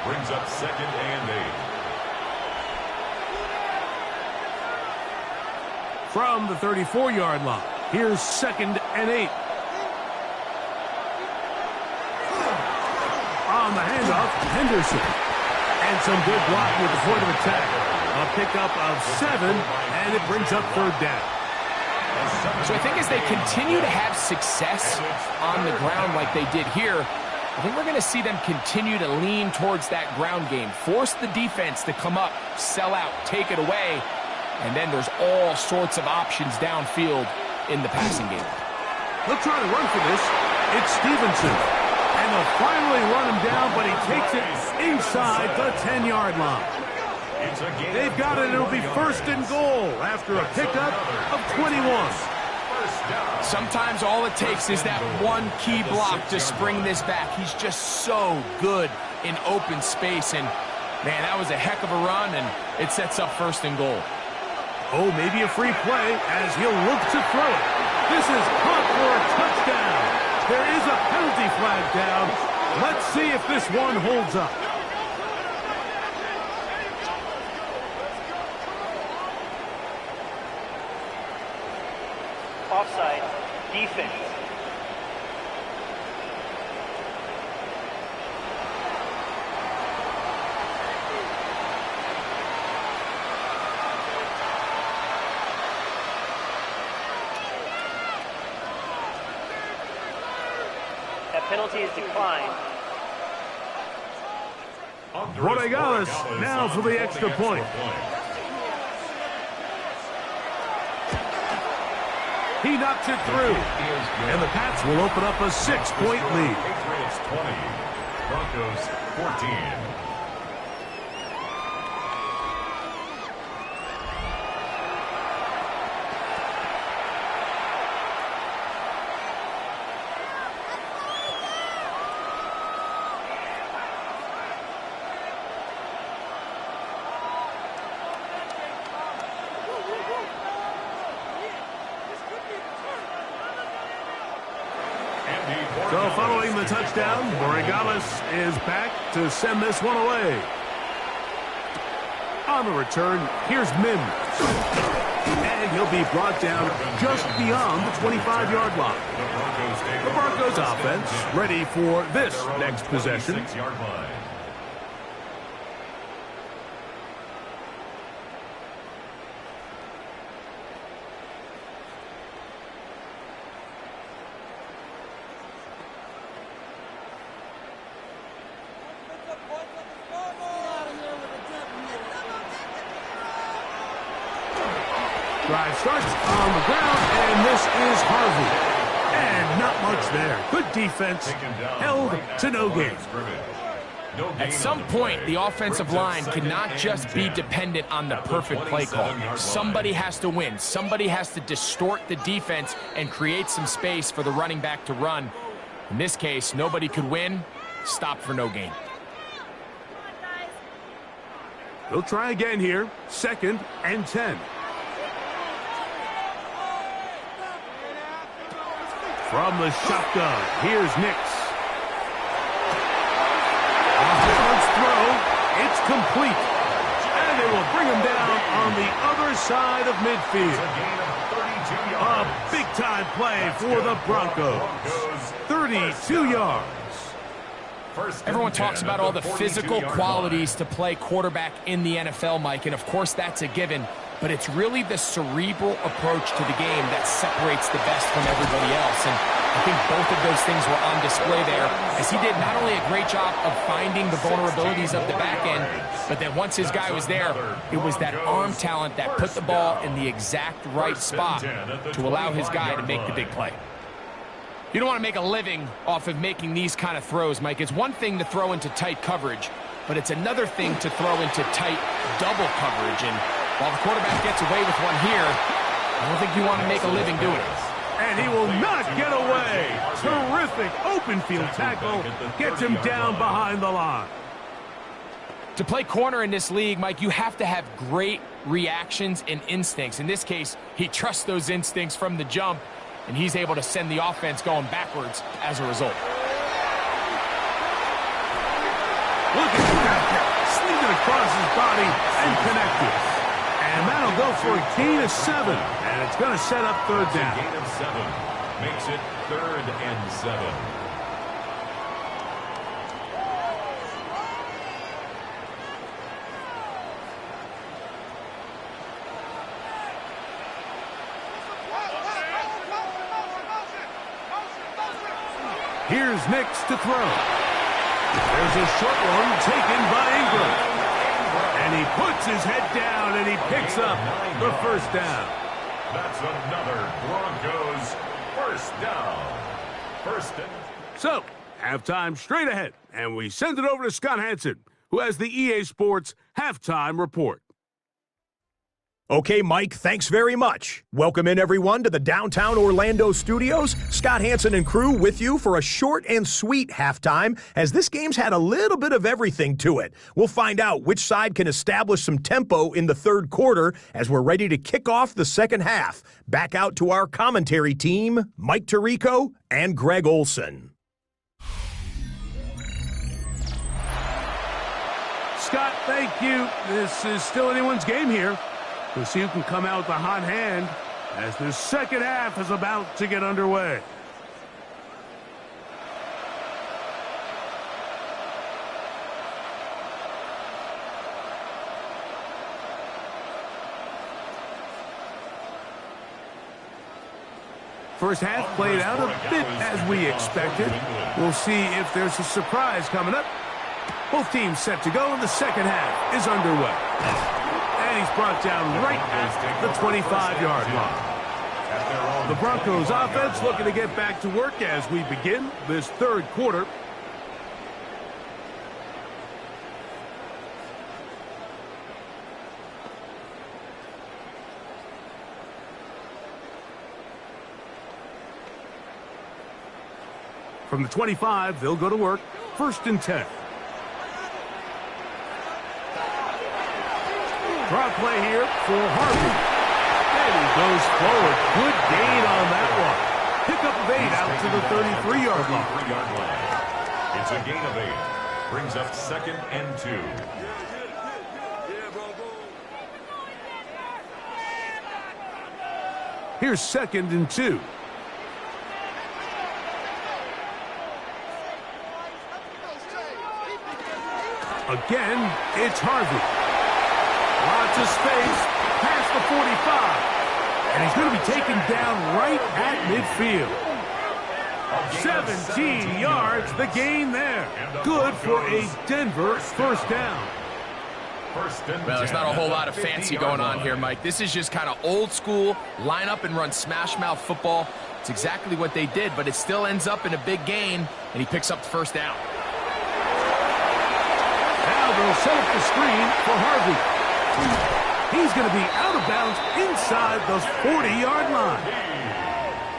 brings up second and 8. From the 34-yard line, here's second and 8. On the handoff, Henderson. And some good blocking at the point of attack. A pickup of 7, and it brings up third down. So I think as they continue to have success on the ground like they did here, I think we're going to see them continue to lean towards that ground game. Force the defense to come up, sell out, take it away, and then there's all sorts of options downfield in the passing game. They'll try to run for this. It's Stevenson. And they'll finally run him down, but he takes it inside the 10-yard line. They've got it. It'll be first and goal after a pickup of 21. Sometimes all it takes is that one key block to spring this back. He's just so good in open space. And, man, that was a heck of a run, and it sets up first and goal. Oh, maybe a free play as he'll look to throw it. This is caught for a touchdown. There is a penalty flag down. Let's see if this one holds up. Offside, defense. That penalty is declined. Borregales now for the extra point. He knocks it through. And the Pats will open up a 6-point lead. Patriots 20, Broncos 14. So following the touchdown, Borregales is back to send this one away. On the return, here's Mims. And he'll be brought down just beyond the 25-yard line. The Broncos offense ready for this next possession. 6-yard line. Drive starts on the ground, and this is Harvey. And not much there. Good defense, held to no gain. At some point, the offensive line cannot just be dependent on the perfect play call. Somebody has to win. Somebody has to distort the defense and create some space for the running back to run. In this case, nobody could win. Stop for no gain. They'll try again here. Second and 10. From the shotgun, here's Nix. Let's throw. It's complete. And they will bring him down on the other side of midfield. A big-time play for the Broncos. 32 yards. Everyone talks about all the physical qualities to play quarterback in the NFL, Mike, and of course that's a given, but it's really the cerebral approach to the game that separates the best from everybody else, and I think both of those things were on display there, as he did not only a great job of finding the vulnerabilities of the back end, but then once his guy was there, it was that arm talent that put the ball in the exact right spot to allow his guy to make the big play. You don't want to make a living off of making these kind of throws, Mike. It's one thing to throw into tight coverage, but it's another thing to throw into tight double coverage. And while the quarterback gets away with one here, I don't think you want to make a living doing it. And he will not get away. Terrific open field tackle. Gets him down behind the line. To play corner in this league, Mike, you have to have great reactions and instincts. In this case, he trusts those instincts from the jump, and he's able to send the offense going backwards as a result. Look at that. Sling it across his body and connected. And that'll go for a gain of 7. And it's going to set up third down. Gain of 7 makes it 3rd and 7. Here's Nix to throw. There's a short one taken by Ingram. And he puts his head down and he picks up the first down. That's another Broncos first down. First and... So, halftime straight ahead. And we send it over to Scott Hanson, who has the EA Sports halftime report. Okay, Mike, thanks very much. Welcome in, everyone, to the downtown Orlando studios. Scott Hanson and crew with you for a short and sweet halftime, as this game's had a little bit of everything to it. We'll find out which side can establish some tempo in the third quarter as we're ready to kick off the second half. Back out to our commentary team, Mike Tirico and Greg Olson. Scott, thank you. This is still anyone's game here. We'll see who can come out with the hot hand as the second half is about to get underway. First half played out a bit as we expected. We'll see if there's a surprise coming up. Both teams set to go, and the second half is underway. And he's brought down right at the 25-yard line. The Broncos offense looking to get back to work as we begin this third quarter. From the 25, they'll go to work. 1st and 10. Draw play here for Harvey. And he goes forward. Good gain on that one. Pickup of 8 out to the 33-yard line. It's a gain of 8. Brings up 2nd and 2. Here's 2nd and 2. Again, it's Harvey. Lots of space, past the 45. And he's going to be taken down right at midfield. 17 yards, the gain there. Good for a Denver first down. Well, there's not a whole lot of fancy going on here, Mike. This is just kind of old school, line up and run smash mouth football. It's exactly what they did, but it still ends up in a big gain, and he picks up the first down. Now they'll set up the screen for Harvey. He's going to be out of bounds inside the 40-yard line.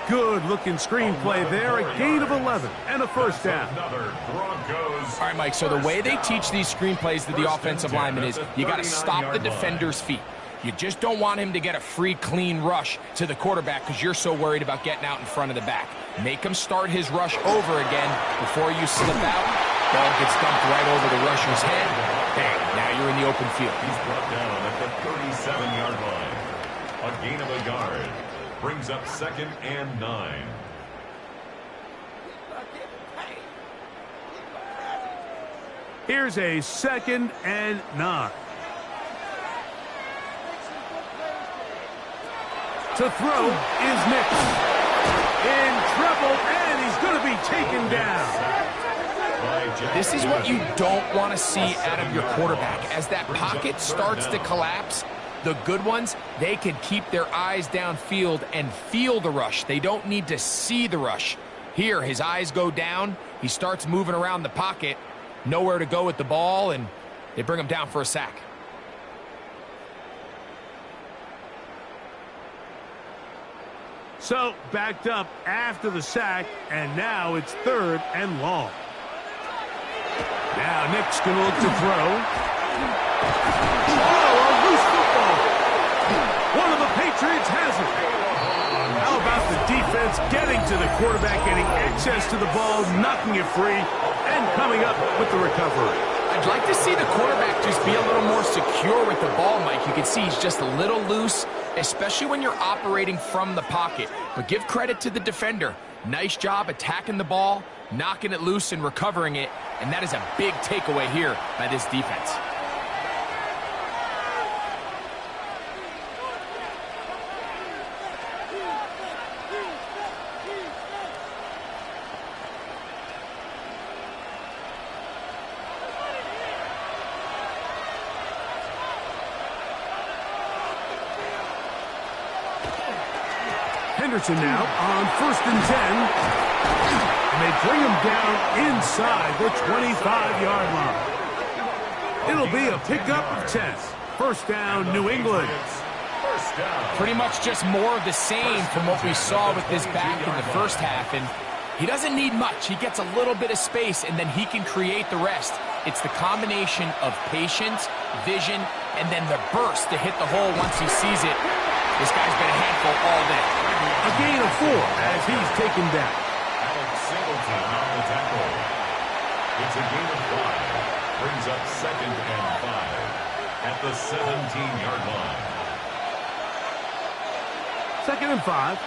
Good-looking screenplay there, a gain of 11 and a first down. All right, Mike, so the way they teach these screenplays to the offensive linemen is you got to stop the defender's feet. You just don't want him to get a free, clean rush to the quarterback because you're so worried about getting out in front of the back. Make him start his rush over again before you slip out. Ball gets dumped right over the rusher's head. Bang, now you're in the open field. He's brought down at the 37-yard line. A gain of a yard. Brings up 2nd and 9. Here's a 2nd and 9. To throw is Nick. In trouble, and he's going to be taken down. This is what you don't want to see out of your quarterback. As that pocket starts to collapse, the good ones, they can keep their eyes downfield and feel the rush. They don't need to see the rush. Here, his eyes go down. He starts moving around the pocket. Nowhere to go with the ball, and they bring him down for a sack. So, backed up after the sack, and now it's 3rd and long. Now Nick's going to look to throw. Oh, a loose football. One of the Patriots has it. How about the defense getting to the quarterback, getting access to the ball, knocking it free, and coming up with the recovery. I'd like to see the quarterback just be a little more secure with the ball, Mike. You can see he's just a little loose, especially when you're operating from the pocket. But give credit to the defender. Nice job attacking the ball, knocking it loose and recovering it, and that is a big takeaway here by this defense. Henderson now on 1st and 10. And they bring him down inside the 25-yard line. It'll be a pickup of 10. 1st down, New England. Pretty much just more of the same from what we saw with this back in the first half. And he doesn't need much. He gets a little bit of space, and then he can create the rest. It's the combination of patience, vision, and then the burst to hit the hole once he sees it. This guy's been a handful all day. A gain of 4 as he's taken down. Alex Singleton on the tackle. It's a gain of 5. Brings up 2nd and 5 at the 17-yard line. 2nd and 5.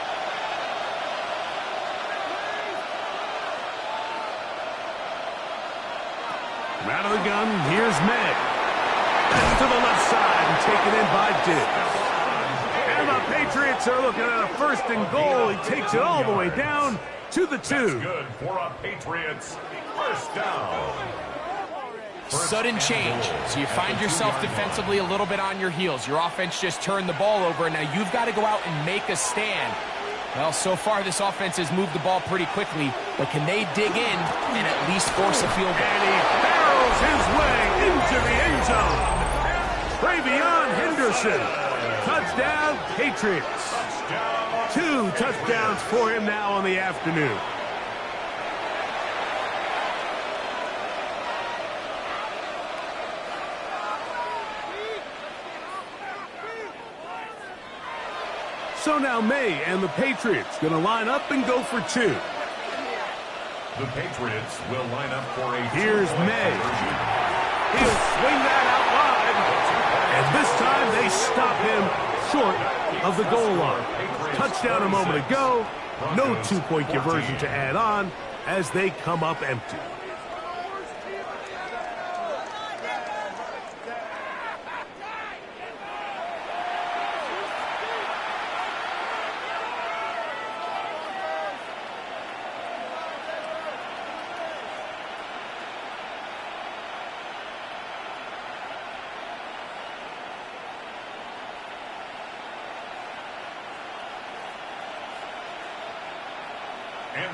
Out of the gun, here's May. That's to the left side and taken in by Diggs. And the Patriots are looking at a 1st and goal. He takes it all the way down to the 2. That's good for a Patriots 1st down. Sudden change. So you find yourself defensively a little bit on your heels. Your offense just turned the ball over, and now you've got to go out and make a stand. Well, so far this offense has moved the ball pretty quickly, but can they dig in and at least force a field goal? And he barrels his way into the end zone. Travion Henderson. Touchdown, Patriots. 2 touchdowns for him now on the afternoon. So now May and the Patriots going to line up and go for 2. The Patriots will line up for a... Here's May. He'll swing that out wide. And this time they stop him short of the goal line. Touchdown a moment ago. No 2-point conversion to add on as they come up empty.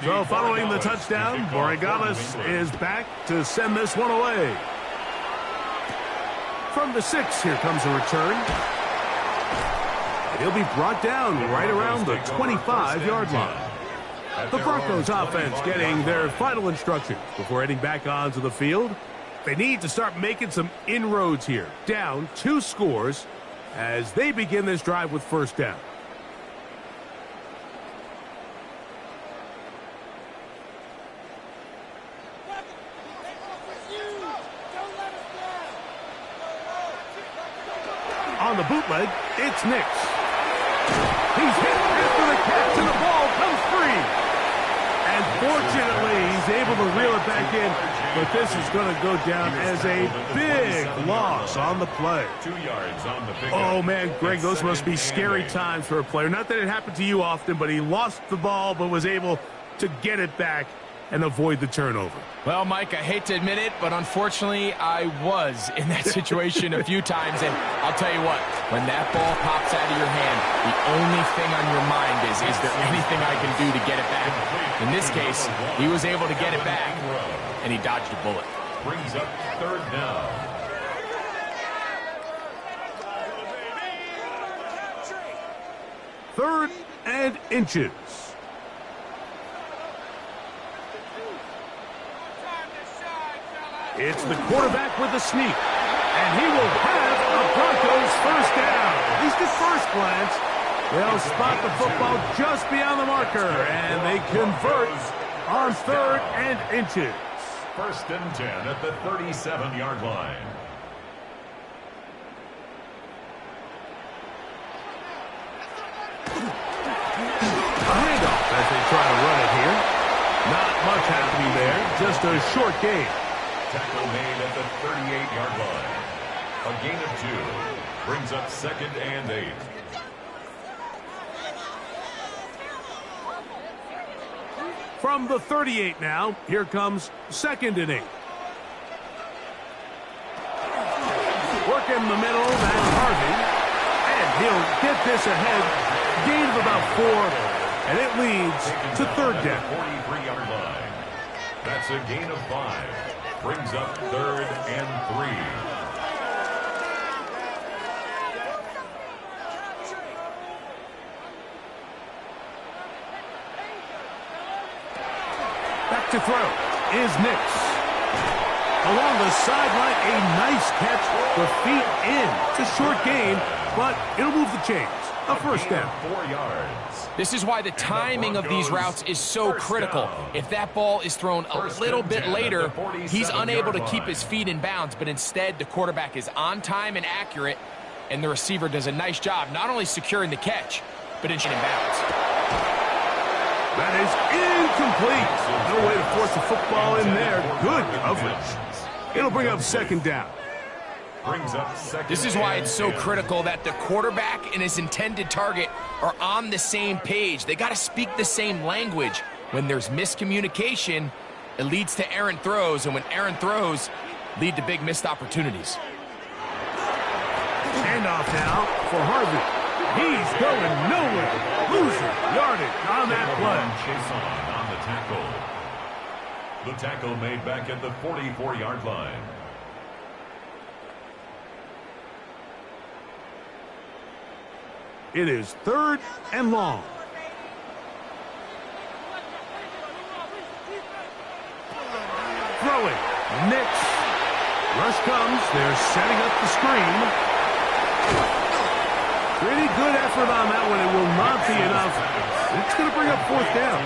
So following the touchdown, Borregales is back to send this one away. From the 6, here comes a return. He'll be brought down right around the 25-yard line. The Broncos offense getting their final instructions before heading back onto the field. They need to start making some inroads here. Down 2 scores, as they begin this drive with first down. On the bootleg, it's Nix. He's hit after the catch, and the ball comes free. And fortunately, he's able to reel it back in, but this is going to go down as a big loss on the play. 2 yards on the pickup. Oh, man, Greg, those must be scary times for a player. Not that it happened to you often, but he lost the ball but was able to get it back and avoid the turnover. Well, Mike, I hate to admit it, but unfortunately, I was in that situation a few times, and I'll tell you what, when that ball pops out of your hand, the only thing on your mind is there anything I can do to get it back? In this case, he was able to get it back, and he dodged a bullet. Brings up third down. Third and inches. It's the quarterback with the sneak, and he will have a Broncos first down. At least at first glance, they'll spot the football just beyond the marker, and they convert on third and inches. First and 10 at the 37-yard line. A handoff as they try to run it here. Not much happening there, just a short gain. Tackle made at the 38-yard line. A gain of 2. Brings up second and 8. From the 38 now, here comes second and 8. Working the middle, that's Harvey. And he'll get this ahead. Gain of about 4, and it leads to third down. 43-yard line. That's a gain of 5. Brings up third and 3. Back to throw is Nix. Along the sideline, a nice catch. The feet in. It's a short gain, but it'll move the chains. A first down. 4 yards. This is why the timing of these routes is so critical. If that ball is thrown a little bit later, he's unable to keep his feet in bounds, but instead the quarterback is on time and accurate, and the receiver does a nice job not only securing the catch, but in bounds. That is incomplete. No way to force the football in there. Good coverage. It'll bring up second down. Brings up second. This is why it's so critical that the quarterback and his intended target are on the same page. They got to speak the same language. When there's miscommunication, it leads to errant throws, and when errant throws lead to big missed opportunities. Handoff now for Harvey. He's going nowhere. Losing yardage on that play. Chase on the tackle. The tackle made back at the 44-yard line. It is third and long. Throwing. Nix. Rush comes. They're setting up the screen. Pretty good effort on that one. It will not be enough. It's going to bring up fourth down.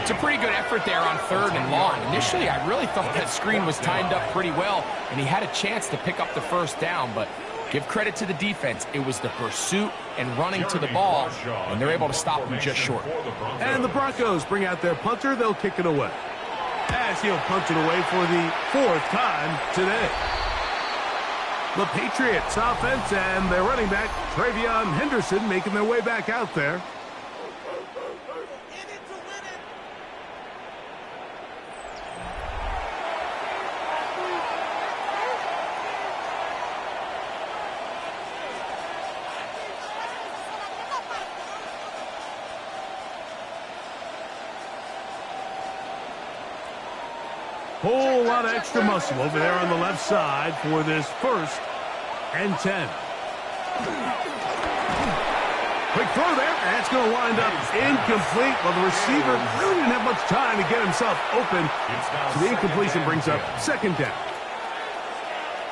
It's a pretty good effort there on third and long. Initially, I really thought that screen was timed up pretty well, and he had a chance to pick up the first down, but give credit to the defense. It was the pursuit and running to the ball, and they're able to stop him just short. And the Broncos bring out their punter. They'll kick it away. As he'll punch it away for the 4th time today. The Patriots offense and their running back, Travion Henderson, making their way back out there. Whole lot of extra muscle over there on the left side for this 1st and 10. Quick throw there, and it's going to wind up incomplete. Well, the receiver really didn't have much time to get himself open. So the incompletion brings up second down.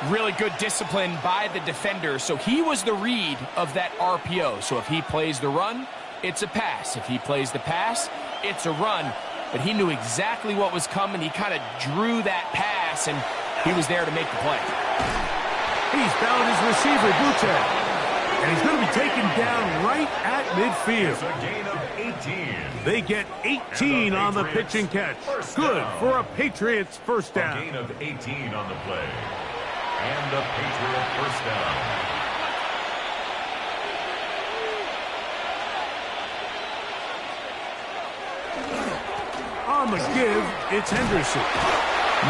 Really good discipline by the defender. So he was the read of that RPO. So if he plays the run, it's a pass. If he plays the pass, it's a run. But he knew exactly what was coming. He kind of drew that pass, and he was there to make the play. He's found his receiver, Butte. And he's going to be taken down right at midfield. It's a gain of 18. They get 18 on the pitch and catch. Good for a Patriots first A down. gain of 18 on the play. And a Patriot first down. On the give, it's Henderson.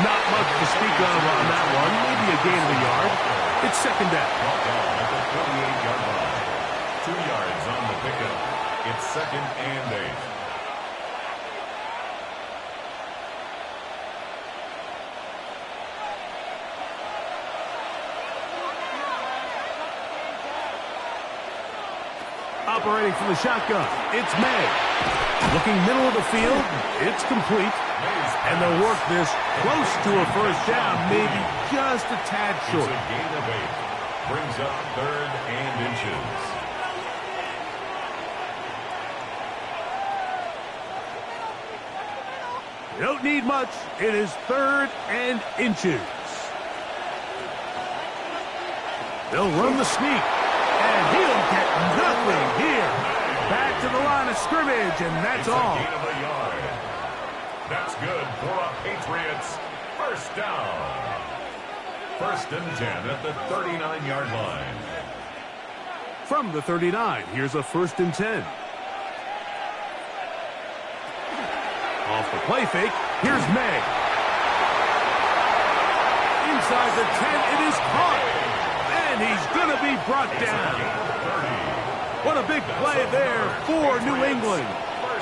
Not much to speak of on that one. Maybe a gain of a yard. It's second down. Brought down at the 48-yard line. 2 yards on the pickup. It's second and 8. Operating from the shotgun, it's May. Looking middle of the field, it's complete. And they'll work this close to a first down, maybe just a tad short. It's a gain of 8. Brings up third and inches. You don't need much. It is third and inches. They'll run the sneak. And he'll get nothing here. Back to the line of scrimmage, and that's It's all. a gain of a yard. That's good for a Patriots first down. First and 10 at the 39-yard line. From the 39, here's a first and 10. Off the play fake, here's May. Inside the 10, it is caught. And he's going to be brought down. What a big play there for New England.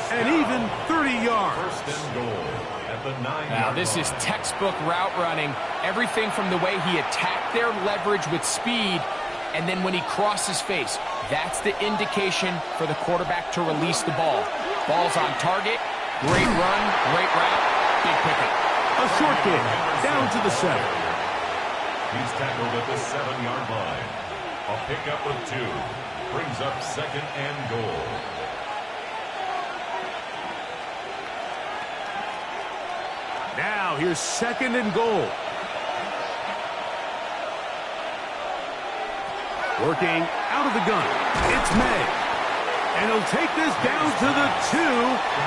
And even 30 yards. First and goal at the 9-yard line. Now, this is textbook route running. Everything from the way he attacked their leverage with speed, and then when he crossed his face, that's the indication for the quarterback to release the ball. Ball's on target. Great run, great route, big pickup. A short gain, down to the 7. He's tackled at the 7-yard line. A pickup of 2. Brings up second and goal. Now here's second and goal. Working out of the gun. It's May. And he'll take this down to the 2,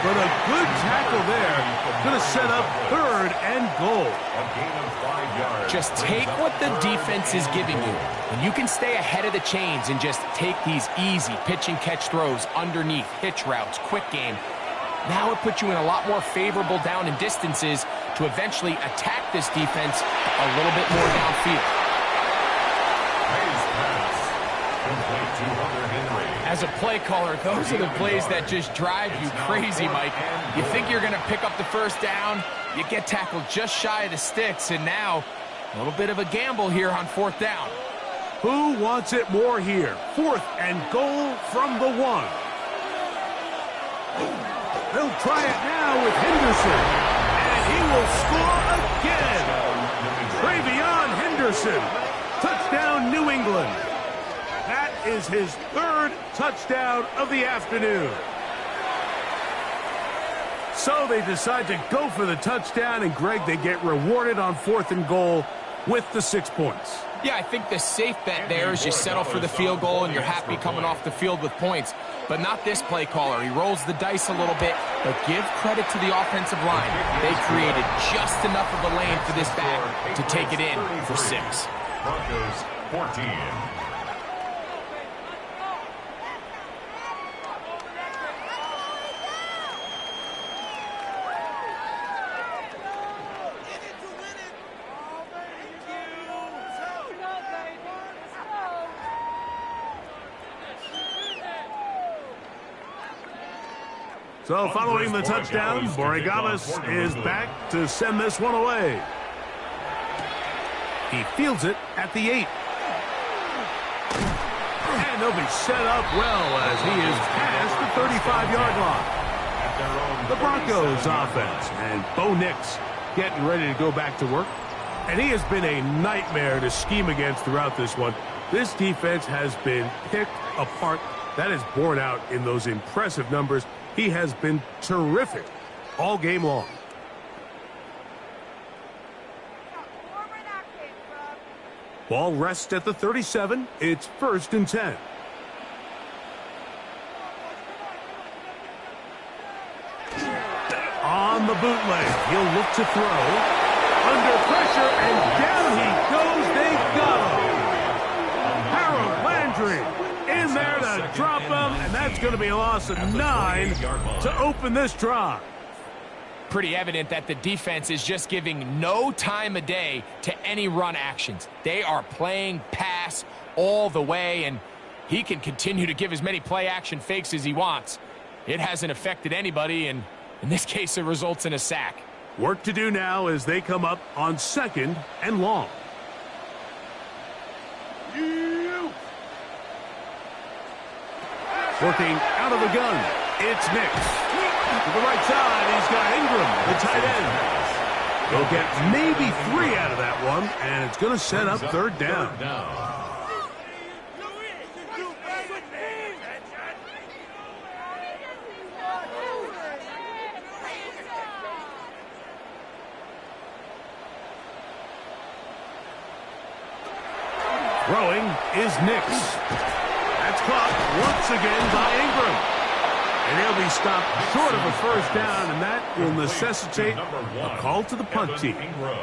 but a good tackle there. Going to set up third and goal. A gain of 5 yards. Just take what the defense is giving you. When you can stay ahead of the chains and just take these easy pitch and catch throws underneath, hitch routes, quick game, now it puts you in a lot more favorable down and distances to eventually attack this defense a little bit more downfield. Hayes pass. Complete to Hunter Henry. As a play caller, those are the plays that just drive you crazy, Mike. You think you're going to pick up the first down, you get tackled just shy of the sticks, and now a little bit of a gamble here on fourth down. Who wants it more here? Fourth and goal from the 1. They'll try it now with Henderson. And he will score again. Travion Henderson. Touchdown, New England. That is his third touchdown of the afternoon. So they decide to go for the touchdown, and Greg, they get rewarded on fourth and goal with the 6 points. Yeah, I think the safe bet there is you settle for the field goal and you're happy coming off the field with points. But not this play caller. He rolls the dice a little bit, but give credit to the offensive line. They created just enough of a lane for this back to take it in for 6. Broncos 14. So following the touchdown, Borregales is back to send this one away. He fields it at the 8. And they'll be set up well as he is past the 35-yard line. The Broncos offense, and Bo Nix getting ready to go back to work. And he has been a nightmare to scheme against throughout this one. This defense has been picked apart. That is borne out in those impressive numbers. He has been terrific all game long. Ball rests at the 37. It's 1st and 10. On the bootleg, he'll look to throw. Under pressure, and down he goes. They got him. Harold Landry in there to drop him, and that's going to be a loss of 9 to open this drive. Pretty evident that the defense is just giving no time of day to any run actions. They are playing pass all the way, and he can continue to give as many play action fakes as he wants. It hasn't affected anybody, and in this case, it results in a sack. Work to do now as they come up on 2nd and long. Working out of the gun, it's Nix. To the right side, he's got Ingram, the tight end. They'll get maybe 3 out of that one, and it's going to set up 3rd down. Throwing is Nix. That's caught once again by Ingram. And he'll be stopped short of a 1st down, and that will necessitate a call to the punt team.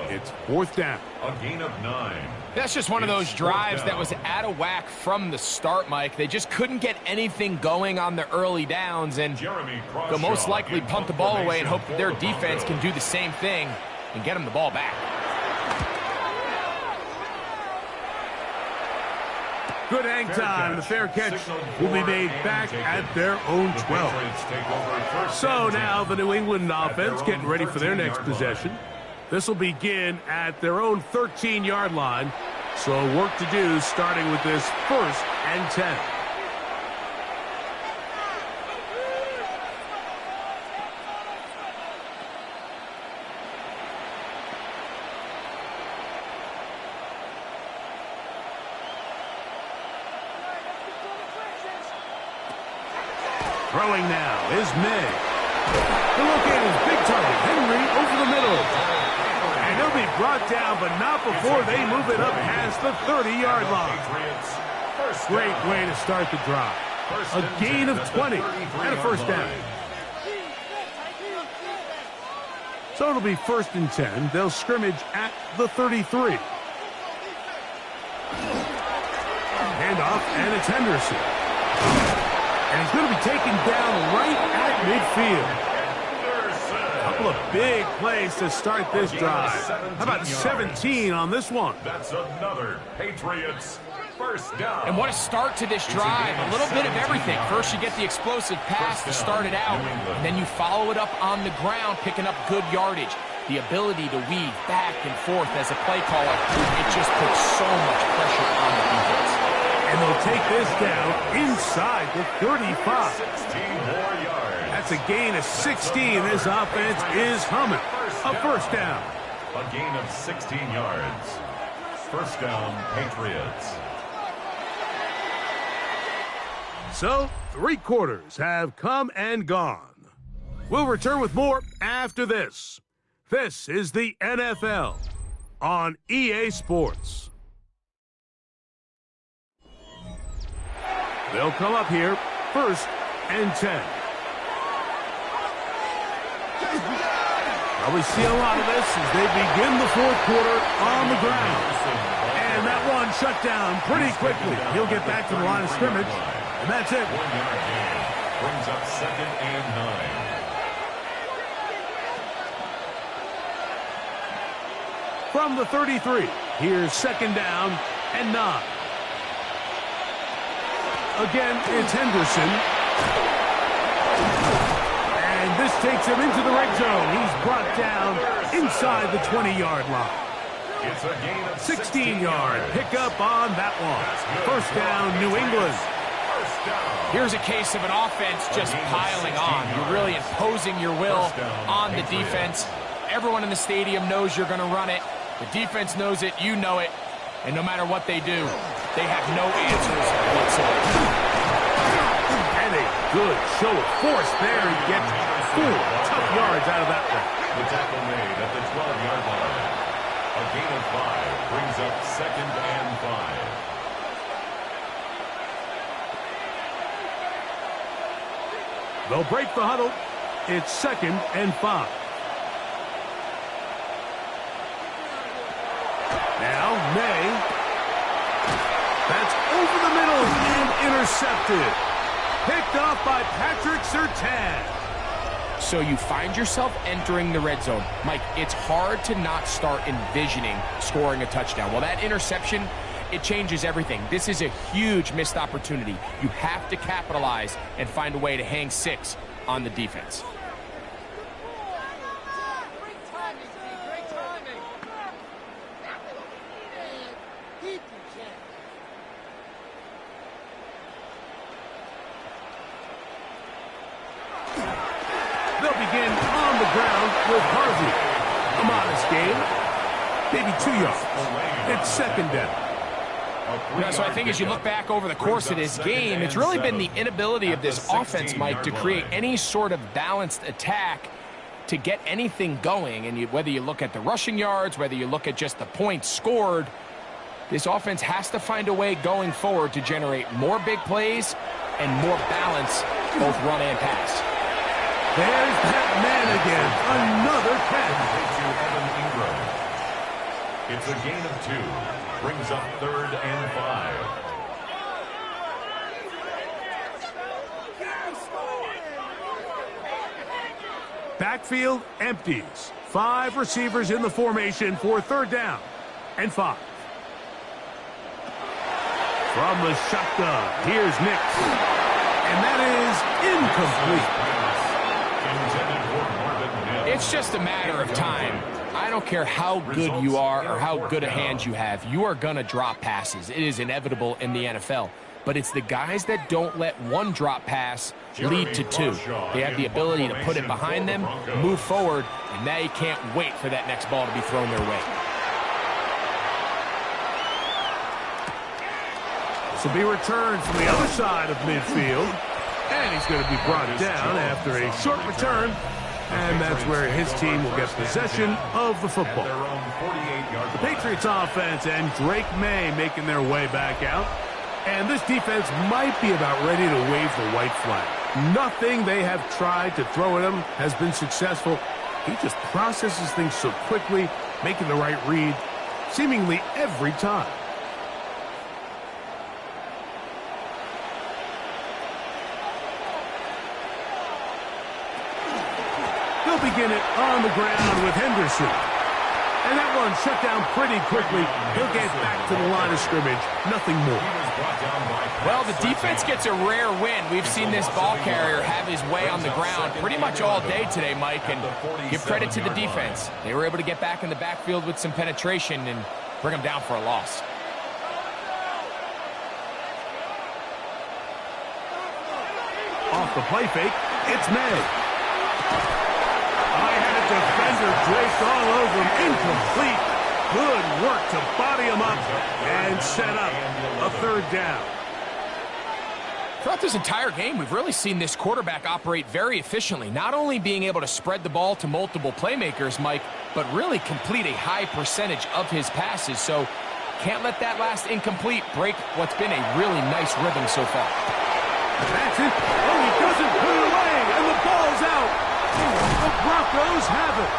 It's 4th down. A gain of 9. That's just one of those drives that was out of whack from the start, Mike. They just couldn't get anything going on the early downs, and they'll most likely punt the ball away and hope that their defense can do the same thing and get them the ball back. Good hang time. The fair catch will be made back at their own 12. So now the New England offense getting ready for their next possession. This will begin at their own 13-yard line. So work to do starting with this 1st and 10. Throwing now is May. The look in is big target. Henry over the middle. And he'll be brought down, but not before they move it up past the 30-yard line. Great way to start the drive. A gain of 20 and a 1st down. So it'll be 1st and 10. They'll scrimmage at the 33. Handoff, and it's Henderson. And he's going to be taken down right at midfield. A couple of big plays to start this drive. How about 17 on this one? That's another Patriots 1st down. And what a start to this drive. A little bit of everything. First you get the explosive pass to start it out, and then you follow it up on the ground, picking up good yardage. The ability to weave back and forth as a play caller, it just puts so much pressure on the defense. And they'll take this down inside the 35. 16 more yards. That's a gain of 16. This offense is humming. A 1st down. A gain of 16 yards. 1st down, Patriots. So, 3 quarters have come and gone. We'll return with more after this. This is the NFL on EA Sports. They'll come up here, 1st and 10. Well, we see a lot of this as they begin the 4th quarter on the ground. And that one shut down pretty quickly. He'll get back to the line of scrimmage, and that's it. 1 yard gain brings up 2nd and 9. From the 33, here's 2nd down and 9. Again, it's Henderson. And this takes him into the red zone. He's brought down inside the 20-yard line. It's a gain of 16-yard pickup on that one. 1st down, New England. Here's a case of an offense just piling on. You're really imposing your will on the defense. Everyone in the stadium knows you're going to run it. The defense knows it, you know it, and no matter what they do, they have no answers whatsoever. And a good show of force there. He gets 4 tough yards out of that one. The tackle made at the 12-yard line. A gain of 5 brings up 2nd and 5. They'll break the huddle. It's 2nd and 5. Now, May. That's over the middle and intercepted. Picked off by Patrick Surtain. So you find yourself entering the red zone. Mike, it's hard to not start envisioning scoring a touchdown. Well, that interception, it changes everything. This is a huge missed opportunity. You have to capitalize and find a way to hang 6 on the defense. They'll begin on the ground with Harvey. A modest gain. Maybe 2 yards. It's 2nd down. So I think as you look back over the course of this game, it's really been the inability of this offense, Mike, to create any sort of balanced attack to get anything going. And whether you look at the rushing yards, whether you look at just the points scored, this offense has to find a way going forward to generate more big plays and more balance, both run and pass. There's that man again. Another catch. It's a gain of 2. Brings up 3rd and 5. Backfield empties. 5 receivers in the formation for 3rd down and 5. From the shotgun, here's Nix. And that is incomplete. It's just a matter of time. I don't care how good you are or how good a hand you have. You are going to drop passes. It is inevitable in the NFL. But it's the guys that don't let one drop pass lead to 2. They have the ability to put it behind them, move forward, and they can't wait for that next ball to be thrown their way. This will be returned from the other side of midfield. And he's going to be brought down after a short return. And that's where his team will get possession of the football. The Patriots offense and Drake May making their way back out. And this defense might be about ready to wave the white flag. Nothing they have tried to throw at him has been successful. He just processes things so quickly, making the right read seemingly every time. They'll begin it on the ground with Henderson. And that one shut down pretty quickly. He'll get back to the line of scrimmage. Nothing more. Well, the defense gets a rare win. We've seen this ball carrier have his way on the ground pretty much all day today, Mike, and give credit to the defense. They were able to get back in the backfield with some penetration and bring them down for a loss. Off the play fake, it's May. I had a defender draped all over him. Incomplete. Good work to body him up and set up a 3rd down. Throughout this entire game, we've really seen this quarterback operate very efficiently, not only being able to spread the ball to multiple playmakers, Mike, but really complete a high percentage of his passes. So can't let that last incomplete break what's been a really nice rhythm so far. That's it. Oh, he doesn't put it away, and the ball's out. The Broncos have it.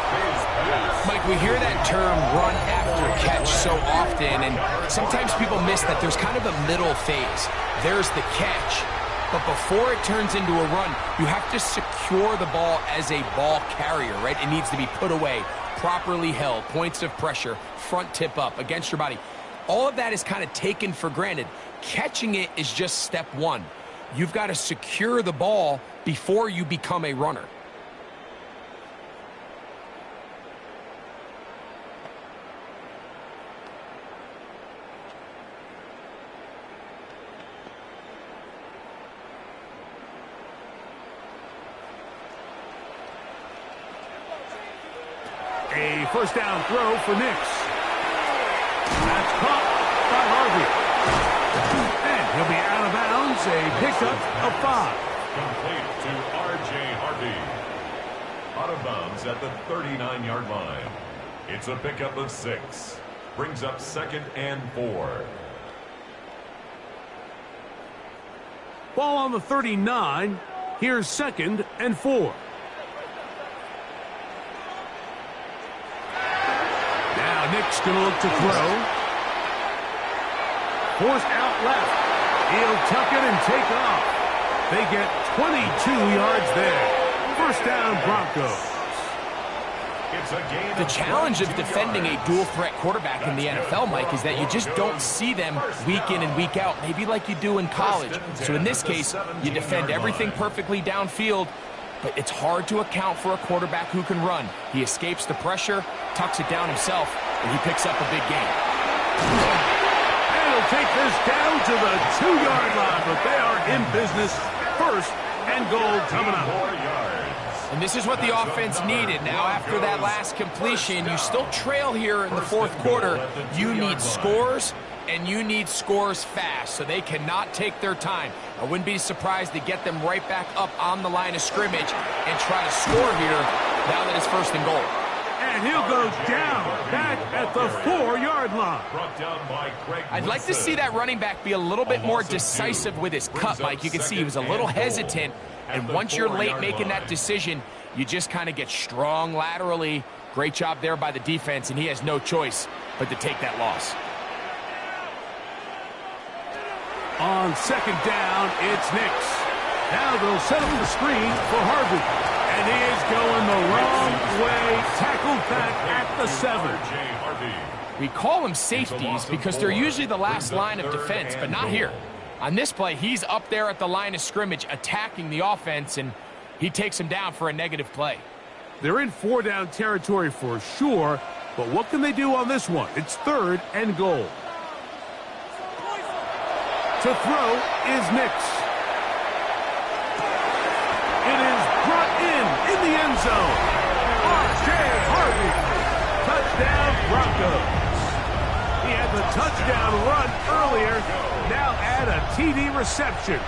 Mike, we hear that term run after catch so often, and sometimes people miss that there's kind of a middle phase. There's the catch, but before it turns into a run, you have to secure the ball as a ball carrier, right? It needs to be put away, properly held, points of pressure, front tip up against your body. All of that is kind of taken for granted. Catching it is just step 1. You've got to secure the ball before you become a runner. A 1st down throw for Nix. caught by Harvey. And he'll be out of bounds, a pickup of 5. Complete to R.J. Harvey. Out of bounds at the 39-yard line. It's a pickup of 6. Brings up 2nd and 4. Ball on the 39. Here's 2nd and 4. Now Nick's going to look to throw. Forced out left. He'll tuck it and take off. They get 22 yards there. First down, Broncos. The challenge of defending a dual-threat quarterback in the NFL, Mike, is that you just don't see them week in and week out, maybe like you do in college. So in this case, you defend everything perfectly downfield, but it's hard to account for a quarterback who can run. He escapes the pressure, tucks it down himself, and he picks up a big gain. And he'll take this down to the 2-yard line, but they are in business. First and goal coming up. And this is what the offense needed. Now, after that last completion, you still trail here in the fourth quarter. You need scores, and you need scores fast, so they cannot take their time. I wouldn't be surprised to get them right back up on the line of scrimmage and try to score here now that it's first and goal. And he'll go down back at the 4-yard line. I'd like to see that running back be a little bit more decisive with his cut, Mike. You can see he was a little hesitant. And once you're late making that decision, you just kind of get strong laterally. Great job there by the defense, and he has no choice but to take that loss. On 2nd down, it's Nix. Now they'll set up the screen for Harvey. And he is going the wrong way. Tackled back at the 7. We call them safeties because they're usually the last line of defense, but not here. On this play, he's up there at the line of scrimmage attacking the offense, and he takes him down for a negative play. They're in 4-down territory for sure, but what can they do on this one? It's 3rd and goal. To throw is Nix. It is brought in the end zone. R.J. Harvey. Touchdown, Broncos. He had the touchdown run earlier. Now add a TD reception.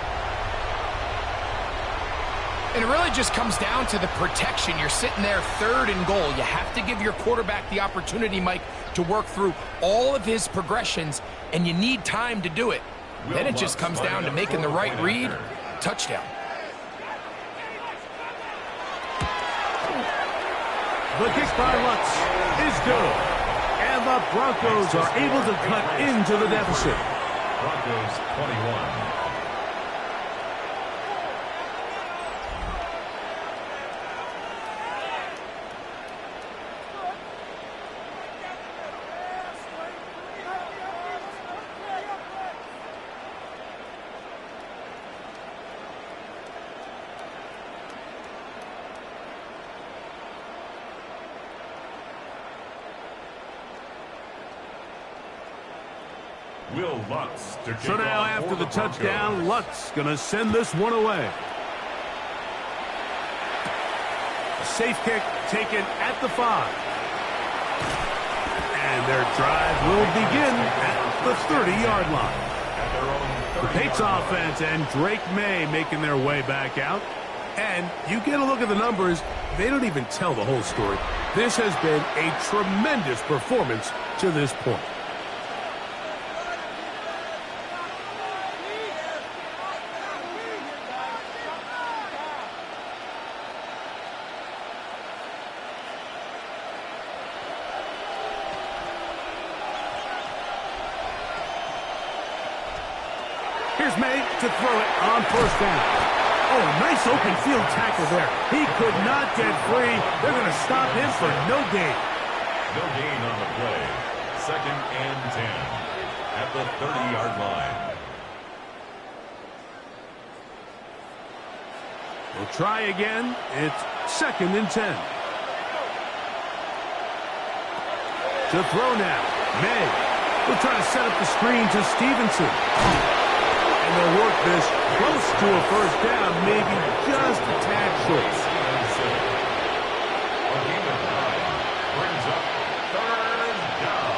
And it really just comes down to the protection. You're sitting there 3rd and goal. You have to give your quarterback the opportunity, Mike, to work through all of his progressions, and you need time to do it. Then it just comes down to making the right read. Touchdown. The kick by Lutz is good. And the Broncos are able to cut into the deficit. Broncos 21. So now after the touchdown, Lutz going to send this one away. A safe kick taken at the 5. And their drive will begin at the 30-yard line. The Patriots offense and Drake May making their way back out. And you get a look at the numbers, they don't even tell the whole story. This has been a tremendous performance to this point. Here's May to throw it on 1st down. Oh, nice open field tackle there. He could not get free. They're going to stop him for no gain. No gain on the play. 2nd and 10 at the 30-yard line. We'll try again. It's 2nd and 10. To throw now. May will try to set up the screen to Stevenson. And they'll work this close to a 1st down, maybe just a tad short. A gain of 9 brings up 3rd down.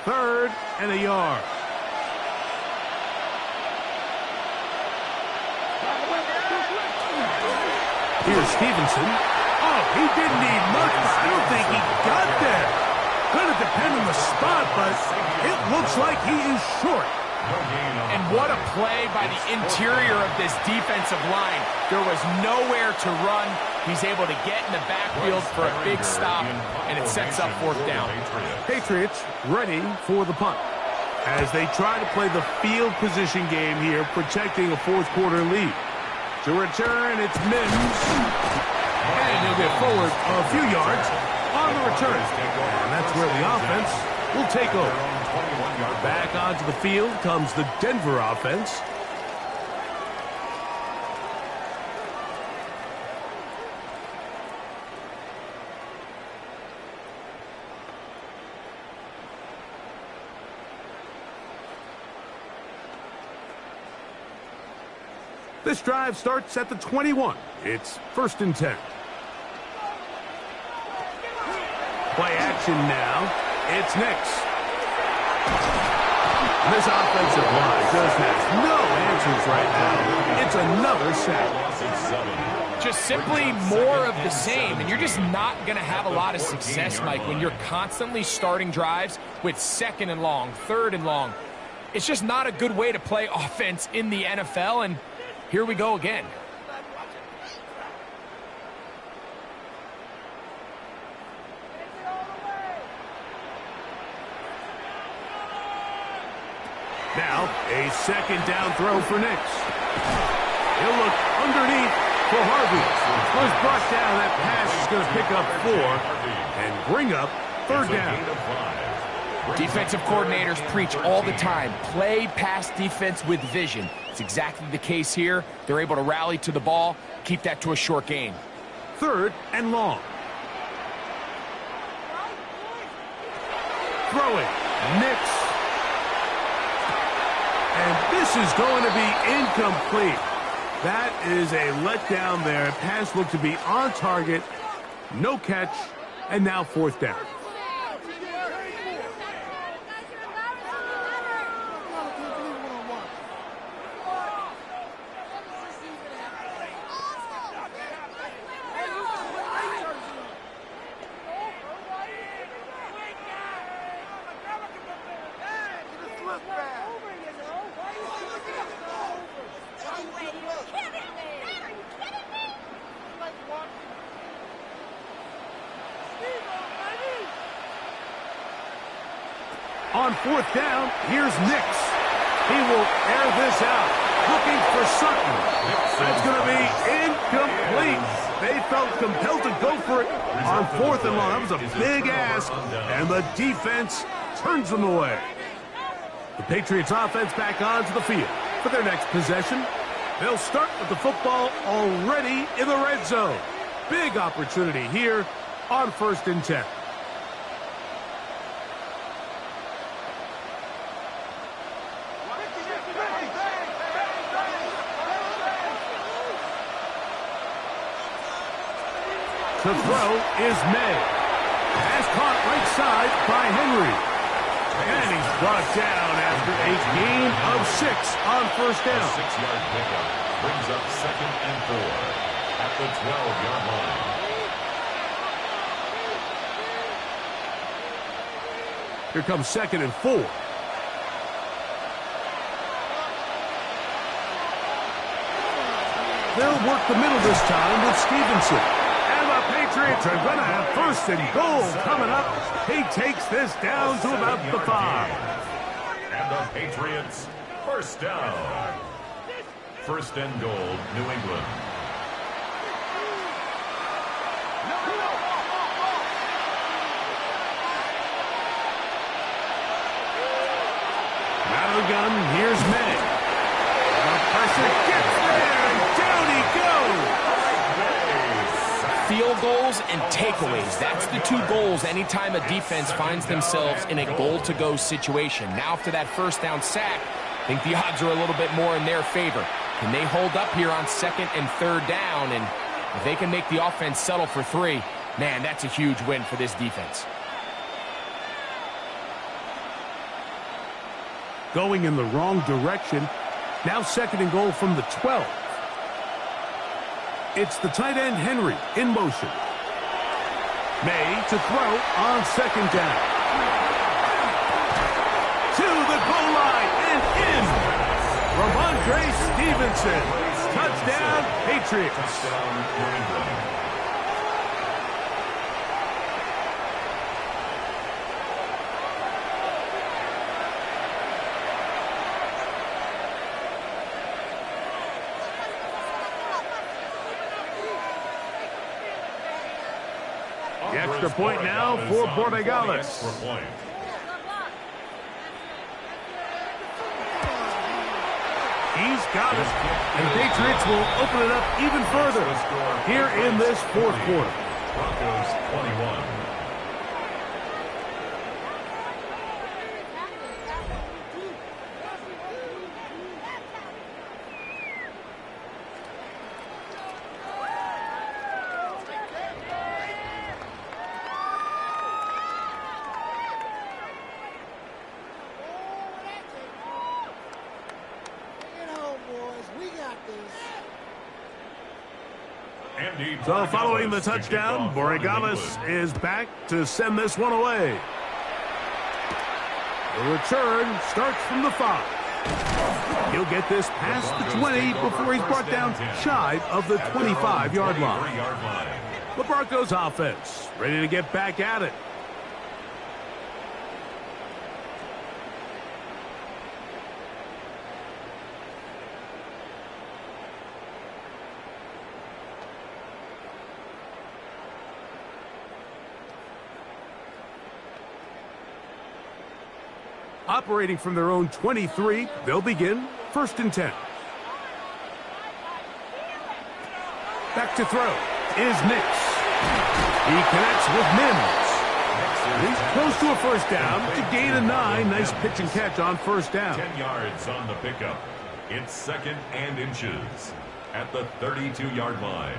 3rd and a yard. Here's Stevenson. Oh, he didn't need much, but I don't think he got there. Gonna depend on the spot, but it looks like he is short. And what a play by the interior of this defensive line. There was nowhere to run. He's able to get in the backfield for a big stop, and it sets up 4th down. Patriots ready for the punt as they try to play the field position game here, protecting a 4th quarter lead. To return, it's Mims. And he'll get forward a few yards on the return. And that's where the offense will take over. Back onto the field comes the Denver offense. This drive starts at the 21. It's 1st and 10. Play action now. It's Nix. This offensive line just has no answers right now. It's another sack. Just simply more of the same, and you're just not going to have a lot of success, Mike, when you're constantly starting drives with 2nd and long, 3rd and long. It's just not a good way to play offense in the NFL, and here we go again. Now, a 2nd down throw for Nix. He'll look underneath for Harvey. Was brought down. That pass is going to pick up 4 and bring up 3rd down. Defensive coordinators preach all the time, play pass defense with vision. It's exactly the case here. They're able to rally to the ball, keep that to a short gain. 3rd and long. Throwing. Nix. And this is going to be incomplete. That is a letdown there. Pass looked to be on target. No catch. And now 4th down. On 4th down, here's Nix. He will air this out, looking for Sutton. That's going to be incomplete. They felt compelled to go for it on 4th and long. That was a big ask, and the defense turns them away. The Patriots offense back onto the field for their next possession. They'll start with the football already in the red zone. Big opportunity here on 1st and 10. The throw is May. Pass caught right side by Henry. And he's brought down after a gain of 6 on 1st down. 6-yard pickup brings up 2nd and 4 at the 12-yard line. Here comes 2nd and 4. They'll work the middle this time with Stevenson. Patriots are going to have 1st and goal coming up. He takes this down to about the 5. And the Patriots, 1st down. 1st and goal, New England. Out of the gun, here's May. The pressure gets there, and down he goes. Field goals and takeaways. That's the 2 goals anytime a defense finds themselves in a goal-to-go situation. Now after that 1st down sack, I think the odds are a little bit more in their favor. Can they hold up here on 2nd and 3rd down? And if they can make the offense settle for 3, man, that's a huge win for this defense. going in the wrong direction. Now 2nd and goal from the 12. It's the tight end Henry in motion. May to throw on 2nd down. To the goal line and in. Ramondre Stevenson. Touchdown, Patriots. Touchdown, New England. The extra point now for Borregales. He's got it. And Patriots will open it up even further here in this 4th quarter. Broncos 21. So following the touchdown, Borregales is back to send this one away. The return starts from the 5. He'll get this past the 20 before he's brought down shy of the 25-yard line. The Broncos offense ready to get back at it. Operating from their own 23, they'll begin 1st and 10. Back to throw is Nix. He connects with Mims. He's close to a 1st down to gain a 9. Nice pitch and catch on 1st down. 10 yards on the pickup. It's 2nd and inches at the 32-yard line.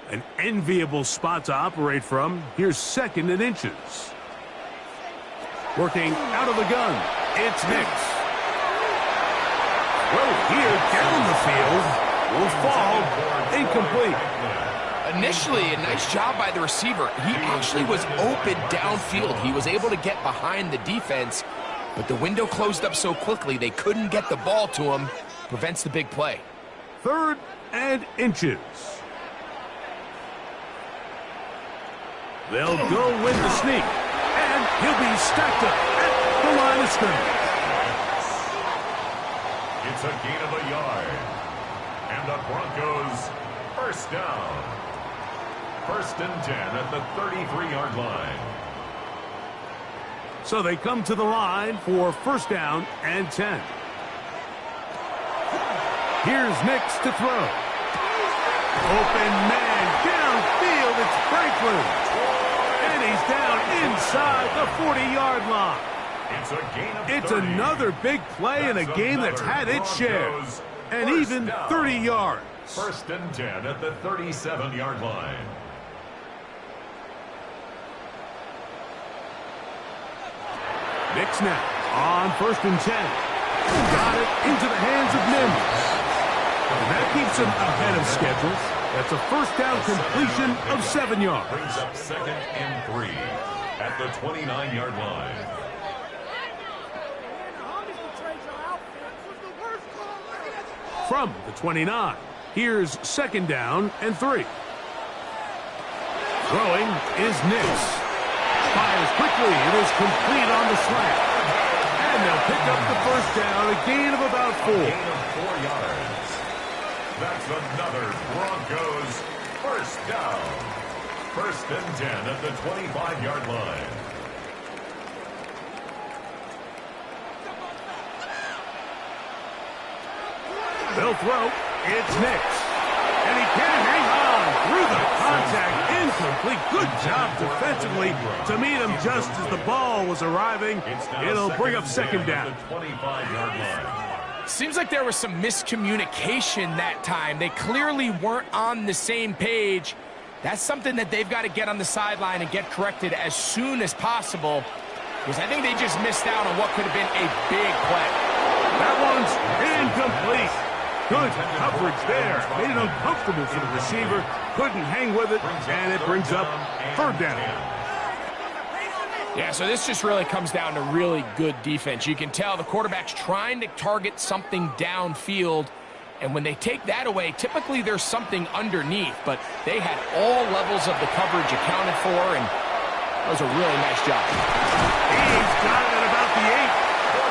An enviable spot to operate from. Here's 2nd and inches. Working out of the gun. It's Nix. Well, here down the field will fall incomplete. Initially, a nice job by the receiver. He actually was open downfield. He was able to get behind the defense, but the window closed up so quickly they couldn't get the ball to him. Prevents the big play. 3rd and inches. They'll go with the sneak, and he'll be stacked up at the line of scrimmage. It's a gain of a yard, and the Broncos 1st down. 1st and 10 at the 33-yard line. So they come to the line for 1st down and 10. Here's Nix to throw. Open man downfield, it's Franklin. And he's down inside the 40-yard line. It's a gain of 30. It's another big play in a game that's had its share. And even 30 yards. 1st and 10 at the 37-yard line. Nix now on 1st and 10. Got it into the hands of Mims. And that keeps him ahead of schedule. That's a 1st down completion of 7 yards. Brings up 2nd and 3 at the 29-yard line. From the 29, here's 2nd down and 3. Throwing is Nix. Fires quickly. It is complete on the slant. And they'll pick up the 1st down, a gain of about 4. A gain of 4 yards. That's another Broncos 1st down. 1st and 10 at the 25-yard line. They'll throw. It's Nix. And he can't hang on through the contact. Incomplete. Good job defensively to meet him just as the ball was arriving. It'll bring up 2nd down. At the 25-yard line. Seems like there was some miscommunication that time. They clearly weren't on the same page. That's something that they've got to get on the sideline and get corrected as soon as possible, because I think they just missed out on what could have been a big play. That one's incomplete. Good coverage there. Made it uncomfortable for the receiver. Couldn't hang with it, and it brings up third down. Yeah, so this just really comes down to really good defense. You can tell the quarterback's trying to target something downfield, and when they take that away, typically there's something underneath, but they had all levels of the coverage accounted for, and that was a really nice job. He's got it at about the 8.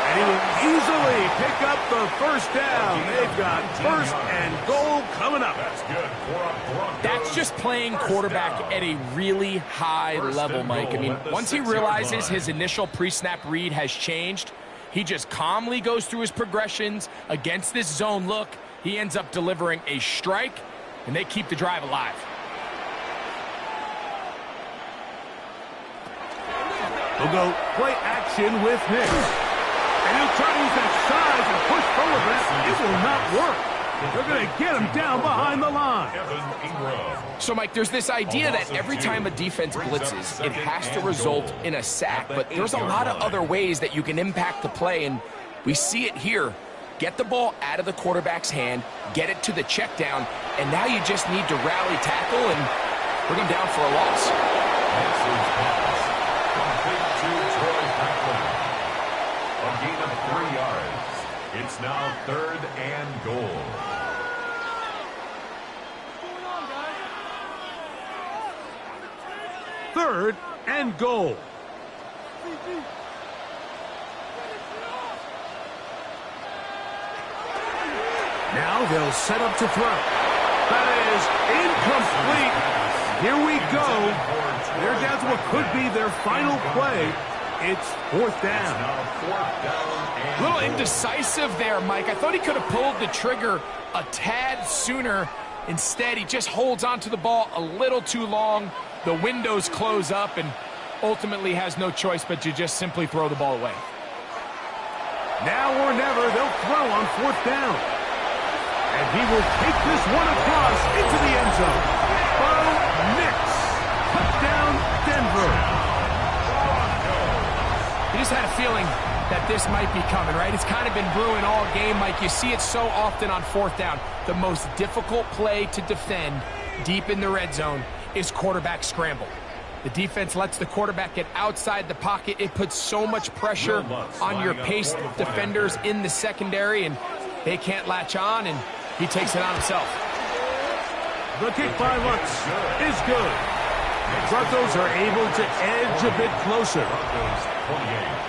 And he will easily pick up the first down. They've got first and goal coming up. That's good for a Broncos. That's just playing quarterback at a really high level, Mike. I mean, once he realizes his initial pre-snap read has changed, he just calmly goes through his progressions against this zone look. He ends up delivering a strike, and they keep the drive alive. We'll go play action with Hicks. And he'll try to use that size and push forward, but it will not work. They're going to get him down behind the line. So, Mike, there's this idea that every time a defense blitzes, it has to result in a sack. But there's a lot of other ways that you can impact the play, and we see it here. Get the ball out of the quarterback's hand, get it to the check down, and now you just need to rally tackle and bring him down for a loss. A gain of 3 yards. It's now 3rd and goal. Third and goal. Now they'll set up to throw. That is incomplete. Here we go. They're down to what could be their final play. It's 4th down. A little indecisive there, Mike. I thought he could have pulled the trigger a tad sooner. Instead, he just holds onto the ball a little too long. The windows close up and ultimately has no choice but to just simply throw the ball away. Now or never, they'll throw on 4th down. And he will take this one across into the end zone. Bo Nix. Touchdown, Denver. You just had a feeling that this might be coming, right? It's kind of been brewing all game, Mike. You see it so often on 4th down. The most difficult play to defend deep in the red zone is quarterback scramble. The defense lets the quarterback get outside the pocket. It puts so much pressure on your paced defenders in the secondary, and they can't latch on, and he takes it on himself. The kick by Lutz is good. The Broncos are able to edge a bit closer. 28.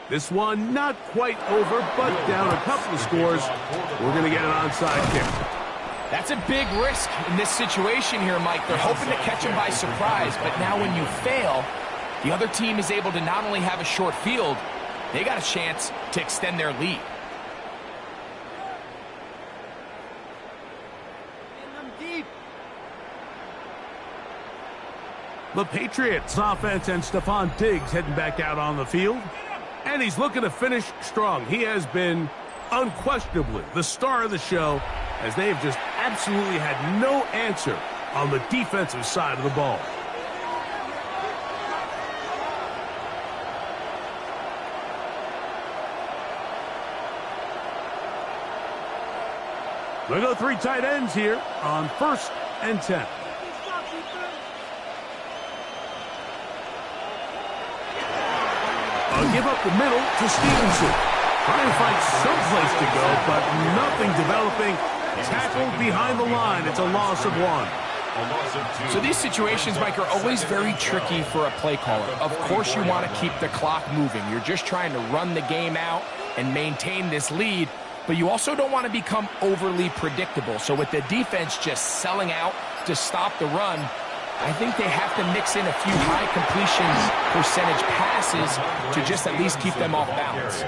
This one not quite over, but down a couple of scores. We're going to get an onside kick. That's a big risk in this situation here, Mike. They're hoping to catch him by surprise, but now when you fail, the other team is able to not only have a short field, they got a chance to extend their lead. The Patriots offense and Stephon Diggs heading back out on the field. And he's looking to finish strong. He has been unquestionably the star of the show, as they have just absolutely had no answer on the defensive side of the ball. We'll go 3 tight ends here on 1st and 10. Give up the middle to Stevenson. Trying to find someplace to go, but nothing developing. Tackled behind the line. It's a loss of 1. So these situations, Mike, are always very tricky for a play caller. Of course you want to keep the clock moving. You're just trying to run the game out and maintain this lead, but you also don't want to become overly predictable. So with the defense just selling out to stop the run, I think they have to mix in a few high completion percentage passes to just at least keep them off balance.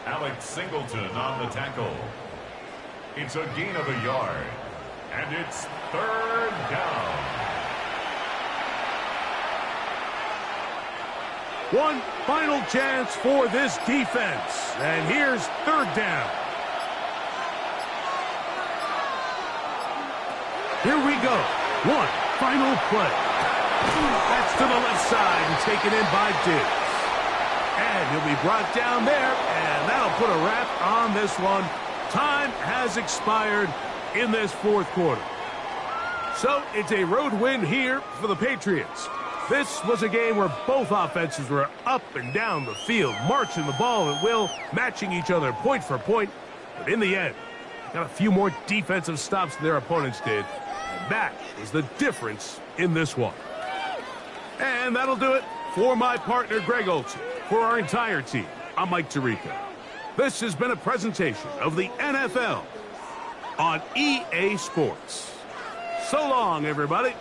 Alex Singleton on the tackle. It's a gain of a yard. And it's third down. One final chance for this defense. And here's third down. Here we go. One final play. That's to the left side and taken in by Diggs. And he'll be brought down there, and that'll put a wrap on this one. Time has expired in this fourth quarter. So it's a road win here for the Patriots. This was a game where both offenses were up and down the field, marching the ball at will, matching each other point for point. But in the end, got a few more defensive stops than their opponents did. And that was the difference in this one. And that'll do it for my partner, Greg Olson. For our entire team, I'm Mike Tirico. This has been a presentation of the NFL on EA Sports. So long, everybody.